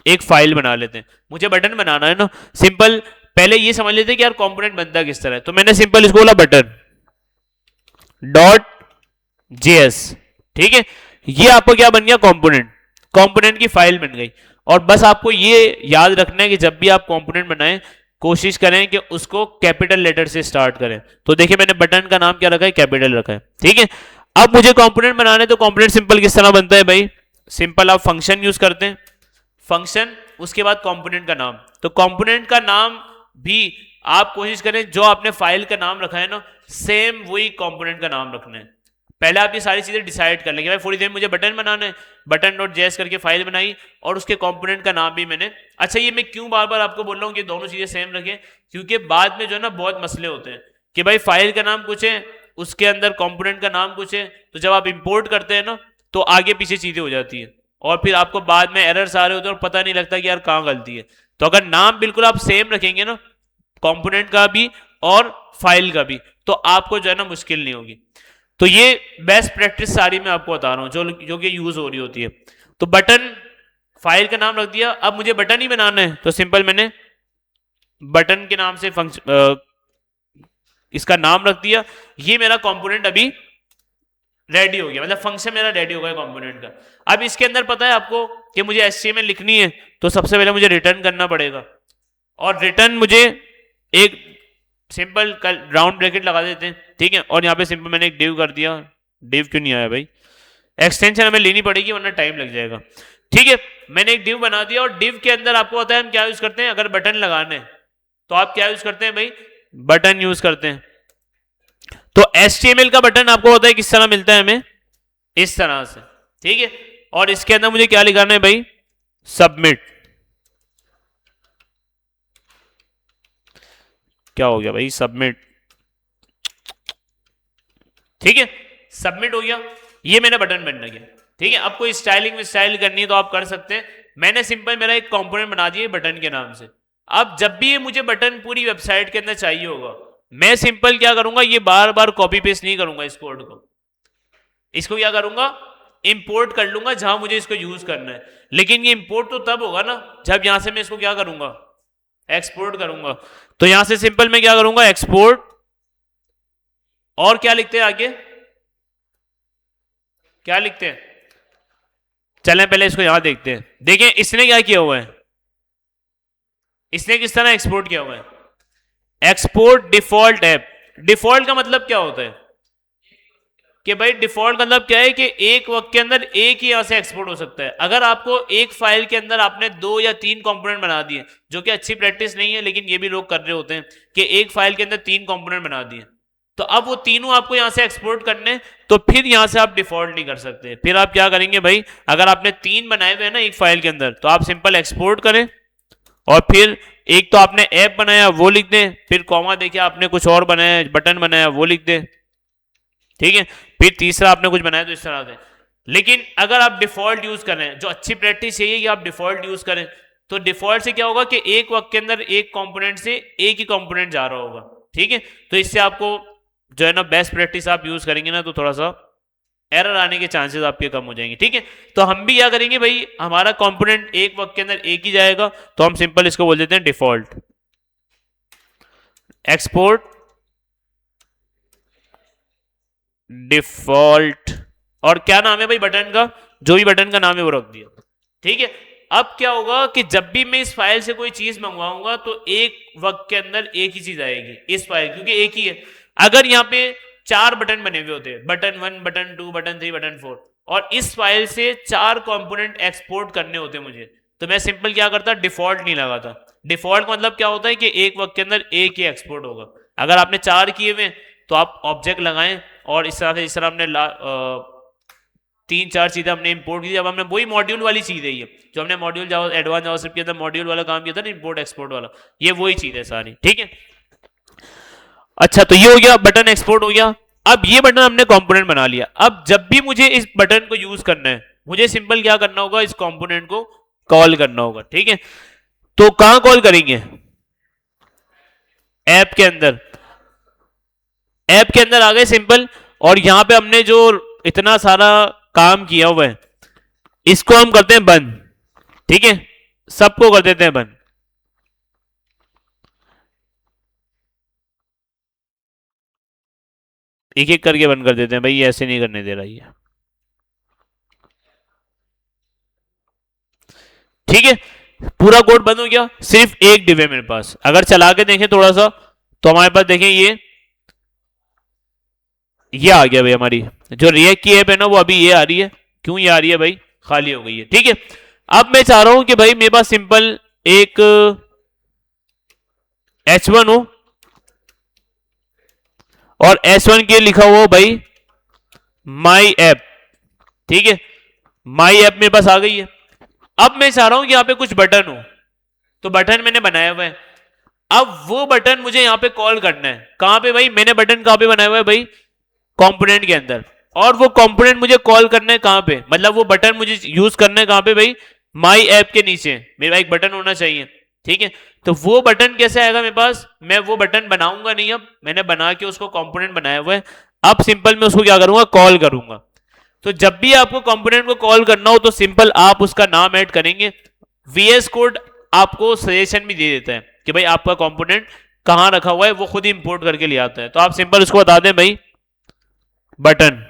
एक फाइल बना लेते हैं। मुझे बटन बनाना है ना, सिंपल पहले ये समझ लेते हैं कि यार कंपोनेंट बनता किस तरह है, तो मैंने सिंपल इसको बोला बटन डॉट जेएस, ठीक है, ये आपको क्या बन गया, कंपोनेंट, कंपोनेंट की फाइल बन गई। और बस आपको ये याद रखना है कि जब भी आप कंपोनेंट बनाएं कोशिश करें कि उसको कैपिटल लेटर से स्टार्ट करें। तो देखिए मैंने बटन का नाम क्या रखा है, कैपिटल रखा है, ठीक है। अब मुझे कंपोनेंट बनाने, तो कंपोनेंट सिंपल किस तरह बनता है भाई, सिंपल आप फंक्शन यूज करते हैं, फंक्शन उसके बाद कंपोनेंट का नाम, तो कंपोनेंट का नाम भी आप कोशिश करें जो आपने फाइल का नाम रखा है ना सेम वही कंपोनेंट का नाम रखना है। पहले आप ये सारी चीजें डिसाइड कर लेंगे, भाई थोड़ी देर मुझे बटन बनाना है, बटन डॉट जेएस करके फाइल बनाई और उसके कंपोनेंट का नाम भी मैंने, अच्छा ये मैं क्यों बार बार आपको बोल रहा हूँ कि दोनों चीजें सेम रखें, क्योंकि बाद में जो है ना बहुत मसले होते हैं कि भाई फाइल का नाम कुछ है, उसके अंदर कंपोनेंट का नाम कुछ है, तो जब आप इंपोर्ट करते हैं ना तो आगे पीछे चीजें हो जाती है और फिर आपको बाद में एरर्स आ रहे होते हैं और पता नहीं लगता कि यार कहाँ गलती है। तो अगर नाम बिल्कुल आप सेम रखेंगे ना, कंपोनेंट का भी और फाइल का भी, तो आपको जो है ना मुश्किल नहीं होगी। तो ये बेस्ट प्रैक्टिस सारी मैं आपको बता रहा हूं जो कि यूज हो रही होती है। तो बटन फाइल का नाम रख दिया, अब मुझे बटन ही बनाना है तो सिंपल मैंने बटन के नाम से फंक्शन इसका नाम रख दिया, ये मेरा कंपोनेंट अभी रेडी हो गया, मतलब फंक्शन मेरा रेडी हो गया कंपोनेंट का। अब इसके अंदर पता है आपको कि मुझे एचटीएमएल लिखनी है, तो सबसे पहले मुझे रिटर्न करना पड़ेगा, और रिटर्न मुझे एक सिंपल राउंड ब्रैकेट लगा देते हैं, ठीक है, और यहाँ पे सिंपल मैंने एक डिव कर दिया, डिव क्यों नहीं आया भाई, एक्सटेंशन हमें लेनी पड़ेगी वरना टाइम लग जाएगा, ठीक है। मैंने एक डिव बना दिया और डिव के अंदर आपको पता है हम क्या यूज करते हैं, अगर बटन लगाने तो आप क्या यूज करते हैं भाई, बटन यूज करते हैं। तो HTML का बटन आपको पता है किस तरह मिलता है हमें, इस तरह से, ठीक है, और इसके अंदर मुझे क्या लिखाना है भाई, सबमिट, क्या हो गया भाई, सबमिट, ठीक है, सबमिट हो गया, ये मेरा बटन बन गया, ठीक है। अब कोई स्टाइलिंग में स्टाइल करनी है तो आप कर सकते हैं, मैंने सिंपल मेरा एक कंपोनेंट बना दिया बटन के नाम से। अब जब भी ये मुझे बटन पूरी वेबसाइट के अंदर चाहिए होगा, मैं सिंपल क्या करूंगा, ये बार बार कॉपी पेस्ट नहीं करूंगा इस कोड को, इसको क्या करूंगा, इंपोर्ट कर लूंगा जहां मुझे इसको यूज करना है। लेकिन ये इंपोर्ट तो तब होगा ना जब यहां से मैं इसको क्या करूंगा, एक्सपोर्ट करूंगा। तो यहां से सिंपल मैं क्या करूंगा, एक्सपोर्ट, और क्या लिखते हैं आगे, क्या लिखते हैं, चलें पहले इसको यहां देखते हैं। देखें इसने क्या किया हुआ है, इसने किस तरह एक्सपोर्ट किया हुआ है, एक्सपोर्ट डिफॉल्ट ऐप। डिफॉल्ट का मतलब क्या होता है कि भाई डिफॉल्ट मतलब क्या है कि एक वक्त के अंदर एक ही यहां से एक्सपोर्ट हो सकता है। अगर आपको एक फाइल के अंदर आपने 2 या 3 कंपोनेंट बना दिए, जो कि अच्छी प्रैक्टिस नहीं है लेकिन ये भी लोग कर रहे होते हैं कि एक फाइल के अंदर 3 कंपोनेंट बना दिए, तो अब वो तीनों आपको यहां से एक्सपोर्ट करने, तो फिर यहां से आप डिफॉल्ट नहीं कर सकते। फिर आप क्या करेंगे भाई, अगर आपने 3 बनाए हुए हैं ना एक फाइल के अंदर, तो आप सिंपल एक्सपोर्ट करें और फिर एक तो आपने ऐप बनाया वो लिख दें, फिर कॉमा देखिए आपने कुछ और बनाया, बटन बनाया वो लिख दें, ठीक है, फिर तीसरा आपने कुछ बनाया तो इस तरह से। लेकिन अगर आप डिफॉल्ट यूज कर रहे हैं, जो अच्छी प्रैक्टिस यही है कि आप डिफॉल्ट यूज करें, तो डिफॉल्ट से क्या होगा कि एक वक्त के अंदर एक कंपोनेंट से एक ही कंपोनेंट जा रहा होगा, ठीक है। तो इससे आपको जो है ना बेस्ट प्रैक्टिस आप यूज करेंगे ना, तो थोड़ा सा एरर आने के चांसेस आपके कम हो जाएंगे, ठीक है। तो हम भी क्या करेंगे भाई, हमारा कंपोनेंट एक वक्त के अंदर एक ही जाएगा, तो हम सिंपल इसको बोल देते हैं डिफॉल्ट, एक्सपोर्ट डिफॉल्ट, और क्या नाम है भाई बटन का, जो भी बटन का नाम है वो रख दिया, ठीक है। अब क्या होगा कि जब भी मैं इस फाइल से कोई चीज मंगवाऊंगा तो एक वक्त के अंदर एक ही चीज आएगी इस फाइल, क्योंकि एक ही है। अगर यहाँ पे 4 बटन बने हुए होते हैं, बटन 1, बटन 2, बटन 3, बटन 4, और इस फाइल से 4 कंपोनेंट एक्सपोर्ट करने होते मुझे, तो मैं सिंपल क्या करता, डिफॉल्ट नहीं लगाता। डिफॉल्ट का मतलब क्या होता है कि एक वक्त के अंदर एक ही एक्सपोर्ट होगा। अगर आपने 4 किए हुए तो आप ऑब्जेक्ट लगाएं और इस तरह से, इस तरह हमने तीन चार चीजें हमने इंपोर्ट की, जब हमने वही मॉड्यूल वाली चीज है, ये जो हमने मॉड्यूल जावा एडवांस जावास्क्रिप्ट के अंदर मॉड्यूल वाला काम किया था ना, इंपोर्ट एक्सपोर्ट वाला, ये वही चीज है सारी, ठीक है। अच्छा, तो ये हो गया, बटन एक्सपोर्ट हो गया। अब ये बटन हमने कंपोनेंट बना लिया। अब जब भी मुझे इस बटन को यूज करना है, मुझे सिंपल क्या करना होगा, इस कंपोनेंट को कॉल करना होगा, ठीक है। तो कहां कॉल करेंगे, ऐप के अंदर, ऐप के अंदर आ गए सिंपल। और यहां पे हमने जो इतना सारा काम किया हुआ है, इसको हम करते हैं बंद, ठीक है, सबको कर देते हैं बंद। एक एक करके बंद कर देते हैं भाई, ये ऐसे नहीं करने दे रहा है, ठीक है। पूरा कोड बंद हो गया, सिर्फ एक डिव है मेरे पास। अगर चला के देखें थोड़ा सा, तो हमारे पास देखें ये आ गया भाई, हमारी जो रिएक्ट की ऐप है ना, वो अभी ये आ रही है। क्यों ये आ रही है भाई, खाली हो गई है, ठीक है। अब मैं चाह रहा हूं कि भाई मेरे पास सिंपल एक H1 हो, और S1 के लिखा हुआ हो भाई माई ऐप, ठीक है। माई ऐप मेरे पास आ गई है। अब मैं चाह रहा हूं कि यहां पे कुछ बटन हो, तो बटन मैंने बनाया हुआ है। अब वो बटन मुझे यहां पे कॉल करना है, कहां पे भाई, मैंने बटन कहां पे बनाया हुआ है भाई, कंपोनेंट के अंदर। और वो कंपोनेंट मुझे कॉल करना है कहां पे, मतलब वो बटन मुझे यूज करना है कहां पे भाई, माई ऐप के नीचे मेरा एक बटन होना चाहिए, ठीक है। तो वो बटन कैसे आएगा मेरे पास, मैं वो बटन बनाऊंगा नहीं, अब मैंने बना के उसको कंपोनेंट बनाया हुआ है। अब सिंपल मैं उसको क्या करूंगा, कॉल करूंगा। तो जब भी आपको कंपोनेंट को कॉल करना हो, तो सिंपल आप उसका नाम ऐड करेंगे। VS कोड आपको सजेशन भी दे देता है कि भाई आपका कंपोनेंट कहां रखा हुआ है, वो खुद ही इंपोर्ट करके ले आता है। तो आप सिंपल उसको बता दें भाई बटन,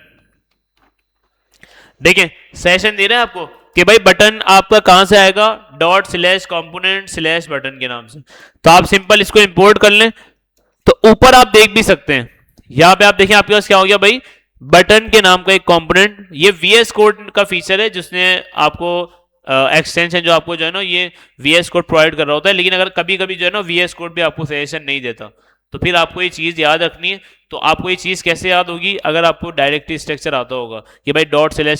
देखिए सजेशन दे रहे हैं आपको कि भाई बटन आपका कहां से आएगा, ./component/बटन के नाम से। तो आप सिंपल इसको इंपोर्ट कर लें। तो ऊपर आप देख भी सकते हैं, यहां पे आप देखें आपके पास क्या हो गया भाई, बटन के नाम का एक कंपोनेंट। ये VS कोड का फीचर है, जिसने आपको एक्सटेंशन जो आपको जो है ना, ये VS कोड प्रोवाइड कर रहा होता है। लेकिन अगर कभी कभी जो है ना VS कोड भी आपको सजेशन नहीं देता, तो फिर आपको ये चीज याद रखनी है। तो आपको ये चीज कैसे याद होगी, अगर आपको डायरेक्टरी स्ट्रक्चर आता होगा कि भाई ./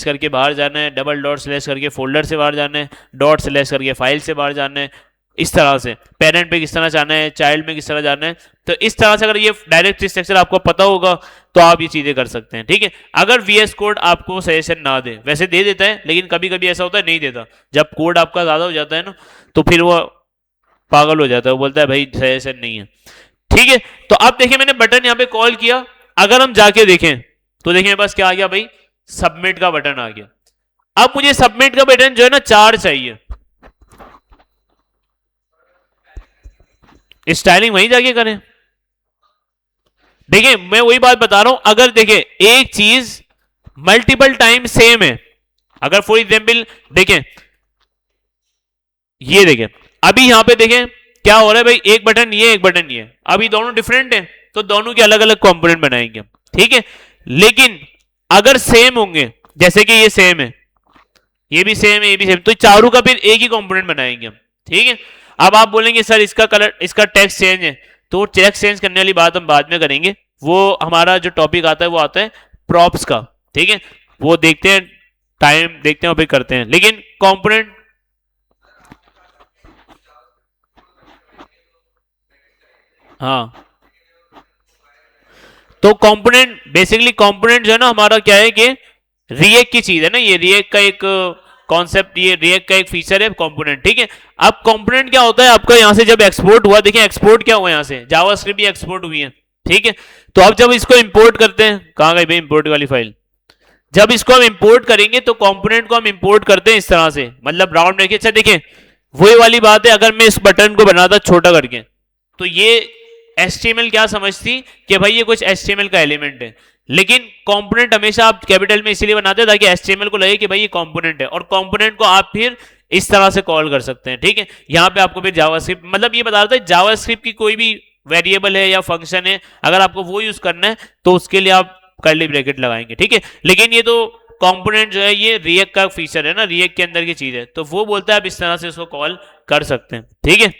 करके बाहर जाना है, डबल ./ करके फोल्डर से बाहर जाना है, ./ करके फाइल से बाहर जाना है, इस तरह से पेरेंट पे किस तरह जाना है, चाइल्ड में किस तरह जाना है। तो इस तरह से अगर ये डायरेक्टरी स्ट्रक्चर आपको पता होगा, तो आप ये चीजें कर सकते हैं, ठीक है। अगर VS कोड आपको सजेशन ना दे, वैसे दे देता है, लेकिन कभी कभी ऐसा होता है नहीं देता। जब कोड आपका ज्यादा हो जाता है ना, तो फिर वो पागल हो जाता है, वो बोलता है भाई सजेशन नहीं है, ठीक है। तो अब देखिए मैंने बटन यहां पे कॉल किया। अगर हम जाके देखें, तो देखिए मेरे पास क्या आ गया भाई, सबमिट का बटन आ गया। अब मुझे सबमिट का बटन जो है ना 4 चाहिए, स्टाइलिंग वहीं जाके करें। देखिए मैं वही बात बता रहा हूं, अगर देखिए एक चीज मल्टीपल टाइम सेम है, अगर फॉर एग्जाम्पल देखें, ये देखें अभी यहां पे देखें क्या हो रहा है भाई, एक बटन ये, एक बटन ये, अभी दोनों डिफरेंट है, तो दोनों के अलग अलग कंपोनेंट बनाएंगे, ठीक है। लेकिन अगर सेम होंगे, जैसे कि ये सेम है, ये भी सेम है, ये भी सेम, तो चारों का फिर एक ही कंपोनेंट बनाएंगे हम, ठीक है। अब आप बोलेंगे सर इसका कलर, इसका टेक्स्ट चेंज है, तो टेक्स्ट चेंज करने वाली बात हम बाद में करेंगे। वो हमारा जो टॉपिक आता है वो आता है प्रॉप्स का, ठीक है। वो देखते हैं, टाइम देखते हैं और फिर करते हैं। लेकिन कंपोनेंट, हाँ, तो कंपोनेंट बेसिकली, कंपोनेंट जो है ना हमारा क्या है कि रिएक्ट की चीज है ना, ये रिएक्ट का एक कॉन्सेप्ट, ये रिएक्ट का एक फीचर है कंपोनेंट, ठीक है। अब कंपोनेंट क्या होता है आपका, यहां से जब एक्सपोर्ट हुआ, देखिए एक्सपोर्ट क्या हुआ, यहां से जावास्क्रिप्ट भी एक्सपोर्ट हुई है, ठीक है। तो अब जब इसको इंपोर्ट करते हैं, कहां गई भाई इंपोर्ट वाली फाइल, जब इसको हम इंपोर्ट करेंगे तो कंपोनेंट को हम इंपोर्ट करते हैं इस तरह से, मतलब राउंड रखिए। अच्छा देखिए वही वाली बात है, अगर मैं इस बटन को बनाता छोटा करके, तो ये HTML क्या समझती कि भाई ये कुछ HTML का एलिमेंट है। लेकिन कंपोनेंट हमेशा आप कैपिटल में इसीलिए बनाते हैं ताकि HTML को लगे कि भाई ये कंपोनेंट है, और कंपोनेंट को आप फिर इस तरह से कॉल कर सकते हैं, ठीक है। यहां पे आपको फिर जावास्क्रिप्ट, मतलब ये बता रहा था जावास्क्रिप्ट की कोई भी वेरिएबल है या फंक्शन है, अगर आपको वो यूज करना है तो उसके लिए आप कर्ली ब्रैकेट लगाएंगे, ठीक है। लेकिन ये तो कंपोनेंट जो है ये रिएक्ट का फीचर है ना, रिएक्ट के अंदर की चीज है, तो वो बोलता है आप इस तरह से उसको कॉल कर सकते हैं, ठीक है।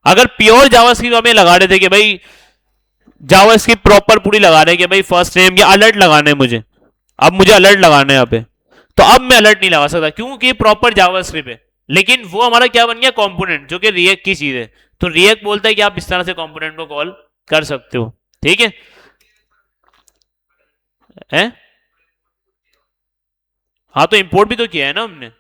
अगर प्योर जावास्क्रिप्ट हमें लगा रहे थे कि भाई जावास्क्रिप्ट प्रॉपर पूरी लगा रहे हैं कि भाई फर्स्ट नेम या अलर्ट लगाना है मुझे, अब मुझे अलर्ट लगाना है यहाँ पे, तो अब मैं अलर्ट नहीं लगा सकता क्योंकि प्रॉपर जावास्क्रिप्ट है, लेकिन वो हमारा क्या बन गया, कंपोनेंट, जो कि रिएक्ट की चीज है। तो रिएक्ट बोलता है कि आप इस तरह से कंपोनेंट को कॉल कर सकते हो। ठीक है, हैं? हाँ तो इंपोर्ट भी तो किया है ना हमने।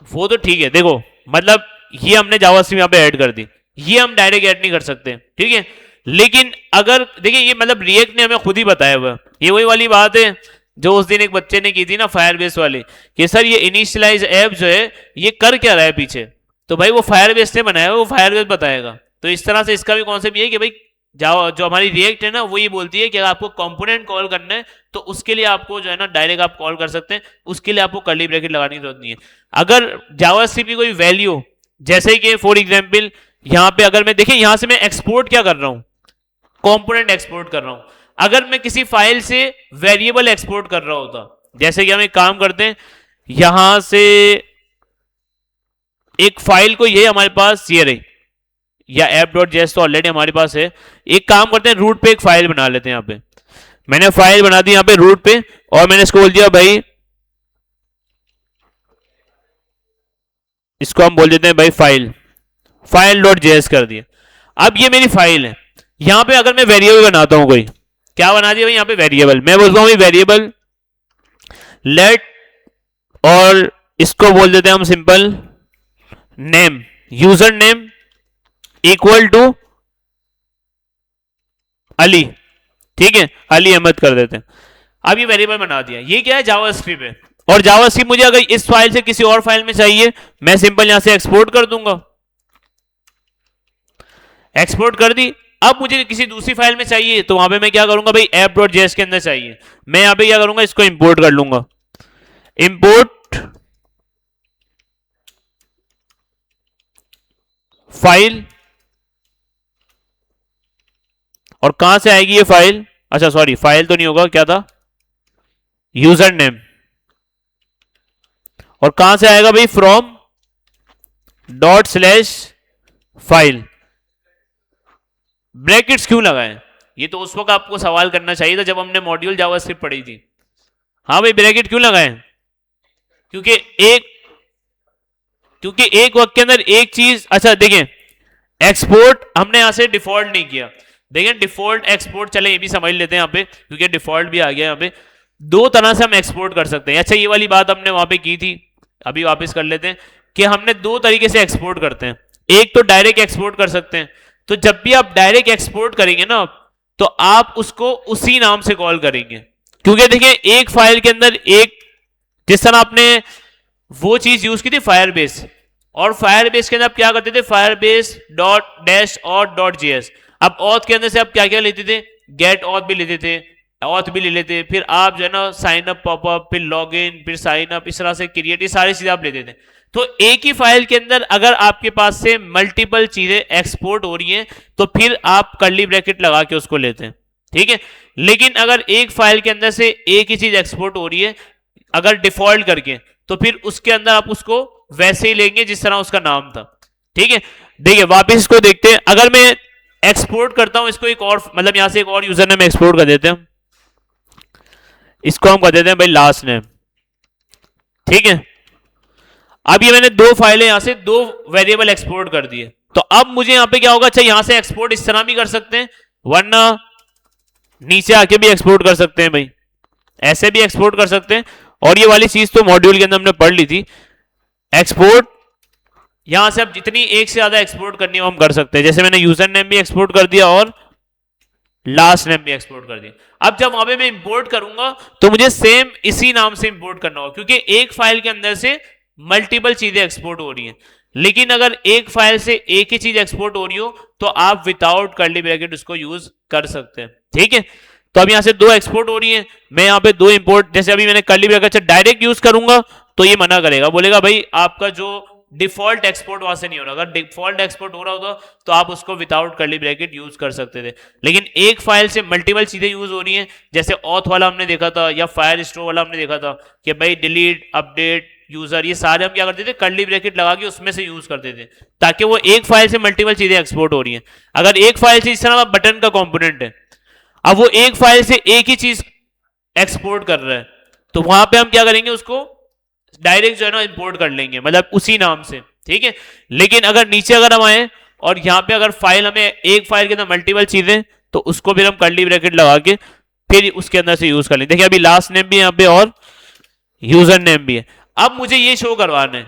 वो तो ठीक है, देखो मतलब ये हमने जावास्क्रिप्ट यहाँ पे ऐड कर दी, ये हम डायरेक्ट ऐड नहीं कर सकते, ठीक है। लेकिन अगर देखिए ये मतलब रिएक्ट ने हमें खुद ही बताया हुआ, ये वही वाली बात है जो उस दिन एक बच्चे ने की थी ना फायरबेस वाली, कि सर ये इनिशियलाइज ऐप जो है ये कर क्या रहा है पीछे। तो भाई वो फायरबेस ने बनाया, वो फायरबेस बताएगा। तो इस तरह से इसका भी कॉन्सेप्ट ये है कि भाई जावा जो हमारी रिएक्ट है ना वो ये बोलती है कि अगर आपको कंपोनेंट कॉल करना है तो उसके लिए आपको जो है ना डायरेक्ट आप कॉल कर सकते हैं, उसके लिए आपको कर्ली ब्रैकेट लगाने की जरूरत नहीं है। अगर जावास्क्रिप्ट की कोई वैल्यू, जैसे कि फॉर एग्जांपल यहां पे अगर मैं देखिए यहां से मैं एक्सपोर्ट क्या कर रहा हूं, कंपोनेंट एक्सपोर्ट कर रहा हूं। अगर मैं किसी फाइल से वेरिएबल एक्सपोर्ट कर रहा होता, जैसे कि हम एक काम करते हैं, यहां से एक फाइल को, ये हमारे पास ये रही, या app.js तो ऑलरेडी हमारे पास है। एक काम करते हैं, रूट पे एक फाइल बना लेते हैं। यहाँ पे मैंने फाइल बना दी यहाँ पे रूट पे, और मैंने इसको बोल दिया भाई, इसको हम बोल देते हैं भाई फाइल डॉट जेएस कर दिया। अब ये मेरी फाइल है, यहां पे अगर मैं वेरिएबल बनाता हूं, कोई क्या बना दिया भाई यहाँ पे वेरिएबल, मैं बोलता हूं वेरिएबल लेट, और इसको बोल देते हैं हम simple name, user name equal to Ali, ठीक है, अली अहमद कर देते हैं। अब ये वेरिएबल बना दिया, ये क्या है, जावास्क्रिप्ट है। और जावास्क्रिप्ट मुझे अगर इस फाइल से किसी और फाइल में चाहिए, मैं सिंपल यहां से एक्सपोर्ट कर दूंगा, एक्सपोर्ट कर दी। अब मुझे किसी दूसरी फाइल में चाहिए तो वहां पे मैं क्या करूंगा भाई, app.js के अंदर चाहिए, मैं यहां पे क्या करूंगा, इसको इंपोर्ट कर लूंगा, इंपोर्ट फाइल, और कहां से आएगी ये फाइल, अच्छा सॉरी फाइल तो नहीं होगा, क्या था, यूजर नेम, और कहां से आएगा भाई, from dot slash file. Brackets क्यों लगाए, ये तो उस वक्त आपको सवाल करना चाहिए था जब हमने मॉड्यूल जावास्क्रिप्ट पढ़ी थी। हाँ भाई ब्रैकेट क्यों लगाए, क्योंकि एक वक्त के अंदर एक चीज, अच्छा देखिए एक्सपोर्ट हमने यहां से डिफॉल्ट नहीं किया, देखिए डिफॉल्ट एक्सपोर्ट, चले ये भी समझ लेते हैं यहाँ पे, क्योंकि डिफॉल्ट भी आ गया यहाँ पे। दो तरह से हम एक्सपोर्ट कर सकते हैं, अच्छा ये वाली बात हमने वहां पे की थी, अभी वापस कर लेते हैं, कि हमने दो तरीके से एक्सपोर्ट करते हैं। एक तो डायरेक्ट एक्सपोर्ट कर सकते हैं, तो जब भी आप डायरेक्ट एक्सपोर्ट करेंगे ना, तो आप उसको उसी नाम से कॉल करेंगे, क्योंकि देखिए एक फाइल के अंदर एक, जिस तरह आपने वो चीज यूज की थी फायरबेस, और फायरबेस के अंदर आप क्या करते थे, Firebase dot dash auth dot JS. अब ऑथ के अंदर से आप क्या क्या लेते थे, गेट ऑथ भी लेते थे, ऑथ भी ले लेते, फिर आप जो है ना साइन अप पॉपअप, फिर लॉग इन, फिर साइन अप, इस तरह से क्रिएट, ये सारी चीजें आप लेते थे। तो एक ही फाइल के अंदर अगर आपके पास से मल्टीपल चीजें एक्सपोर्ट हो रही हैं तो फिर आप कर्ली ब्रैकेट लगा के उसको लेते हैं, ठीक है। लेकिन अगर एक फाइल के अंदर से एक ही चीज एक्सपोर्ट हो रही है अगर डिफॉल्ट करके, तो फिर उसके अंदर आप उसको वैसे ही लेंगे जिस तरह उसका नाम था, ठीक है। देखिए वापस इसको देखते हैं, अगर मैं एक्सपोर्ट करता हूं इसको एक और, मतलब यहां से एक और यूजर नेम एक्सपोर्ट कर देते हैं, इसको हम कर देते हैं भाई लास्ट नेम, ठीक है। अब ये मैंने दो फाइलें यहां से दो वेरिएबल एक्सपोर्ट कर दिए, तो अब मुझे यहां पे क्या होगा, अच्छा यहां से एक्सपोर्ट इस तरह भी कर सकते हैं, वरना नीचे आके भी एक्सपोर्ट कर सकते हैं भाई, ऐसे भी एक्सपोर्ट कर सकते हैं। और ये वाली चीज तो मॉड्यूल के अंदर हमने पढ़ ली थी, एक्सपोर्ट यहां से अब जितनी एक से ज्यादा एक्सपोर्ट करनी हो हम कर सकते हैं, जैसे मैंने यूजर नेम भी एक्सपोर्ट कर दिया और लास्ट नेम भी एक्सपोर्ट कर दिया। अब जब वहां पे मैं इंपोर्ट करूंगा तो मुझे सेम इसी नाम से इंपोर्ट करना होगा, क्योंकि एक फाइल के अंदर से मल्टीपल चीजें एक्सपोर्ट हो रही हैं। लेकिन अगर एक फाइल से एक ही चीज एक्सपोर्ट हो रही हो तो आप विदाउट कर्ली ब्रैकेट उसको यूज कर सकते हैं, ठीक है। तो अब यहां से दो एक्सपोर्ट हो रही है, मैं यहां पे दो इंपोर्ट, जैसे अभी मैंने कर्ली ब्रैकेट डायरेक्ट यूज करूंगा तो ये मना करेगा, बोलेगा भाई आपका जो डिफॉल्ट एक्सपोर्ट वहां से नहीं हो रहा। अगर डिफॉल्ट एक्सपोर्ट हो रहा होता तो आप उसको विदाउट कर्ली ब्रैकेट यूज कर सकते थे। लेकिन एक फाइल से मल्टीपल चीजें यूज हो रही हैं, जैसे ऑथ वाला हमने देखा था या फायर स्टोर वाला हमने देखा था कि भाई डिलीट, अपडेट, यूजर, ये सारे हम क्या करते थे, कर्ली ब्रैकेट लगा के उसमें से यूज करते थे, ताकि वो एक फाइल से मल्टीपल चीजें एक्सपोर्ट हो रही हैं। अगर एक फाइल से इस तरह बटन का कंपोनेंट है, अब वो एक फाइल से एक ही चीज एक्सपोर्ट कर रहा है, तो वहां पे हम क्या करेंगे, उसको डायरेक्ट जो है ना इंपोर्ट कर लेंगे, मतलब उसी नाम से, ठीक है। लेकिन अगर नीचे अगर हम आए और यहाँ पे अगर फाइल हमें एक फाइल के अंदर मल्टीपल चीजें, तो उसको फिर हम कर्ली ब्रैकेट लगा के फिर उसके अंदर से यूज कर लेंगे। देखिए अभी लास्ट नेम भी यहाँ पे और यूजर नेम भी है। अब मुझे ये शो करवाना है,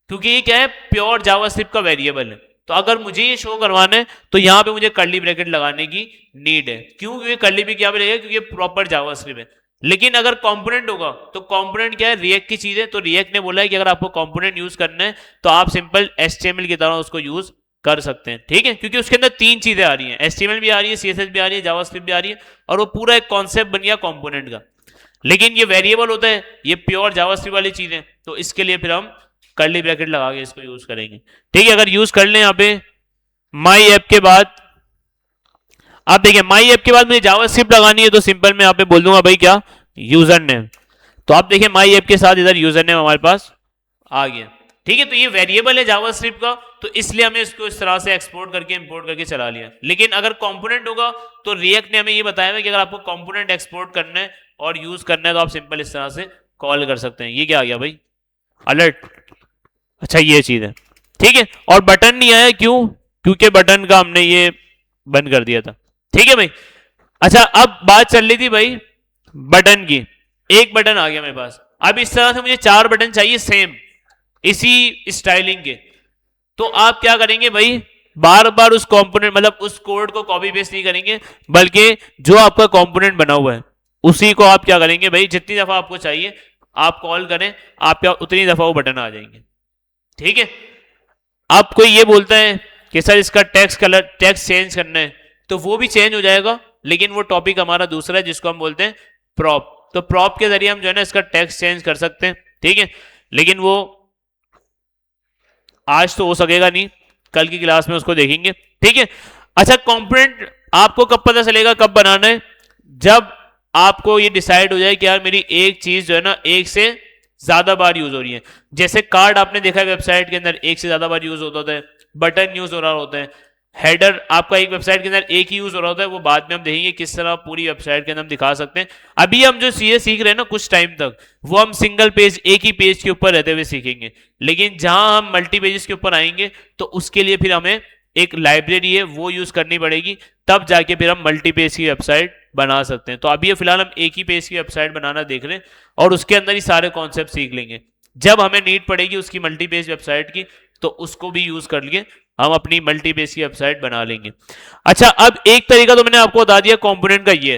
क्योंकि ये क्या है, प्योर जावास्क्रिप्ट का वेरिएबल है, तो अगर मुझे ये शो करवाना है तो यहाँ पे मुझे कर्ली ब्रैकेट लगाने की नीड है। क्यों? क्योंकि कर्ली भी क्या रहेगा, क्योंकि प्रॉपर जावास्क्रिप्ट है। लेकिन अगर कंपोनेंट होगा तो कंपोनेंट क्या है, रिएक्ट की चीज है, तो रिएक्ट ने बोला है कि अगर आपको कंपोनेंट यूज करना है तो आप सिंपल एचटीएमएल की तरह उसको यूज कर सकते हैं, ठीक है। क्योंकि उसके अंदर तीन चीजें आ रही हैं, एचटीएमएल भी आ रही है, सीएसएस भी आ रही है, जावास्क्रिप्ट भी आ रही है, और वो पूरा एक कॉन्सेप्ट बन गया कंपोनेंट का। लेकिन ये वेरिएबल होता है, ये प्योर जावास्क्रिप्ट वाली चीजें, तो इसके लिए फिर हम कर्ली ब्रैकेट लगा के इसको यूज करेंगे, ठीक है। अगर यूज कर लें यहाँ पे माई ऐप के बाद, आप देखिए माई ऐप के बाद मुझे जावास्क्रिप्ट लगानी है, तो सिंपल मैं यहाँ पे बोल दूंगा भाई क्या, यूजर नेम। तो आप देखिए माई ऐप के साथ इधर यूजर नेम हमारे पास आ गया, ठीक है। तो ये वेरिएबल है जावास्क्रिप्ट का, तो इसलिए हमें इसको इस तरह से एक्सपोर्ट करके इंपोर्ट करके चला लिया। लेकिन अगर कंपोनेंट होगा तो रिएक्ट ने हमें ये बताया है कि अगर आपको कंपोनेंट एक्सपोर्ट करना है और यूज करना है तो आप सिंपल इस तरह से कॉल कर सकते हैं। ये क्या आ गया भाई, अलर्ट, अच्छा ये चीज है, ठीक है। और बटन नहीं आया, क्यों? क्योंकि बटन का हमने ये बंद कर दिया था, ठीक है भाई। अच्छा अब बात चल रही थी भाई बटन की, एक बटन आ गया मेरे पास। अब इस तरह से मुझे चार बटन चाहिए सेम इसी स्टाइलिंग के, तो आप क्या करेंगे भाई, बार बार उस कंपोनेंट मतलब उस कोड को कॉपी पेस्ट नहीं करेंगे, बल्कि जो आपका कंपोनेंट बना हुआ है उसी को आप क्या करेंगे भाई, जितनी दफा आपको चाहिए आप कॉल करें, आपका उतनी दफा वो बटन आ जाएंगे, ठीक है। अब कोई ये बोलता है कि सर इसका टेक्स्ट कलर, टेक्स्ट चेंज करना है, तो वो भी चेंज हो जाएगा, लेकिन वो टॉपिक हमारा दूसरा है जिसको हम बोलते हैं प्रॉप। तो प्रॉप के जरिए हम जो है ना इसका टेक्स्ट चेंज कर सकते हैं, ठीक है। लेकिन वो आज तो हो सकेगा नहीं, कल की क्लास में उसको देखेंगे, ठीक है। अच्छा कंपोनेंट आपको कब पता चलेगा कब बनाना है, जब आपको ये डिसाइड हो जाए कि यार मेरी एक चीज जो है ना एक से ज्यादा बार यूज हो रही है। जैसे कार्ड आपने देखा है वेबसाइट के अंदर एक से ज्यादा बार यूज होता है, बटन यूज हो रहा होता है, हेडर आपका एक वेबसाइट के अंदर एक ही यूज हो रहा होता है, वो बाद में हम देखेंगे किस तरह पूरी वेबसाइट के अंदर हम दिखा सकते हैं। अभी हम जो चीजें सीख रहे हैं ना कुछ टाइम तक, वो हम सिंगल पेज, एक ही पेज के ऊपर रहते हुए सीखेंगे। लेकिन जहां हम मल्टी पेजेस के ऊपर आएंगे तो उसके लिए फिर हमें एक लाइब्रेरी है वो यूज करनी पड़ेगी, तब जाके फिर हम मल्टी पेज की वेबसाइट बना सकते हैं। तो अभी फिलहाल हम एक ही पेज की वेबसाइट बनाना देख रहे हैं और उसके अंदर ही सारे कॉन्सेप्ट सीख लेंगे। जब हमें नीड पड़ेगी उसकी मल्टी पेज वेबसाइट की, तो उसको भी यूज कर लिए हम अपनी मल्टी पेज की वेबसाइट बना लेंगे। अच्छा अब एक तरीका तो मैंने आपको बता दिया कंपोनेंट का, ये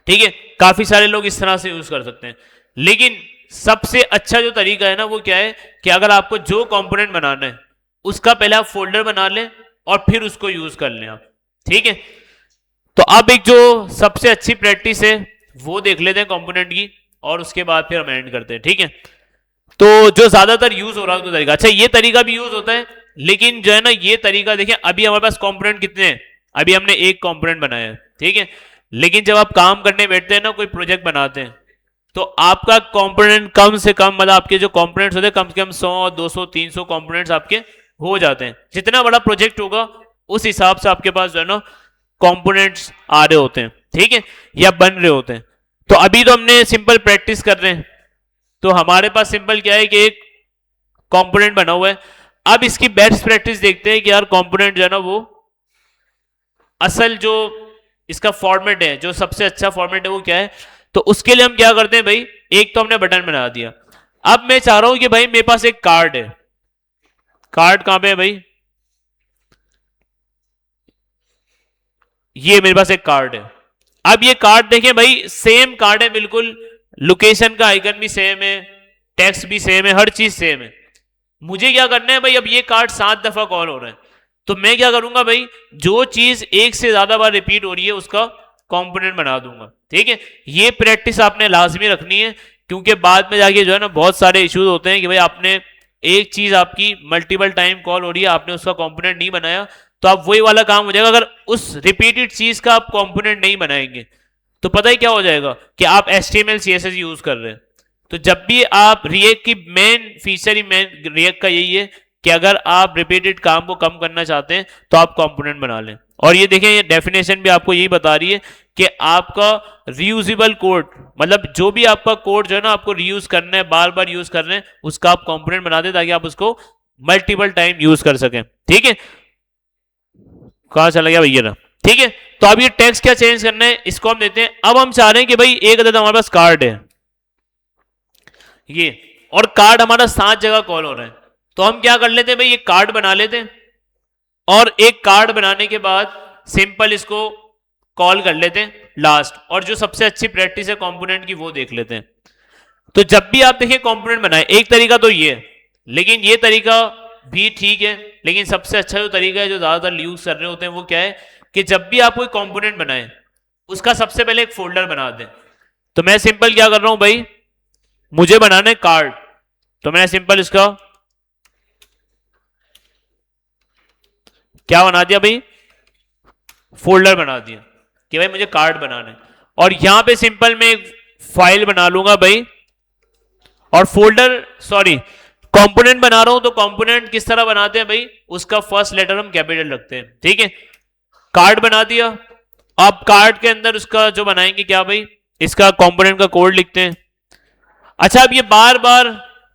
ठीक है, काफी सारे लोग इस तरह से यूज कर सकते हैं। लेकिन सबसे अच्छा जो तरीका है ना वो क्या है कि अगर आपको जो कंपोनेंट बनाना है उसका पहले आप फोल्डर बना लें और फिर उसको यूज कर लें आप, ठीक है। तो अब एक जो सबसे अच्छी प्रैक्टिस है वो देख लेते हैं कंपोनेंट की, और उसके बाद फिर हम एंड करते हैं, ठीक है। तो जो ज्यादातर यूज हो रहा है तो तरीका, अच्छा ये तरीका भी यूज होता है, लेकिन जो है ना ये तरीका देखिए, अभी हमारे पास कंपोनेंट कितने हैं, अभी हमने एक कंपोनेंट बनाया है, ठीक है। लेकिन जब आप काम करने बैठते हैं ना, कोई प्रोजेक्ट बनाते हैं, तो आपका कंपोनेंट कम से कम, मतलब आपके जो कंपोनेंट्स होते हैं कम से कम 100 200 300 कंपोनेंट्स आपके हो जाते हैं। जितना बड़ा प्रोजेक्ट होगा उस हिसाब से आपके पास जो है ना कंपोनेंट्स आ रहे होते हैं, ठीक है, या बन रहे होते हैं। तो अभी तो हमने सिंपल प्रैक्टिस कर रहे हैं, तो हमारे पास सिंपल क्या है कि एक कंपोनेंट बना हुआ है। अब इसकी बेस्ट प्रैक्टिस देखते हैं कि यार कंपोनेंट जो है ना वो असल जो इसका फॉर्मेट है, जो सबसे अच्छा फॉर्मेट है वो क्या है। तो उसके लिए हम क्या करते हैं भाई, एक तो हमने बटन बना दिया। अब मैं चाह रहा हूं कि भाई मेरे पास एक कार्ड है, कार्ड कहां पे है भाई, ये मेरे पास एक कार्ड है। अब ये कार्ड देखें भाई, सेम कार्ड है बिल्कुल, लोकेशन का आइकन भी सेम है, टेक्स्ट भी सेम है, हर चीज सेम है। मुझे क्या करना है भाई, अब ये कार्ड 7 दफा कॉल हो रहा है, तो मैं क्या करूंगा भाई, जो चीज एक से ज्यादा बार रिपीट हो रही है उसका कंपोनेंट बना दूंगा, ठीक है। ये प्रैक्टिस आपने लाजमी रखनी है, क्योंकि बाद में जाके जो है ना बहुत सारे इश्यूज होते हैं कि भाई आपने एक चीज आपकी मल्टीपल टाइम कॉल हो रही है, आपने उसका कंपोनेंट नहीं बनाया, तो आप वही वाला काम हो जाएगा। अगर उस रिपीटेड चीज का आप कंपोनेंट नहीं बनाएंगे तो पता ही क्या हो जाएगा कि आप HTML CSS यूज कर रहे हैं। तो जब भी आप रिएक्ट की मेन फीचर ही मेन रिएक्ट का यही है कि अगर आप रिपीटेड काम को कम करना चाहते हैं तो आप कंपोनेंट बना लें, और ये देखें, ये डेफिनेशन भी आपको यही बता रही है कि आपका रीयूजेबल कोड, मतलब जो भी आपका कोड जो है ना आपको रीयूज करना है, बार बार यूज करना है, उसका आप कंपोनेंट बना दे ताकि आप उसको मल्टीपल टाइम यूज कर सकें। ठीक है, कहां चला गया भैया ना। ठीक है, तो अब ये टेक्स्ट क्या चेंज करना है, इसको हम देते हैं। अब हम चाह रहे हैं कि भाई एक अदद हमारे पास कार्ड है ये, और कार्ड हमारा 7 जगह कॉल हो रहा है, तो हम क्या कर लेते हैं भाई, ये कार्ड बना लेते हैं, और एक कार्ड बनाने के बाद सिंपल इसको कॉल कर लेते हैं लास्ट, और जो सबसे अच्छी प्रैक्टिस है कंपोनेंट की वो देख लेते हैं। तो जब भी आप देखिए कंपोनेंट बनाए, एक तरीका तो ये है, लेकिन ये तरीका भी ठीक है, लेकिन सबसे अच्छा जो तरीका है जो ज्यादातर यूज कर रहे होते हैं वो क्या है कि जब भी आप कोई कंपोनेंट बनाए उसका सबसे पहले एक फोल्डर बना दें। तो मैं सिंपल क्या कर रहा हूं भाई, मुझे बनाना है कार्ड, तो मैंने सिंपल इसका क्या बना दिया भाई, फोल्डर बना दिया कि भाई मुझे कार्ड बनाना है, और यहां पे सिंपल मैं एक फाइल बना लूंगा भाई, और फोल्डर सॉरी कंपोनेंट बना रहा हूं तो कंपोनेंट किस तरह बनाते हैं भाई, उसका फर्स्ट लेटर हम कैपिटल रखते हैं। ठीक है, कार्ड बना दिया, अब कार्ड के अंदर उसका जो बनाएंगे क्या भाई, इसका कंपोनेंट का कोड लिखते हैं। अच्छा, अब ये बार बार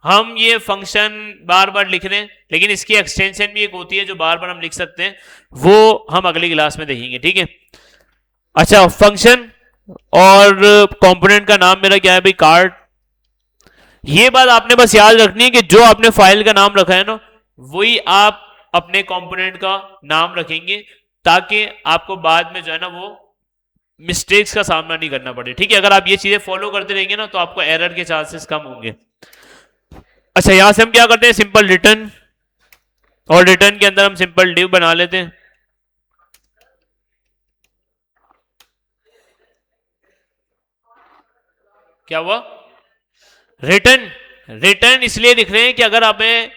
हम ये फंक्शन बार बार लिख रहे हैं, लेकिन इसकी एक्सटेंशन भी एक होती है जो बार बार हम लिख सकते हैं, वो हम अगली क्लास में देखेंगे। ठीक है, अच्छा फंक्शन और कंपोनेंट का नाम मेरा क्या है भाई, कार्ड। ये बात आपने बस याद रखनी है कि जो आपने फाइल का नाम रखा है ना वही आप अपने कंपोनेंट का नाम रखेंगे, ताकि आपको बाद में जो है ना वो मिस्टेक्स का सामना नहीं करना पड़े। ठीक है, अगर आप ये चीजें फॉलो करते रहेंगे ना तो आपको एरर के चांसेस कम होंगे। अच्छा, यहां से हम क्या करते हैं, सिंपल रिटर्न, और रिटर्न के अंदर हम सिंपल डिव बना लेते हैं। क्या हुआ, रिटर्न, रिटर्न इसलिए लिख रहे हैं कि अगर हमें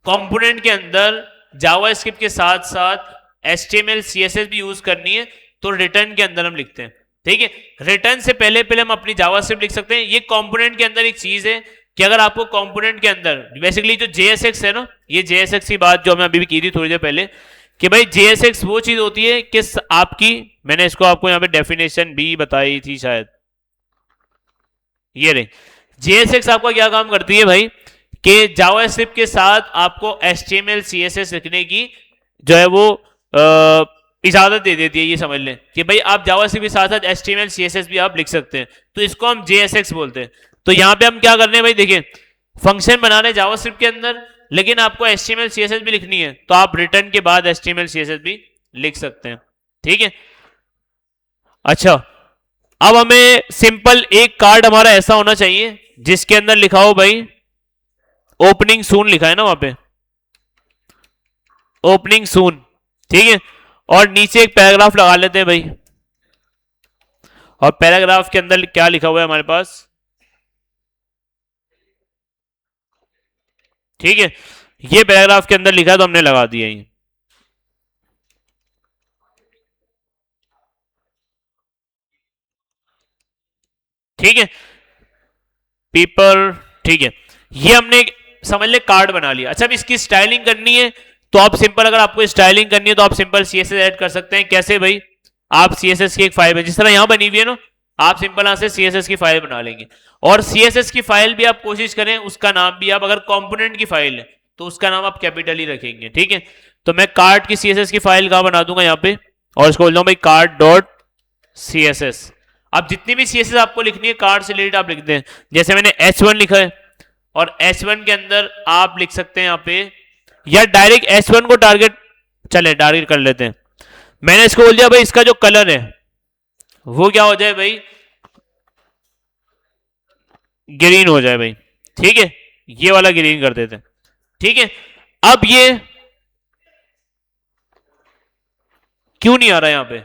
कंपोनेंट के अंदर जावास्क्रिप्ट के साथ साथ एचटीएमएल सीएसएस भी यूज करनी है तो रिटर्न के अंदर हम लिखते हैं। ठीक है, रिटर्न से पहले पहले हम अपनी जावास्क्रिप्ट लिख सकते हैं। ये कंपोनेंट के अंदर एक चीज है कि अगर आपको कंपोनेंट के अंदर बेसिकली जो जेएसएक्स है ना, ये जेएसएक्स की बात जो हमने अभी भी की थी थोड़ी देर पहले, कि भाई जेएसएक्स वो चीज होती है कि आपकी, मैंने इसको आपको यहाँ पे डेफिनेशन भी बताई थी शायद, ये रही जेएसएक्स आपका क्या काम करती है भाई, कि जावास्क्रिप्ट के साथ आपको एचटीएमएल सीएसएस लिखने की जो है वो इजाजत दे देती है। ये समझ लें कि भाई आप जावास्क्रिप्ट के साथ साथ एचटीएमएल सीएसएस भी आप लिख सकते हैं, तो इसको हम जेएसएक्स बोलते हैं। तो यहां पे हम क्या कर रहे हैं भाई, देखिए फंक्शन बना रहे हैं जावास्क्रिप्ट के अंदर, लेकिन आपको एचटीएमएल सीएसएस भी लिखनी है, तो आप रिटर्न के बाद एचटीएमएल सीएसएस भी लिख सकते हैं। ठीक है, अच्छा अब हमें सिंपल एक कार्ड हमारा ऐसा होना चाहिए जिसके अंदर लिखा हो भाई ओपनिंग सून, लिखा है ना वहां पे ओपनिंग सून। ठीक है, और नीचे एक पैराग्राफ लगा लेते हैं भाई, और पैराग्राफ के अंदर क्या लिखा हुआ है हमारे पास। ठीक है, ये पैराग्राफ के अंदर लिखा है तो हमने लगा दिया ये। ठीक है, पेपर, ठीक है, ये हमने समझ ले कार्ड बना लिया। अच्छा, अब इसकी स्टाइलिंग करनी है तो आप सिंपल, अगर आपको स्टाइलिंग करनी है तो आप सिंपल सीएसएस ऐड कर सकते हैं। कैसे भाई, आप सीएसएस की एक फाइल, जिस तरह यहां बनी हुई है ना, आप सिंपल यहां से सीएसएस की फाइल बना लेंगे, और सीएसएस की फाइल भी आप कोशिश करें उसका नाम भी आप, अगर कंपोनेंट की फाइल है तो उसका नाम आप कैपिटल ही रखेंगे। ठीक है, तो मैं कार्ड की सीएसएस की फाइल कहां बना दूंगा यहाँ पे, और इसको बोल रहा हूं भाई कार्ड डॉट सीएसएस। अब जितनी भी सीएसएस आपको लिखनी है कार्ड से रिलेटेड आप लिख दें, जैसे मैंने H1 लिखा है, और H1 के अंदर आप लिख सकते हैं यहाँ पे, या डायरेक्ट H1 को टारगेट, चले टारगेट कर लेते हैं। मैंने इसको बोल दिया भाई इसका जो कलर है वो क्या हो जाए भाई, ग्रीन हो जाए भाई। ठीक है, ये वाला ग्रीन कर देते हैं। ठीक है, अब ये क्यों नहीं आ रहा यहां पे,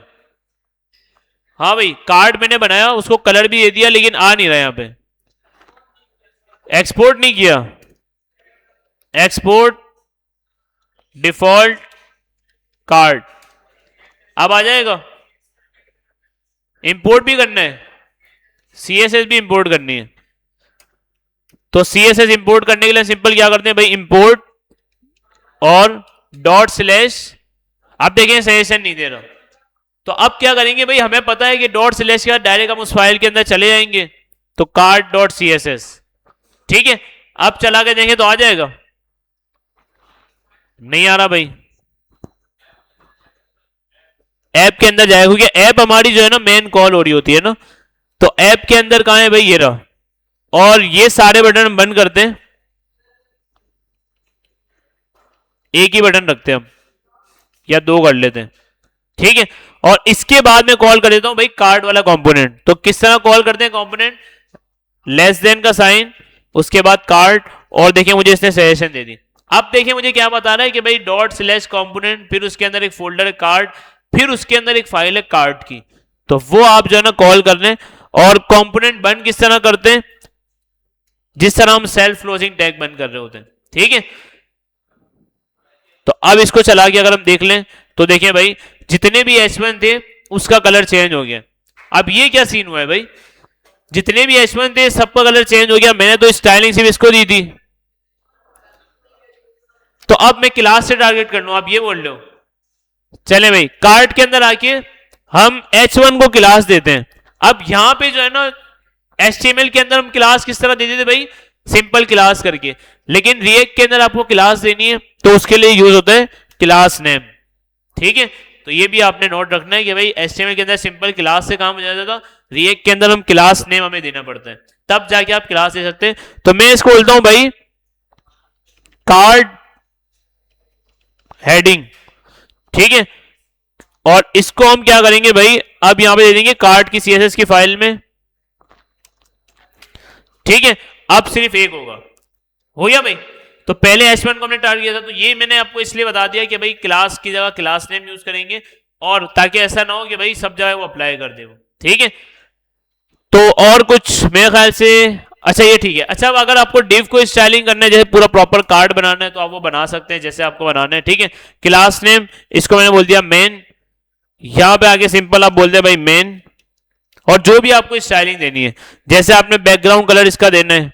हाँ भाई कार्ड मैंने बनाया उसको कलर भी दे दिया लेकिन आ नहीं रहा यहां पे, एक्सपोर्ट नहीं किया, एक्सपोर्ट डिफॉल्ट कार्ड, अब आ जाएगा। इंपोर्ट भी करना है, सीएसएस भी इंपोर्ट करनी है, तो सीएसएस इंपोर्ट करने के लिए सिंपल क्या करते हैं भाई, इंपोर्ट और डॉट स्लैश, आप देखें सजेशन नहीं दे रहा। तो अब क्या करेंगे भाई, हमें पता है कि डॉट स्लैश के बाद डायरेक्ट हम उस फाइल के अंदर चले जाएंगे, तो card dot C S S, ठीक है। अब चला के देखें तो आ जाएगा, नहीं आ रहा भाई। ऐप के अंदर जाएगा, क्योंकि ऐप हमारी जो है ना मेन कॉल हो रही होती है ना। तो ऐप के अंदर कहां है भाई, ये रहा। और ये सारे बटन हम बंद करते हैं, एक ही बटन रखते हैं हम, या दो कर लेते हैं, ठीक है। और इसके बाद में कॉल कर देता हूं भाई कार्ड वाला कंपोनेंट। तो किस तरह कॉल करते हैं कंपोनेंट, लेस देन का साइन, उसके बाद कार्ड, और देखिए मुझे इसने सजेशन दे दी। अब देखिए मुझे क्या बता रहा है कि भाई डॉट स्लैश कंपोनेंट, फिर उसके अंदर एक फोल्डर है कार्ड, फिर उसके अंदर एक फाइल है कार्ड की। तो वो आप जो है ना कॉल कर लें। और कंपोनेंट बंद किस तरह करते हैं, जिस तरह हम सेल्फ क्लोजिंग टैग बंद कर रहे होते हैं, ठीक है। तो अब इसको चला के अगर हम देख लें तो देखिए भाई जितने भी H1 थे उसका कलर चेंज हो गया। अब ये क्या सीन हुआ है भाई, जितने भी H1 थे सबका कलर चेंज हो गया, मैंने तो स्टाइलिंग सिर्फ इसको दी थी। तो अब मैं क्लास से टारगेट कर लूं, आप ये बोल रहे हो। चले भाई कार्ड के अंदर आके हम H1 को क्लास देते हैं। अब यहां पे जो है ना HTML के अंदर हम क्लास किस तरह देते थे भाई, सिंपल क्लास करके। लेकिन रिएक्ट के अंदर आपको क्लास देनी है तो उसके लिए यूज होता है क्लास नेम, ठीक है। तो ये भी आपने नोट रखना है कि भाई HTML के अंदर सिंपल क्लास से काम हो जाता था, रिएक्ट के अंदर हम क्लास नेम हमें देना पड़ता है, तब जाके आप क्लास दे सकते हैं। तो मैं इसको बोलता हूं भाई कार्ड हेडिंग, ठीक है। और इसको हम क्या करेंगे भाई, अब यहां पे दे देंगे कार्ड की CSS की फाइल में, ठीक है। अब सिर्फ एक होगा, हो गया भाई। तो पहले H1 को हमने टारगेट किया था, तो ये मैंने आपको इसलिए बता दिया कि भाई क्लास की जगह क्लास नेम यूज करेंगे, और ताकि ऐसा ना हो कि भाई सब जगह वो अप्लाई कर दे वो, ठीक है। तो और कुछ मेरे ख्याल से, अच्छा ये ठीक है। अच्छा अब अगर आपको डिव को स्टाइलिंग करना है, जैसे पूरा प्रॉपर कार्ड बनाना है, तो आप वो बना सकते हैं जैसे आपको बनाना है, ठीक है। क्लास नेम इसको मैंने बोल दिया मेन, यहां पे आगे सिंपल आप बोल दे भाई मेन, और जो भी आपको स्टाइलिंग देनी है, जैसे आपने बैकग्राउंड कलर इसका देना है,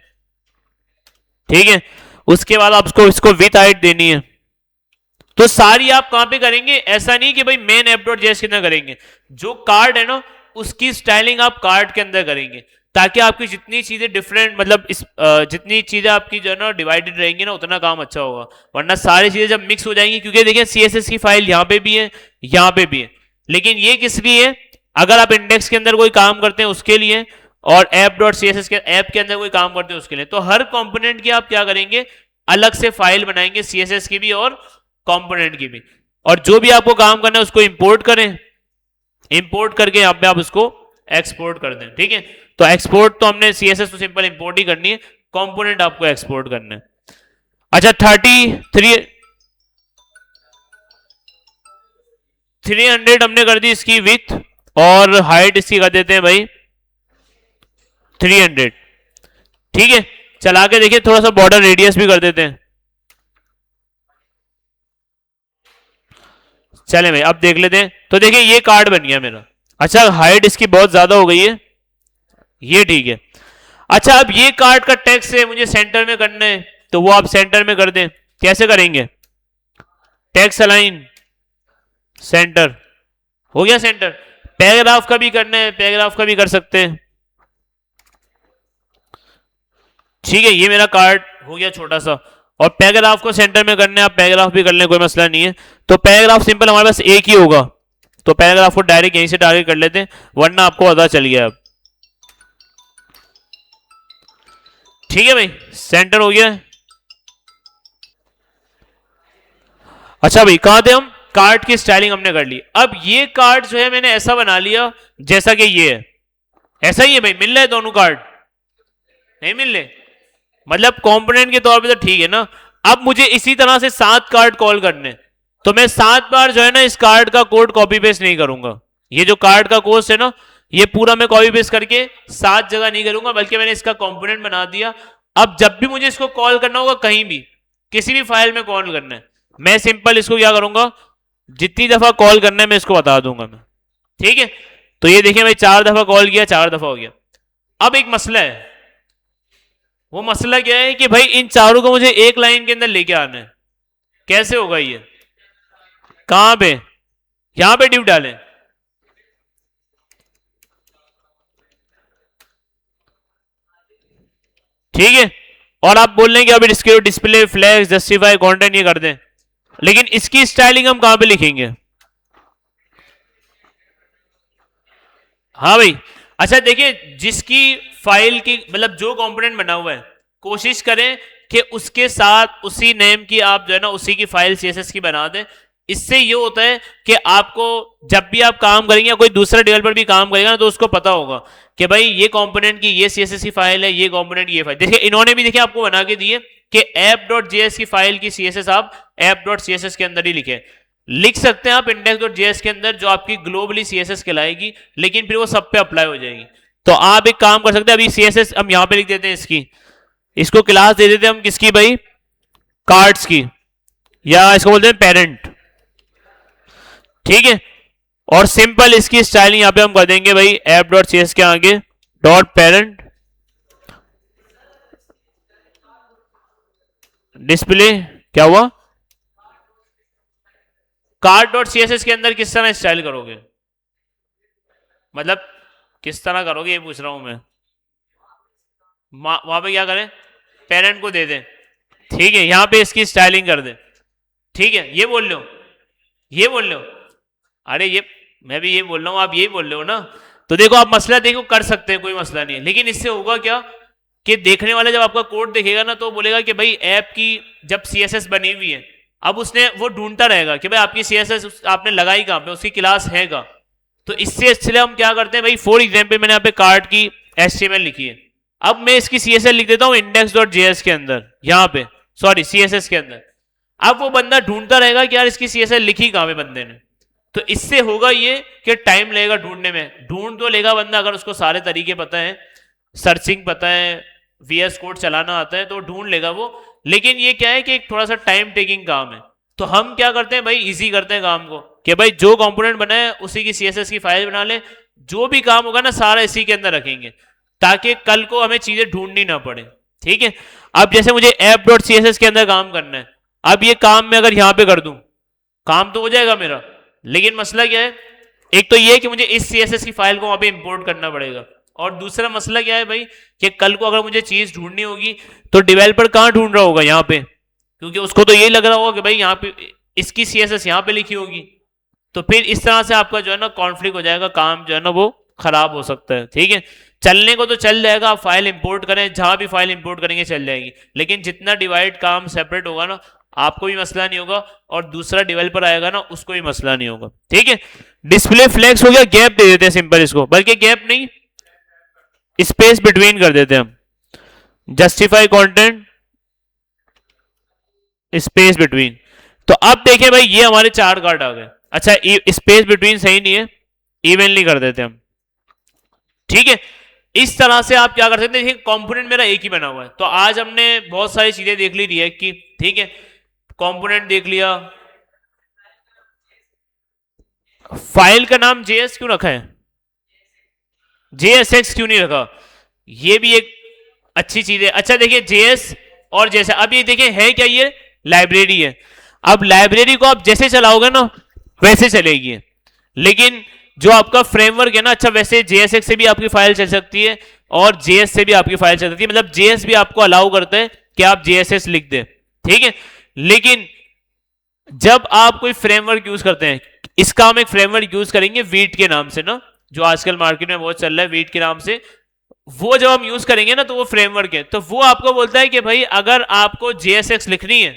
ठीक है। उसके बाद आपको इसको विथ हाइट देनी है। तो सारी आप कहां पे करेंगे, ऐसा नहीं कि भाई मेन ऐप डॉट जेएस के अंदर करेंगे, जो कार्ड है ना उसकी स्टाइलिंग आप कार्ड के अंदर करेंगे, ताकि आपकी जितनी चीजें डिफरेंट, मतलब जितनी चीजें आपकी जो है ना डिवाइडेड रहेंगी ना, उतना काम अच्छा होगा। वरना सारी चीजें जब मिक्स हो जाएंगी, क्योंकि देखिए CSS की फाइल यहां पे भी है, यहां पे भी है, लेकिन ये किस लिए है, अगर आप इंडेक्स के अंदर कोई काम करते हैं उसके लिए, और ऐप डॉट CSS के ऐप के अंदर कोई काम करते हैं उसके लिए। तो हर कंपोनेंट की आप क्या करेंगे, अलग से फाइल बनाएंगे, CSS की भी और कंपोनेंट की भी। और जो भी आपको काम करना है उसको इंपोर्ट करें, इंपोर्ट करके यहाँ पे आप उसको एक्सपोर्ट कर दें, ठीक है। तो एक्सपोर्ट तो हमने CSS तो सिंपल इंपोर्ट ही करनी है, कंपोनेंट आपको एक्सपोर्ट करना है। अच्छा 300 हमने कर दी इसकी विथ, और हाइट इसकी कर देते हैं भाई 300, ठीक है। चला के देखिए थोड़ा सा बॉर्डर रेडियस भी कर देते हैं। चले भाई अब देख लेते हैं। तो देखिए ये कार्ड बन गया मेरा। अच्छा हाइट इसकी बहुत ज्यादा हो गई है, ये ठीक है। अच्छा अब ये कार्ड का टेक्स्ट है मुझे सेंटर में करना है, तो वो आप सेंटर में कर दें। कैसे करेंगे, टेक्स्ट अलाइन सेंटर, हो गया सेंटर। पैराग्राफ का भी करना है, पैराग्राफ का भी कर सकते हैं, ठीक है। ये मेरा कार्ड हो गया छोटा सा, और पैराग्राफ को सेंटर में करने आप पैराग्राफ भी कर लें, कोई मसला नहीं है। तो पैराग्राफ सिंपल हमारे पास एक ही होगा, तो पैराग्राफ को डायरेक्ट यहीं से टारगेट कर लेते हैं, वरना आपको पता चल गया अब, ठीक है भाई सेंटर हो गया। अच्छा भाई कहां थे हम, कार्ड की स्टाइलिंग हमने कर ली। अब ये कार्ड जो है मैंने ऐसा बना लिया जैसा कि ये है, ऐसा ही है भाई। मिल रहा है दोनों कार्ड, नहीं मिल रहे, मतलब कंपोनेंट के तौर पे तो ठीक है ना। अब मुझे इसी तरह से 7 कार्ड कॉल करने, तो मैं 7 बार जो है ना इस कार्ड का कोड कॉपी पेस्ट नहीं करूंगा। ये जो कार्ड का कोर्स है ना, ये पूरा मैं कॉपी पेस्ट करके 7 जगह नहीं करूंगा, बल्कि मैंने इसका कंपोनेंट बना दिया। अब जब भी मुझे इसको कॉल करना होगा, कहीं भी किसी भी फाइल में कॉल करना है, मैं सिंपल इसको क्या करूंगा, जितनी दफा कॉल करना है मैं इसको बता दूंगा मैं, ठीक है। तो ये देखिए भाई 4 दफा कॉल किया, 4 दफा हो गया। अब एक मसला है, वो मसला क्या है कि भाई इन चारों को मुझे एक लाइन के अंदर लेके आना है। कैसे होगा ये, कहां पे, यहां पे डिव डालें, ठीक है। और आप बोल रहे हैं कि अभी इसके डिस्प्ले फ्लैग जस्टिफाई कंटेंट ये कर दें, लेकिन इसकी स्टाइलिंग हम कहां पे लिखेंगे? हाँ भाई, अच्छा देखिए, जिसकी फाइल की मतलब जो कंपोनेंट बना हुआ है, कोशिश करें कि उसके साथ उसी नेम की आप जो है ना उसी की फाइल सीएसएस की बना दें। इससे ये होता है कि आपको जब भी आप काम करेंगे या कोई दूसरा डेवलपर भी काम करेगा ना, तो उसको पता होगा कि भाई ये कंपोनेंट की ये सीएसएस की फाइल है, ये कंपोनेंट ये फाइल। देखिए इन्होंने भी देखिए आपको बना के दिए कि app.js की फाइल की सीएसएस आप app.css के अंदर ही लिखे। लिख सकते हैं आप index.js के अंदर, जो आपकी ग्लोबली सीएसएस कहलाएगी, लेकिन फिर वो सब पे अप्लाई हो जाएगी। तो आप एक काम कर सकते हैं, अभी सीएसएस हम यहां पे लिख देते हैं इसकी, इसको क्लास दे देते हैं हम किसकी भाई, कार्ड्स की, या इसको बोलते हैं पेरेंट, ठीक है। और सिंपल इसकी स्टाइलिंग यहां पे हम कर देंगे भाई app.cs के आगे डॉट पेरेंट डिस्प्ले, क्या हुआ, कार्ड.css के अंदर किस तरह स्टाइल करोगे, मतलब किस तरह करोगे ये पूछ रहा हूं मैं। वहां पे क्या करें, पेरेंट को दे दें, ठीक है, यहां पे इसकी स्टाइलिंग कर दें, ठीक है। ये बोल लो, ये बोल लो, अरे ये मैं भी ये बोल रहा हूं, आप यही बोल रहे हो ना। तो देखो आप मसला देखो कर सकते हैं, कोई मसला नहीं है, लेकिन इससे होगा क्या कि देखने वाला जब आपका कोड देखेगा ना, तो बोलेगा कि भाई ऐप की जब सीएसएस बनी हुई है, अब उसने वो ढूंढता रहेगा कि भाई आपकी सीएसएस आपने लगाई कहां पे, उसकी क्लास है कहां। तो इससे इसलिए हम क्या करते हैं भाई, फॉर एग्जाम्पल मैंने यहाँ पे कार्ड की HTML लिखी है, अब मैं इसकी CSS लिख देता हूं index.js के अंदर, यहां पे सॉरी CSS के अंदर। अब वो बंदा ढूंढता रहेगा कि यार इसकी CSS लिखी कहां पे बंदे ने। तो इससे होगा ये कि टाइम लगेगा ढूंढने में, ढूंढ तो लेगा बंदा अगर उसको सारे तरीके पता है, सर्चिंग पता है, VS कोड चलाना आता है, तो ढूंढ लेगा वो। लेकिन ये क्या है कि एक थोड़ा सा टाइम टेकिंग काम है। तो हम क्या करते हैं भाई, इजी करते हैं काम को कि भाई जो कंपोनेंट बना है उसी की CSS की फाइल बना ले, जो भी काम होगा ना सारा इसी के अंदर रखेंगे, ताकि कल को हमें चीजें ढूंढनी ना पड़े, ठीक है। अब जैसे मुझे app.css के अंदर काम करना है, अब ये काम मैं अगर यहां पे कर दूं, काम तो हो जाएगा मेरा, लेकिन मसला क्या है, एक तो ये कि मुझे इस CSS की फाइल को वहां पे इंपोर्ट करना पड़ेगा, और दूसरा मसला क्या है भाई कि कल को अगर मुझे चीज ढूंढनी होगी तो डेवलपर कहां ढूंढ रहा होगा, यहाँ पे, क्योंकि उसको तो यही लग रहा होगा कि भाई यहाँ पे इसकी CSS यहाँ पे लिखी होगी। तो फिर इस तरह से आपका जो है ना कॉन्फ्लिक्ट हो जाएगा, काम जो है ना वो खराब हो सकता है, ठीक है। चलने को तो चल जाएगा, आप फाइल इंपोर्ट करें, जहां भी फाइल इंपोर्ट करेंगे चल जाएगी, लेकिन जितना डिवाइड काम सेपरेट होगा ना, आपको भी मसला नहीं होगा और दूसरा डेवलपर आएगा ना उसको भी मसला नहीं होगा, ठीक है। डिस्प्ले फ्लैग्स हो गया, गैप दे देते हैं सिंपल इसको, बल्कि गैप नहीं स्पेस बिटवीन कर देते हैं हम, जस्टिफाई कंटेंट स्पेस बिटवीन। तो अब देखें भाई ये हमारे 4 कार्ड आ गए। अच्छा स्पेस बिटवीन सही नहीं है, इवनली कर देते हैं हम, ठीक है। इस तरह से आप क्या कर सकते हैं, कंपोनेंट मेरा एक ही बना हुआ है। तो आज हमने बहुत सारी चीजें देख ली रिएक्ट की, ठीक है, कंपोनेंट देख लिया, फाइल का नाम JS क्यों रखा है, JSX क्यों नहीं रखा, ये भी एक अच्छी चीज है। अच्छा देखिए JS और जैसे अब ये देखिए है क्या, ये लाइब्रेरी है। अब लाइब्रेरी को आप जैसे चलाओगे ना वैसे चलेगी, लेकिन जो आपका फ्रेमवर्क है ना, अच्छा वैसे JSX से भी आपकी फाइल चल सकती है और JS से भी आपकी फाइल चल सकती है, मतलब JS भी आपको अलाउ करता है कि आप JSS लिख दें, ठीक है। लेकिन जब आप कोई फ्रेमवर्क यूज करते हैं, इसका हम एक फ्रेमवर्क यूज करेंगे वीट के नाम से ना, जो आजकल मार्केट में बहुत चल रहा है वीट के नाम से, वो जब हम यूज करेंगे ना तो वो फ्रेमवर्क है, तो वो आपको बोलता है कि भाई अगर आपको JSX लिखनी है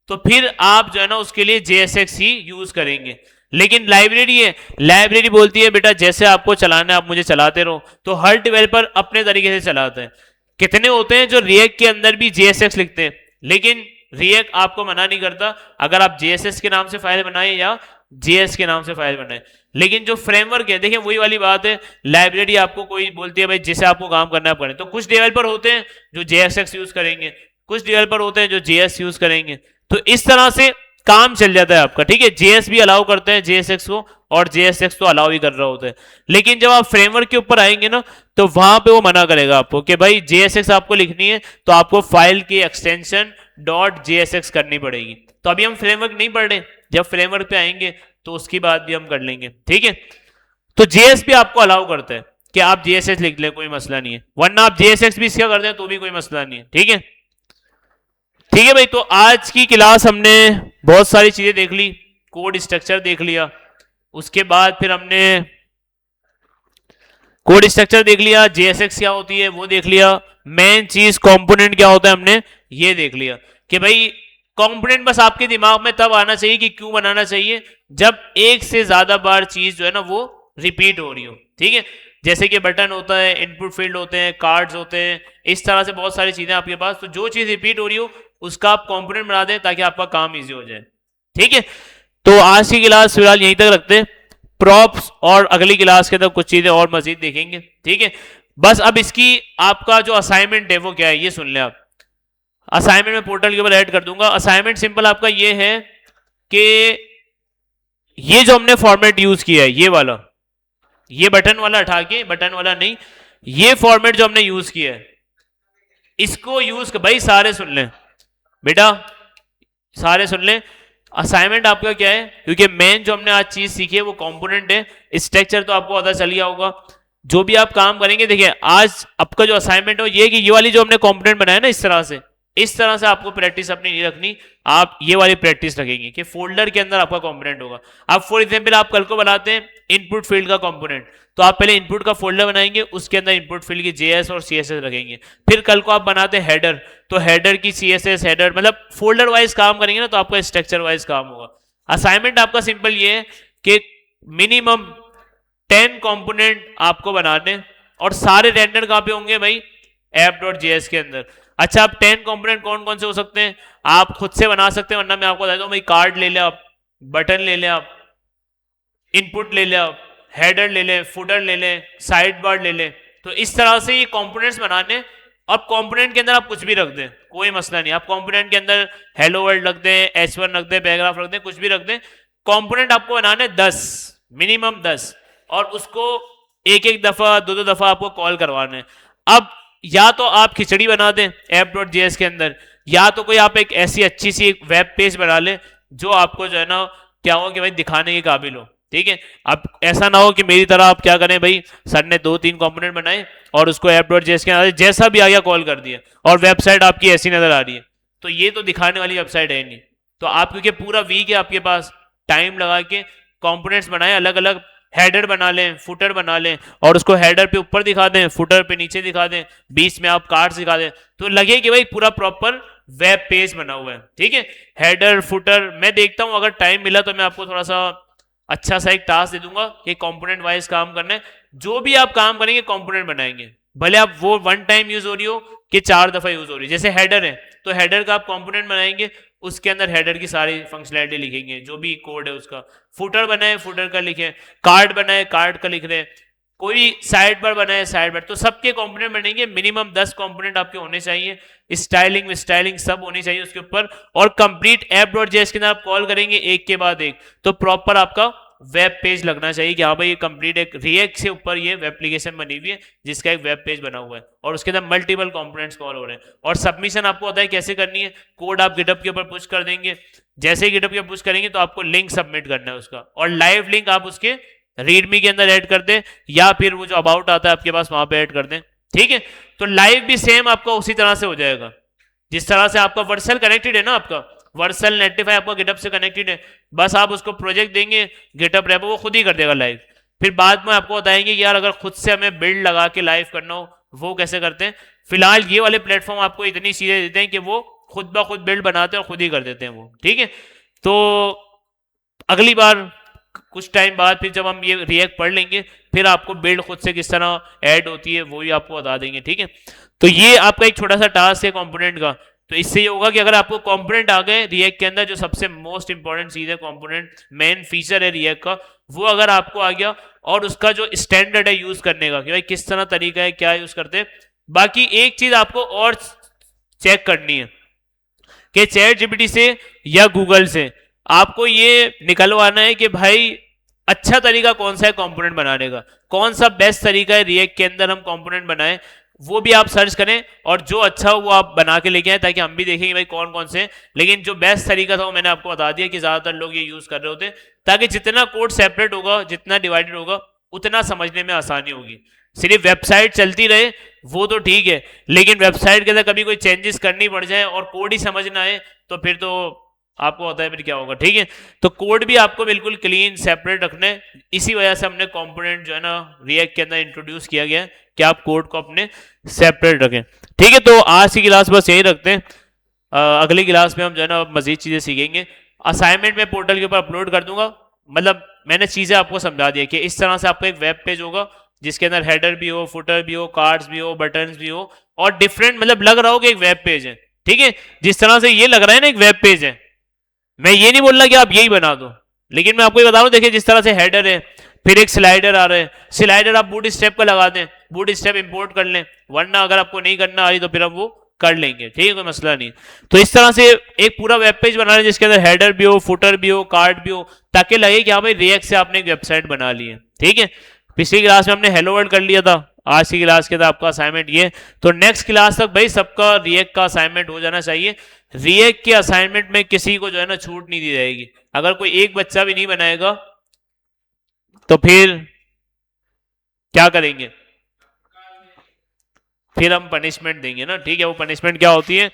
तो फिर आप जो है ना उसके लिए JSX ही यूज करेंगे। लेकिन लाइब्रेरी है, लाइब्रेरी बोलती है बेटा जैसे आपको चलाना है आप मुझे चलाते रहो। तो हर डेवलपर अपने तरीके से चलाते हैं। कितने होते हैं जो रिएक्ट के अंदर भी JSX लिखते हैं, लेकिन रिएक्ट आपको मना नहीं करता अगर आप JSS के नाम से फाइल बनाए या JS के नाम से फाइल बनाए। लेकिन जो फ्रेमवर्क है, देखिए वही वाली बात है, लाइब्रेरी आपको कोई बोलती है भाई जिसे आपको काम करना है आप करें। तो कुछ डेवलपर होते हैं जो JSX यूज करेंगे, कुछ डेवलपर होते हैं जो JS यूज करेंगे, तो इस तरह से काम चल जाता है आपका, ठीक है। JS भी अलाउ करते हैं JSX को और JSX तो अलाउ ही कर रहा होता है। लेकिन जब आप फ्रेमवर्क के ऊपर आएंगे ना तो वहां पे वो मना करेगा आपको कि भाई JSX आपको लिखनी है तो आपको फाइल की एक्सटेंशन .jsx करनी पड़ेगी। तो अभी हम फ्रेमवर्क नहीं पढ़ रहे, जब फ्रेमवर्क पे आएंगे तो उसकी बात भी हम कर लेंगे, ठीक है। तो जेएस भी आपको अलाउ करता है कि आप जेएसएस लिख ले, कोई मसला नहीं है, वरना आप जेएसएक्स भी इसका कर दें तो भी कोई मसला नहीं है, ठीक है। ठीक है भाई, तो आज की क्लास हमने बहुत सारी चीजें देख ली, कोड स्ट्रक्चर देख लिया, उसके बाद फिर हमने कोड स्ट्रक्चर देख लिया, जेएसएक्स क्या होती है वो देख लिया, मेन चीज कंपोनेंट क्या होता है हमने ये देख लिया कि भाई कंपोनेंट बस आपके दिमाग में तब आना चाहिए कि क्यों बनाना चाहिए, जब एक से ज्यादा बार चीज जो है ना वो रिपीट हो रही हो, ठीक है। जैसे कि बटन होता है, इनपुट फील्ड होते हैं, कार्ड्स होते हैं, इस तरह से बहुत सारी चीजें आपके पास, तो जो चीज रिपीट हो रही हो उसका आप कंपोनेंट बना दें ताकि आपका काम इजी हो जाए, ठीक है। तो आज की क्लास फिलहाल यहीं तक रखते हैं, प्रॉप्स और अगली क्लास के अंदर कुछ चीजें और मजीद देखेंगे, ठीक है। बस अब इसकी आपका जो असाइनमेंट है वो क्या है ये सुन लें आप। असाइनमेंट में पोर्टल के ऊपर ऐड कर दूंगा। असाइनमेंट सिंपल आपका ये है कि ये जो हमने फॉर्मेट यूज किया है ये वाला, ये बटन वाला हटा के, बटन वाला नहीं, ये फॉर्मेट जो हमने यूज किया है इसको यूज कर, भाई सारे सुन लें बेटा, सारे सुन लें। असाइनमेंट आपका क्या है, क्योंकि मेन जो हमने आज चीज सीखी है वो कंपोनेंट है, स्ट्रक्चर तो आपको पता चल गया होगा। जो भी आप काम करेंगे, देखिए आज आपका जो असाइनमेंट है ये कि ये वाली जो हमने कंपोनेंट बनाया ना इस तरह से आपको प्रैक्टिस अपनी नहीं रखनी, आप ये वाली प्रैक्टिस रखेंगे कि फोल्डर के अंदर आपका कंपोनेंट होगा। अब फॉर एग्जांपल आप कल को बनाते हैं इनपुट फील्ड का कंपोनेंट, तो आप पहले इनपुट का फोल्डर बनाएंगे, उसके अंदर इनपुट फील्ड की जेएस और सीएसएस रखेंगे। फिर कल को आप बनाते हैं हेडर, तो हेडर की सीएसएस, हेडर मतलब फोल्डर वाइज काम करेंगे ना, तो आपका स्ट्रक्चर वाइज काम होगा। असाइनमेंट आपका सिंपल ये है कि मिनिमम 10 कंपोनेंट आपको बनाने, और सारे रेंडर कहां पे होंगे भाई, app.js के अंदर। अच्छा, आप 10 कंपोनेंट कौन कौन से हो सकते हैं, आप खुद से बना सकते हैं, वरना मैं आपको बता दूं भाई, कार्ड ले ले आप, बटन ले ले आप, इनपुट ले ले आप, हेडर ले ले, फुटर ले ले, साइड बार ले ले। तो इस तरह से ये कंपोनेंट्स बनाने। अब कंपोनेंट के अंदर आप कुछ भी रख दें, कोई मसला नहीं, आप कंपोनेंट के अंदर हेलो वर्ल्ड रख दें, h1 रख दें, पैराग्राफ रख दें, कुछ भी रख दें। कंपोनेंट आपको बनाने 10, मिनिमम 10, और उसको एक एक दफा दो दफा आपको कॉल करवाना है। अब या तो आप खिचड़ी बना दें app.js के अंदर, या तो कोई आप एक ऐसी अच्छी सी एक वेब पेज बना ले जो आपको जो है ना क्या हो कि भाई दिखाने के काबिल हो, ठीक है। अब ऐसा ना हो कि मेरी तरह आप क्या करें भाई, सर ने 2-3 कंपोनेंट बनाए और उसको app.js के अंदर जैसा भी आ गया कॉल कर दिया, और वेबसाइट आपकी ऐसी नजर आ रही है, तो ये तो दिखाने वाली वेबसाइट है नहीं। तो आप क्योंकि पूरा वीक है आपके पास, टाइम लगा के कंपोनेंट्स बनाए, अलग अलग हेडर बना लें, फुटर बना लें, और उसको हेडर पे ऊपर दिखा दें, फुटर पे नीचे दिखा दें, बीच में आप कार्ड्स दिखा दें, तो लगे कि भाई पूरा प्रॉपर वेब पेज बना हुआ है, ठीक है। हेडर फुटर मैं देखता हूं, अगर टाइम मिला तो मैं आपको थोड़ा सा अच्छा सा एक टास्क दे दूंगा कि कंपोनेंट वाइज काम करना है। जो भी आप काम करेंगे कंपोनेंट बनाएंगे, भले आप वो 1 टाइम यूज हो रही हो कि 4 दफा यूज हो रही है। जैसे हेडर है तो हेडर का आप कंपोनेंट बनाएंगे, उसके अंदर हेडर की सारी फंक्शनैलिटी लिखेंगे, जो भी कोड है उसका। फुटर बनाए, फुटर का लिखें, कार्ड बनाए, कार्ड का लिख रहे हैं, कोई साइड बार बनाए, साइड बार, तो सबके कंपोनेंट बनेंगे। मिनिमम 10 कंपोनेंट आपके होने चाहिए, स्टाइलिंग सब होनी चाहिए उसके ऊपर, और कंप्लीट app.js के अंदर आप कॉल करेंगे एक के बाद एक, तो प्रॉपर आपका वेब पेज लगना चाहिए कि हाँ भाई ये कंप्लीट एक रिएक्ट से ऊपर ये वेब एप्लीकेशन बनी हुई है जिसका एक वेब पेज बना हुआ है, और उसके अंदर मल्टीपल कंपोनेंट्स कॉल हो रहे हैं। और सबमिशन आपको पता है कैसे करनी है, कोड आप गिटहब के ऊपर पुश कर देंगे, जैसे ही गिटहब के ऊपर पुश करेंगे तो आपको लिंक सबमिट करना है उसका, और लाइव लिंक आप उसके रीडमी के अंदर ऐड कर दें, या फिर वो जो अबाउट आता है आपके पास वहां पे ऐड कर दें, ठीक है। तो लाइव भी सेम आपका उसी तरह से हो जाएगा, जिस तरह से आपका वर्सल कनेक्टेड है ना, आपका वर्सल नेटिफाई आपका गिटहब से कनेक्टेड है, बस आप उसको प्रोजेक्ट देंगे गिटहब रेपो, वो खुद ही कर देगा लाइव। फिर बाद में आपको बताएंगे कि यार अगर खुद से हमें बिल्ड लगा के लाइव करना हो वो कैसे करते हैं। फिलहाल ये वाले प्लेटफॉर्म आपको इतनी चीजें देते हैं कि वो खुद ब खुद बिल्ड बनाते हैं और खुद ही कर देते हैं वो, ठीक है। तो अगली बार कुछ टाइम बाद फिर जब हम ये रिएक्ट पढ़ लेंगे, फिर आपको बिल्ड खुद से किस तरह ऐड होती है वो ही आपको बता देंगे, ठीक है। तो ये आपका एक छोटा सा टास्क है कंपोनेंट का। तो इससे ये होगा कि अगर आपको कंपोनेंट आ गए रिएक्ट के अंदर, जो सबसे मोस्ट इंपॉर्टेंट चीज है कंपोनेंट, मेन फीचर है रिएक्ट का, वो अगर आपको आ गया, और उसका जो स्टैंडर्ड है यूज करने का कि भाई किस तरह तरीका है, क्या यूज करते हैं। बाकी एक चीज आपको और चेक करनी है कि चैट जीपीटी से या गूगल से आपको ये निकलवाना है कि भाई अच्छा तरीका कौन सा है कंपोनेंट बनाने का, कौन सा बेस्ट तरीका है रिएक्ट के अंदर हम कंपोनेंट बनाएं, वो भी आप सर्च करें और जो अच्छा हो वो आप बना के लेके आए, ताकि हम भी देखेंगे भाई कौन कौन से। लेकिन जो बेस्ट तरीका था वो मैंने आपको बता दिया कि ज्यादातर लोग ये यूज कर रहे होते, ताकि जितना कोड सेपरेट होगा, जितना डिवाइडेड होगा, उतना समझने में आसानी होगी। सिर्फ वेबसाइट चलती रहे वो तो ठीक है, लेकिन वेबसाइट के अंदर कभी कोई चेंजेस करनी पड़ जाए और कोड ही समझ ना आए, तो फिर तो आपको पता है फिर क्या होगा। ठीक है, तो कोड भी आपको बिल्कुल क्लीन सेपरेट रखना है। इसी वजह से हमने कंपोनेंट जो है ना रिएक्ट के अंदर इंट्रोड्यूस किया गया है कि आप कोड को अपने सेपरेट रखें। ठीक है, तो आज की क्लास बस यही रखते हैं। अगली क्लास में हम जो है ना मजीद चीजें सीखेंगे। असाइनमेंट में पोर्टल के ऊपर अपलोड कर दूंगा। मतलब मैंने चीजें आपको समझा दी कि इस तरह से आपका एक वेब पेज होगा जिसके अंदर हेडर भी हो, फुटर भी हो, कार्ड्स भी हो, बटन्स भी हो, और डिफरेंट मतलब लग रहा हो कि एक वेब पेज है। ठीक है, जिस तरह से ये लग रहा है ना एक वेब पेज है, मैं ये नहीं बोल रहा कि आप यही बना दो, लेकिन मैं आपको ये बता रहा हूँ, देखिए जिस तरह से हेडर है, फिर एक स्लाइडर आ रहा है, स्लाइडर आप बूट स्टेप का लगा दें, बूट स्टेप इंपोर्ट कर लें, वरना अगर आपको नहीं करना आ रही तो फिर हम वो कर लेंगे। ठीक है, कोई मसला नहीं। तो इस तरह से एक पूरा वेब पेज बना रहे हैं जिसके अंदर हेडर भी हो, फुटर भी हो, कार्ड भी हो, ताकि लगे कि हाँ भाई रिएक्ट से आपने एक वेबसाइट बना ली है। ठीक है, पिछली क्लास में हमने हेलो वर्ल्ड कर लिया था, आज की क्लास के अंदर आपका असाइनमेंट ये। तो नेक्स्ट क्लास तक भाई सबका रिएक्ट का असाइनमेंट हो जाना चाहिए। रिएक्ट के असाइनमेंट में किसी को जो है ना छूट नहीं दी जाएगी। अगर कोई एक बच्चा भी नहीं बनाएगा तो फिर क्या करेंगे, फिर हम पनिशमेंट देंगे ना। ठीक है, वो पनिशमेंट क्या होती है,